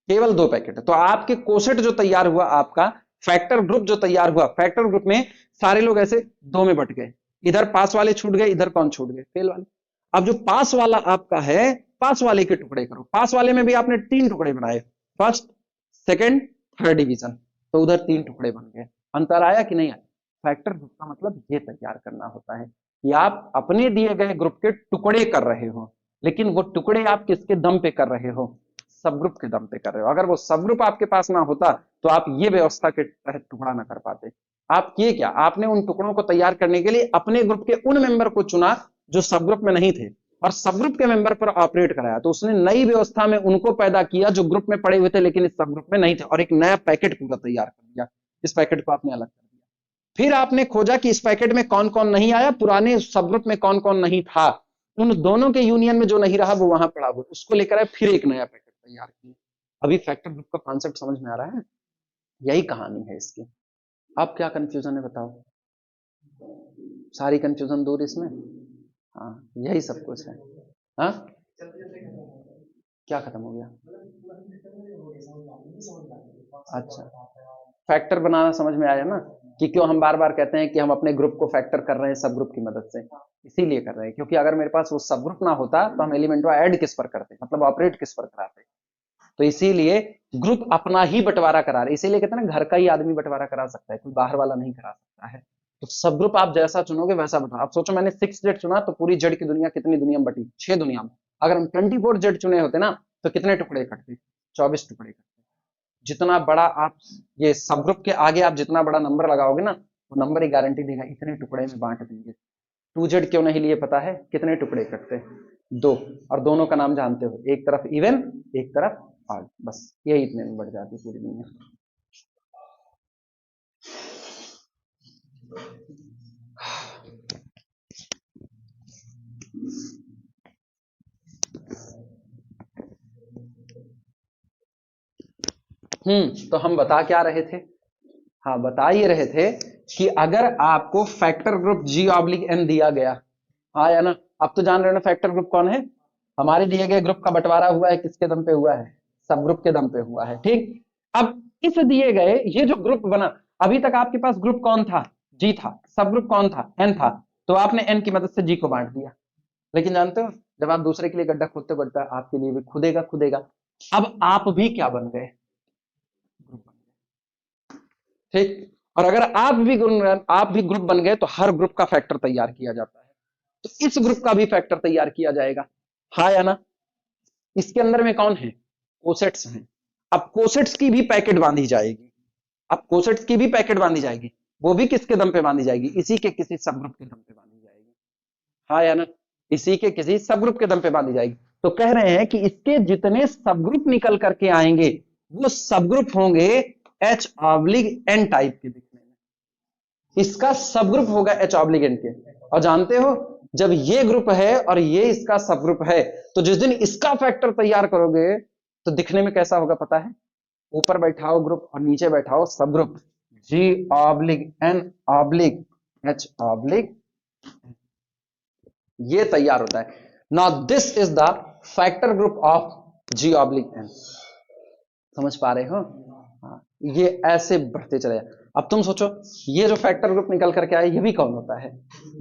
केवल 2 पैकेट है। तो आपके कोसेट जो तैयार हुआ, आपका फैक्टर ग्रुप जो तैयार हुआ, फैक्टर ग्रुप में सारे लोग ऐसे 2 में बट गए। इधर पास वाले छूट गए, इधर कौन छूट गए? फेल वाले। अब जो पास वाला आपका है, पास वाले के टुकड़े करो। पास वाले में भी आपने 3 टुकड़े बनाए, फर्स्ट सेकंड थर्ड डिवीजन, तो उधर 3 टुकड़े बन गए। अंतर आया कि नहीं आया? फैक्टर ग्रुप का मतलब ये तैयार करना होता है कि आप अपने दिए गए ग्रुप के टुकड़े कर रहे हो, लेकिन वो टुकड़े आप किसके दम पे कर रहे हो? सब ग्रुप के दम पे कर रहे हो। अगर वो सब ग्रुप आपके पास ना होता तो आप ये व्यवस्था के तहत टुकड़ा ना कर पाते। आप किए क्या? आपने उन टुकड़ों को तैयार करने के लिए अपने ग्रुप के उन मेंबर को चुना जो सब ग्रुप में नहीं थे, और सब ग्रुप के मेंबर पर ऑपरेट कराया। तो उसने नई व्यवस्था में उनको पैदा किया जो ग्रुप में पड़े हुए थे लेकिन इस सब ग्रुप में नहीं थे, और एक नया पैकेट पूरा तैयार कर दिया। इस पैकेट को आपने अलग कर दिया। फिर आपने खोजा कि इस पैकेट में कौन कौन नहीं आया, पुराने सब ग्रुप में कौन कौन नहीं था, उन दोनों के यूनियन में जो नहीं रहा वो वहां पड़ा हुआ, उसको लेकर आए, फिर एक नया पैकेट तैयार किया। अभी फैक्टर ग्रुप का कॉन्सेप्ट समझ में आ रहा है? यही कहानी है इसकी। अब क्या कंफ्यूजन है बताओ? सारी कंफ्यूजन दूर इसमें। हाँ, यही सब कुछ है। हाँ, क्या खत्म हो गया? अच्छा, फैक्टर बनाना समझ में आया ना, कि क्यों हम बार बार कहते हैं कि हम अपने ग्रुप को फैक्टर कर रहे हैं सब ग्रुप की मदद से। इसीलिए कर रहे हैं क्योंकि अगर मेरे पास वो सब ग्रुप ना होता तो हम एलिमेंट को ऐड किस पर करते, मतलब ऑपरेट किस पर कराते। तो इसीलिए ग्रुप अपना ही बंटवारा करा रहे, इसीलिए कहते हैं ना घर का ही आदमी बंटवारा करा सकता है, कोई बाहर वाला नहीं करा सकता है। तो सब ग्रुप आप जैसा चुनोगे वैसा बंटवारा। आप सोचो मैंने 6 जेड चुना तो पूरी जेड की दुनिया कितनी दुनिया में बटी? 6 दुनिया में। अगर हम 24 जेड चुने होते ना तो कितने टुकड़े कटते? 24 टुकड़े कटते। जितना बड़ा आप ये सब ग्रुप के आगे आप जितना बड़ा नंबर लगाओगे ना, वो नंबर ही गारंटी देगा इतने टुकड़े में बांट देंगे। 2z क्यों नहीं लिए पता है? कितने टुकड़े कटते? 2, और दोनों का नाम जानते हो, एक तरफ इवन एक तरफ ऑड, बस यही इतने में बढ़ जाती पूरी दुनिया। तो हम बता क्या रहे थे? हाँ, बता ये रहे थे कि अगर आपको factor group G oblique N दिया गया, हाँ या ना, आप तो जान रहे हो ना फैक्टर ग्रुप कौन है? हमारे दिए गए ग्रुप का बंटवारा हुआ है किसके दम पे हुआ है? सब ग्रुप के दम पे हुआ है। ठीक, अब इस दिए गए ये जो ग्रुप बना, अभी तक आपके पास ग्रुप कौन था? जी था। सब ग्रुप कौन था? एन था। तो आपने एन की मदद से जी को बांट दिया। लेकिन जानते हो, जब आप दूसरे के लिए गड्ढा खोदते गड्ढा आपके लिए भी खुदेगा खुदेगा। अब आप भी क्या बन गए? ग्रुप बन गए। ठीक, और अगर आप भी ग्रुप बन गए तो हर ग्रुप का फैक्टर तैयार किया जाता है, तो इस ग्रुप का भी फैक्टर तैयार किया जाएगा, हाँ या ना? इसके अंदर में कौन है? कोसेट्स हैं। अब कोसेट्स की भी पैकेट बांधी जाएगी। अब कोसेट्स की भी पैकेट बांधी जाएगी, वो भी किसके दम पे बांधी जाएगी? इसी के किसी सब ग्रुप के दम पे बांधी जाएगी, हाँ या ना? इसी के किसी सब ग्रुप के दम पे बांधी जाएगी। तो कह रहे हैं कि इसके जितने सब ग्रुप निकल करके आएंगे वो सब ग्रुप होंगे एच ऑब्लिक एन टाइप के दिखने में। इसका सब ग्रुप होगा एच ऑब्लिक एन के। और जानते हो, जब ये ग्रुप है और ये इसका सब ग्रुप है, तो जिस दिन इसका फैक्टर तैयार करोगे तो दिखने में कैसा होगा पता है? ऊपर बैठाओ ग्रुप और नीचे बैठाओ subgroup, G oblique N oblique H oblique, ये तैयार होता है। Now this is the factor group of G oblique N. समझ पा रहे हो? हाँ, ये ऐसे बढ़ते चले जाए। अब तुम सोचो, ये जो फैक्टर ग्रुप निकल करके आए, ये भी कौन होता है?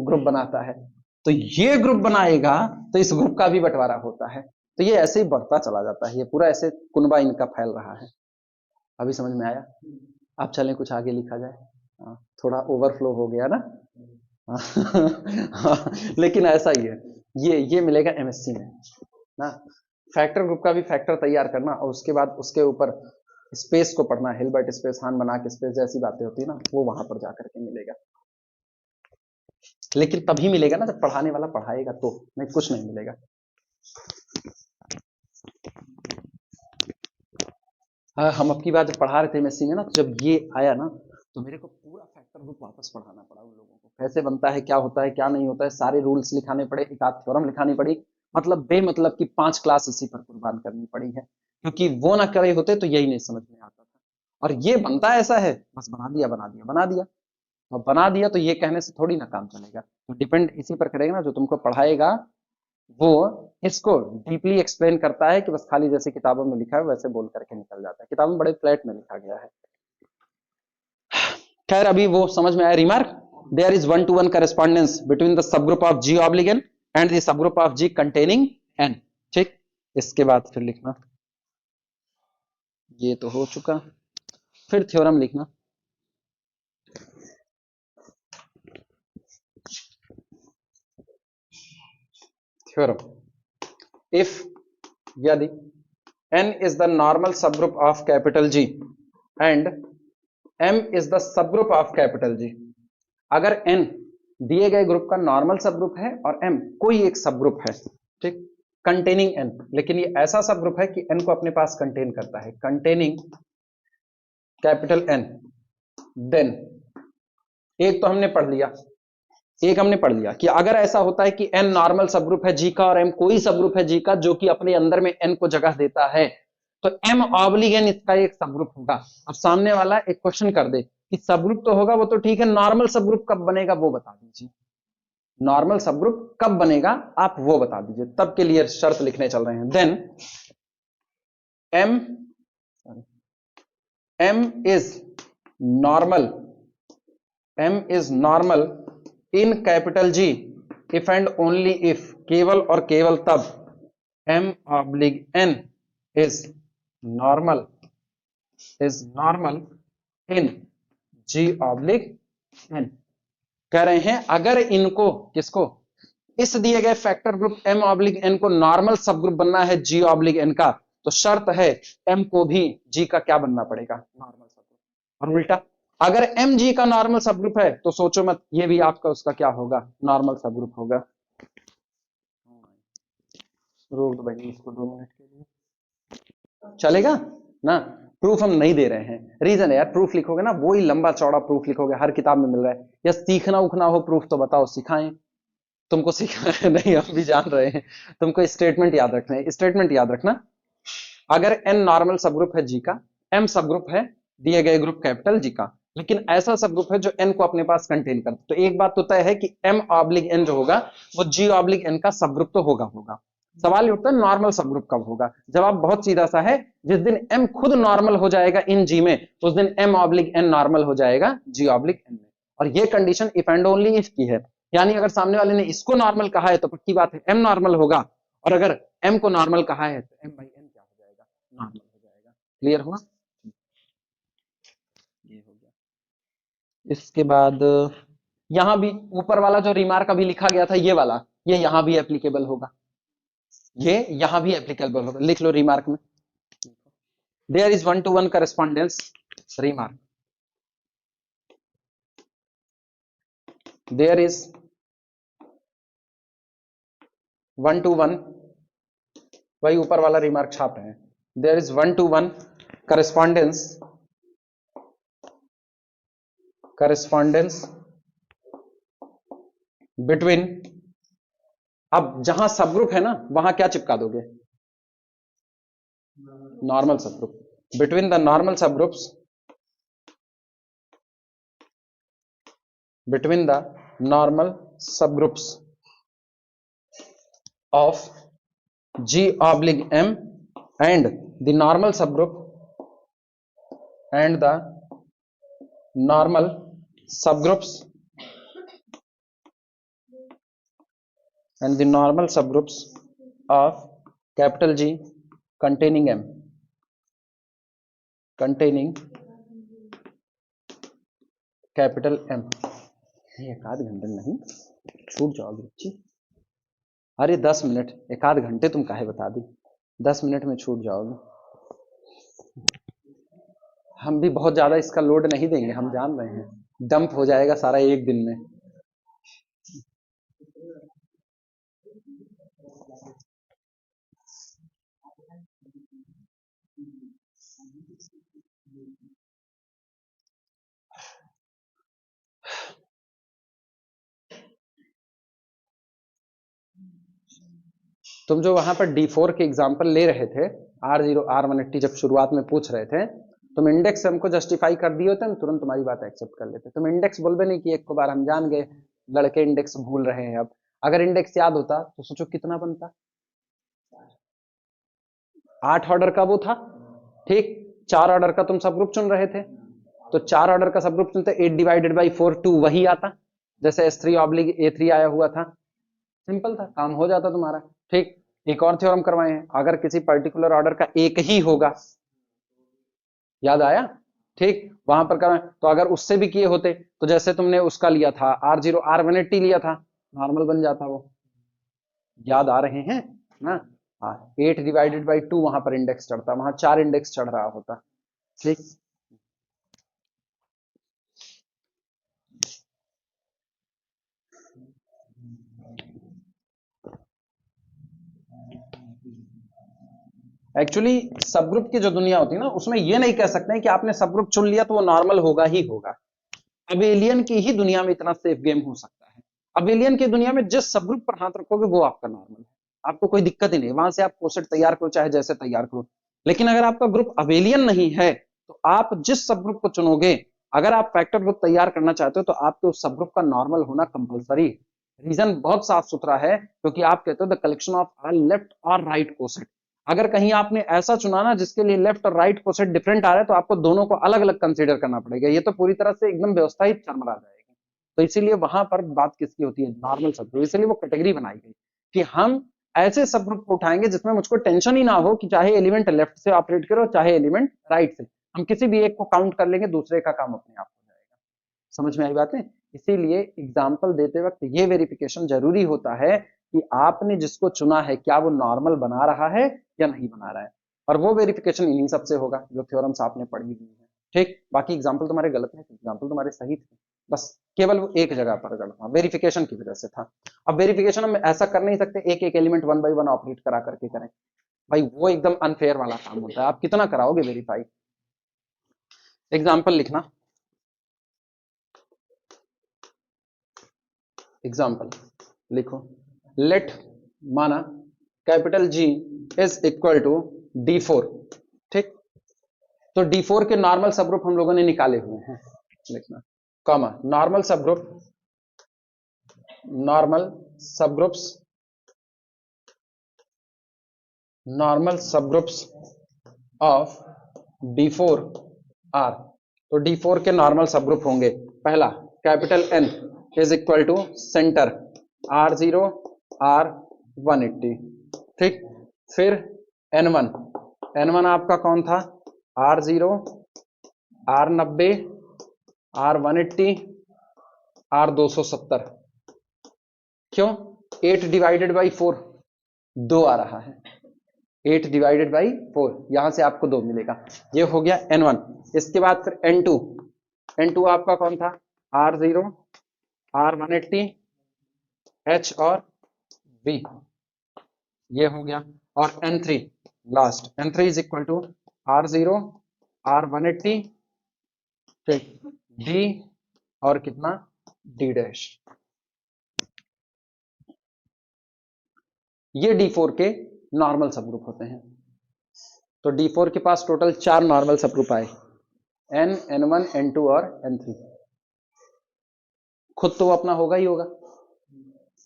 ग्रुप बनाता है। तो ये ग्रुप बनाएगा तो इस ग्रुप का भी बंटवारा होता है। तो ये ऐसे ही बढ़ता चला जाता है, ये पूरा ऐसे कुनबा इनका फैल रहा है। अभी समझ में आया? अब चलें कुछ आगे लिखा जाए। हाँ, थोड़ा ओवरफ्लो हो गया ना। हाँ, लेकिन ऐसा ही है। ये मिलेगा एमएससी में ना, फैक्टर ग्रुप का भी फैक्टर तैयार करना और उसके बाद उसके ऊपर स्पेस को पढ़ना, हिल्बर्ट स्पेस, हान बना के स्पेस जैसी बातें होती है ना, वो वहां पर जाकर के मिलेगा। लेकिन तभी मिलेगा ना जब पढ़ाने वाला पढ़ाएगा, तो नहीं कुछ नहीं मिलेगा। हाँ, हम अब की बार जब पढ़ा रहे थे एमएससी में ना, तो जब ये आया ना तो मेरे को पूरा फैक्टर ग्रुप वापस पढ़ाना पड़ा उन लोगों को, कैसे बनता है, क्या होता है, क्या नहीं होता है, सारे रूल्स लिखाने पड़े, एक आध थ्योरम लिखानी पड़ी। मतलब बेमतलब की 5 क्लास इसी पर कुर्बान करनी पड़ी है, क्योंकि वो ना करे होते तो यही नहीं समझ में आता था। और ये बनता ऐसा है, बस बना दिया बना दिया बना दिया। और बना दिया तो ये कहने से थोड़ी ना काम चलेगा, तो डिपेंड इसी पर करेगा ना, जो तुमको पढ़ाएगा वो इसको डीपली एक्सप्लेन करता है कि बस खाली जैसे किताबों में लिखा है वैसे बोल करके निकल जाता है। किताबों में बड़े फ्लैट में लिखा गया है। खैर, अभी वो समझ में आया। Remark, there is 1-to-1 correspondence between the subgroup of G oblique N and the subgroup of G containing N. ठीक, इसके बाद फिर लिखना, ये तो हो चुका, फिर थ्योरम लिखना। थ्योरम, इफ यदि n is the normal subgroup of capital G and m is the subgroup of capital G, अगर n दिए गए ग्रुप का नॉर्मल सबग्रुप है और m कोई एक सबग्रुप है, ठीक, कंटेनिंग n, लेकिन ये ऐसा सबग्रुप है कि n को अपने पास कंटेन करता है, कंटेनिंग कैपिटल N, देन एक तो हमने पढ़ लिया, एक हमने पढ़ लिया कि अगर ऐसा होता है कि n नॉर्मल सबग्रुप है जी का और m कोई सबग्रुप है जी का जो कि अपने अंदर में n को जगह देता है, तो m ऑब्लिक n इसका एक सबग्रुप होगा। अब सामने वाला एक क्वेश्चन कर दे कि सबग्रुप तो होगा, वो तो ठीक है, नॉर्मल सबग्रुप कब बनेगा वो बता दीजिए। नॉर्मल सबग्रुप कब बनेगा आप वो बता दीजिए, तब के लिए शर्त लिखने चल रहे हैं। Then m is normal, m is normal in capital G if and only if, केवल और केवल तब m oblique n is normal in G oblique n। कह रहे हैं अगर इनको, किसको, इस दिए गए factor group m oblique n को नॉर्मल सब ग्रुप बनना है G ऑब्लिक n का, तो शर्त है m को भी G का क्या बनना पड़ेगा, नॉर्मल सब ग्रुप। और उल्टा, अगर m G का नॉर्मल सब ग्रुप है तो सोचो मत, ये भी आपका उसका क्या होगा, नॉर्मल सब ग्रुप होगा। रोक दो भाई इसको 2 मिनट के लिए, चलेगा ना? प्रूफ हम नहीं दे रहे हैं। रीजन है यार, प्रूफ लिखोगे ना वो ही लंबा चौड़ा प्रूफ लिखोगे, हर किताब में मिल रहा है। या सीखना उखना हो प्रूफ तो बताओ, सिखाएं। तुमको सिखाना नहीं, हम भी जान रहे हैं। तुमको स्टेटमेंट याद रखना है, स्टेटमेंट याद रखना। अगर एन नॉर्मल सब ग्रुप है जी का, एम सब ग्रुप है दिए गए ग्रुप कैपिटल जी का, लेकिन ऐसा सब ग्रुप है जो एन को अपने पास कंटेन करता, तो एक बात तो तय है कि एम ऑब्लिक एन जो होगा वो जी ऑब्लिक एन का सब ग्रुप तो होगा। सवाल ये उठता है नॉर्मल सब ग्रुप कब होगा। जवाब बहुत सीधा सा है, जिस दिन एम खुद नॉर्मल हो जाएगा इन जी में, उस दिन एम ऑब्लिक एन नॉर्मल हो जाएगा जी ऑब्लिक एन में। और ये condition if and only if की है, यानी अगर सामने वाले ने इसको नॉर्मल कहा है तो पक्की बात है एम नॉर्मल होगा, और अगर एम को नॉर्मल कहा है तो एम बाई एन क्या हो जाएगा, नॉर्मल हो जाएगा। क्लियर हुआ? ये हो गया। इसके बाद यहां भी ऊपर वाला जो रिमार्क अभी लिखा गया था ये वाला, ये यहां भी एप्लीकेबल होगा, ये यहां भी एप्लीकेबल होगा। लिख लो रिमार्क में, there is one to one correspondence remark, there is one to one, वही ऊपर वाला रिमार्क छाप रहे हैं, there is one to one correspondence between, अब जहां सब ग्रुप है ना वहां क्या चिपका दोगे, नॉर्मल सब ग्रुप, बिटवीन द नॉर्मल सब ग्रुप्स, बिटवीन द नॉर्मल सब groups of G oblique M and the normal subgroup and the normal subgroups and the normal subgroups of capital G containing M, containing capital M। एक आध घंटे नहीं छूट जाओगे बच्ची, अरे 10 मिनट, एक आध घंटे तुम काहे बता दी, 10 मिनट में छूट जाओगे। हम भी बहुत ज्यादा इसका लोड नहीं देंगे, हम जान रहे हैं डंप हो जाएगा सारा एक दिन में। तुम जो वहां पर D4 के एग्जाम्पल ले रहे थे, R0 R180 जब शुरुआत में पूछ रहे थे, तुम इंडेक्स हमको जस्टिफाई कर दिए होते, हम तुरंत तुम्हारी बात एक्सेप्ट कर लेते। तुम इंडेक्स बोल भी नहीं कि एक को बार, हम जान गए लड़के इंडेक्स भूल रहे हैं। अब अगर इंडेक्स याद होता तो सोचो कितना बनता, 8 ऑर्डर का वो था, ठीक, 4 ऑर्डर का तुम सब ग्रुप चुन रहे थे, तो 4 ऑर्डर का सब ग्रुप चुनते 8 डिवाइडेड बाई 4 2 वही आता, जैसे S3 ऑब्लिक A3 आया हुआ था, सिंपल था, काम हो जाता तुम्हारा। ठीक, एक और थ्योरम करवाए हैं, अगर किसी पर्टिकुलर ऑर्डर का एक ही होगा, याद आया, ठीक, वहां पर करवाए, तो अगर उससे भी किए होते तो जैसे तुमने उसका लिया था R0 R180 लिया था, नॉर्मल बन जाता वो, याद आ रहे हैं ना। हाँ, 8 डिवाइडेड बाई 2 वहां पर इंडेक्स चढ़ता, वहां 4 इंडेक्स चढ़ रहा होता। ठीक, एक्चुअली सब ग्रुप की जो दुनिया होती है ना, उसमें ये नहीं कह सकते हैं कि आपने सब ग्रुप चुन लिया तो वो नॉर्मल होगा ही होगा। अबेलियन की ही दुनिया में इतना सेफ गेम हो सकता है। अबेलियन की दुनिया में जिस सब ग्रुप पर हाथ रखोगे वो आपका नॉर्मल है, आपको कोई दिक्कत ही नहीं, वहां से आप कोसेट तैयार करो चाहे जैसे तैयार करो। लेकिन अगर आपका ग्रुप अबेलियन नहीं है तो आप जिस सब ग्रुप को चुनोगे, अगर आप फैक्टर ग्रुप तैयार करना चाहते हो तो आपके उस सब ग्रुप का नॉर्मल होना कंपलसरी। रीजन बहुत साफ सुथरा है, क्योंकि आप कहते हो the collection of all left और राइट कोसेट। अगर कहीं आपने ऐसा चुना ना जिसके लिए लेफ्ट और राइट कोसेट डिफरेंट आ रहा है, तो आपको दोनों को अलग अलग कंसीडर करना पड़ेगा, ये तो पूरी तरह से एकदम व्यवस्था ही चरमरा जाएगी। तो इसीलिए वहां पर बात किसकी होती है, नॉर्मल सब ग्रुप, इसलिए वो कैटेगरी बनाई गई कि हम ऐसे सब ग्रुप को उठाएंगे जिसमें मुझको टेंशन ही ना हो कि चाहे एलिमेंट लेफ्ट से ऑपरेट करो चाहे एलिमेंट राइट से, हम किसी भी एक को काउंट कर लेंगे, दूसरे का काम अपने आप हो जाएगा। समझ में आई बातें? इसीलिए एग्जाम्पल देते वक्त ये वेरिफिकेशन जरूरी होता है कि आपने जिसको चुना है क्या वो नॉर्मल बना रहा है या नहीं बना रहा है, और वो वेरिफिकेशन इन्हीं सबसे होगा जो थ्योरम्स आपने पढ़ी हुई है। ठीक, बाकी एग्जाम्पल तुम्हारे गलत है, एग्जाम्पल तुम्हारे सही थे, बस केवल वो एक जगह पर गलत था, वेरिफिकेशन की वजह से था। अब वेरिफिकेशन हम ऐसा कर नहीं सकते एक एक एलिमेंट 1 बाई 1 ऑपरेट करा करके करें, भाई वो एकदम अनफेयर वाला काम होता है, आप कितना कराओगे वेरीफाई। एग्जाम्पल लिखना, एग्जाम्पल लिखो। लेट माना capital G is equal to D4, ठीक। तो D4 के नॉर्मल सबग्रुप हम लोगों ने निकाले हुए हैं, लिखना comma normal subgroups of D4 R. तो D4 के नॉर्मल सबग्रुप होंगे, पहला capital N is equal to centre R0 R180, ठीक। फिर N1 आपका कौन था, R0 R90 R180 R270। क्यों, 8 डिवाइडेड बाई 4 2 आ रहा है, 8 डिवाइडेड बाई 4, यहां से आपको 2 मिलेगा। ये हो गया N1। इसके बाद फिर N2 आपका कौन था, R0 R180 H और V, ये हो गया। और N3 last, N3 is equal to R0 R180 D और कितना D डैश। ये D4 के नॉर्मल सबग्रुप होते हैं। तो D4 के पास टोटल 4 नॉर्मल सबग्रुप आए, N, N1, N2 और N3। खुद तो अपना होगा ही होगा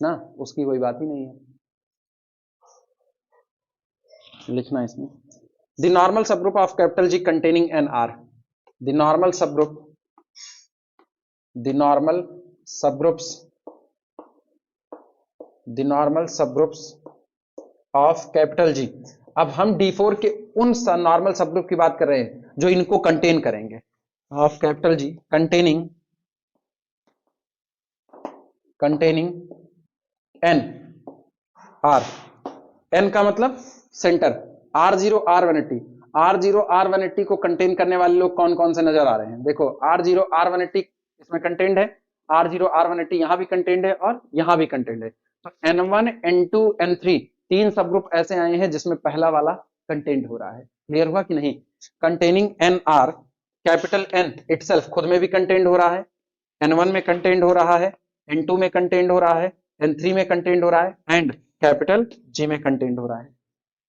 ना, उसकी कोई बात ही नहीं है, लिखना इसमें। The normal subgroup of capital G containing N R, the normal subgroups of capital G। अब हम D4 के उन नॉर्मल सबग्रुप की बात कर रहे हैं जो इनको कंटेन करेंगे, of capital G containing N R। N का मतलब सेंटर, R0 R180 को कंटेन करने वाले लोग कौन कौन से नजर आ रहे हैं, देखो R0 R180 इसमें कंटेंट है, R0 R180 यहां भी कंटेंट है और यहां भी कंटेंट है। तो N1 N2 N3 तीन सब ग्रुप ऐसे आए हैं जिसमें पहला वाला कंटेंट हो रहा है। क्लियर हुआ कि नहीं। कंटेनिंग एन आर, कैपिटल N इटसेल्फ खुद में भी कंटेंट हो रहा है, N1 में कंटेंट हो रहा है, N2 में कंटेंट हो रहा है, N3 में कंटेंट हो रहा है एंड कैपिटल G में कंटेंट हो रहा है।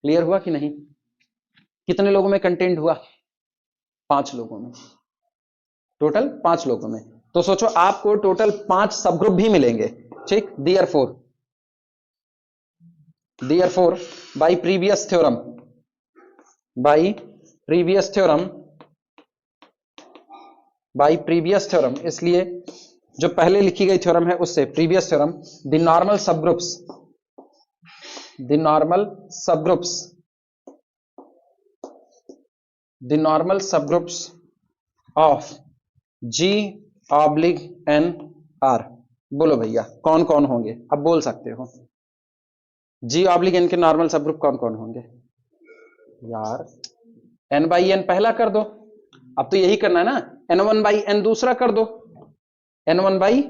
क्लियर हुआ कि नहीं। कितने लोगों में कंटेंट हुआ, 5 लोगों में, टोटल 5 लोगों में। तो सोचो आपको टोटल 5 सब ग्रुप भी मिलेंगे, ठीक। Therefore by previous theorem, इसलिए जो पहले लिखी गई थ्योरम है उससे previous theorem, the normal subgroups of G oblique N R। बोलो भैया कौन कौन होंगे, अब बोल सकते हो। G ऑब्लिक N के नॉर्मल सबग्रुप कौन कौन होंगे यार, N बाई N पहला कर दो, अब तो यही करना है ना, N1 बाई N दूसरा कर दो, N1 बाई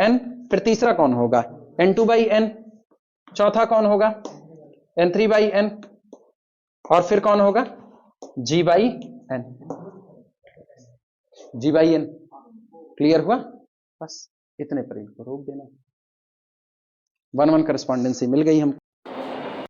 N, फिर तीसरा कौन होगा N2 बाई N, चौथा कौन होगा N3 बाई N, और फिर कौन होगा G by N, G by N। Clear हुआ, बस इतने पर इनको रोक देना। 1-1 करस्पॉन्डेंसी मिल गई हमको।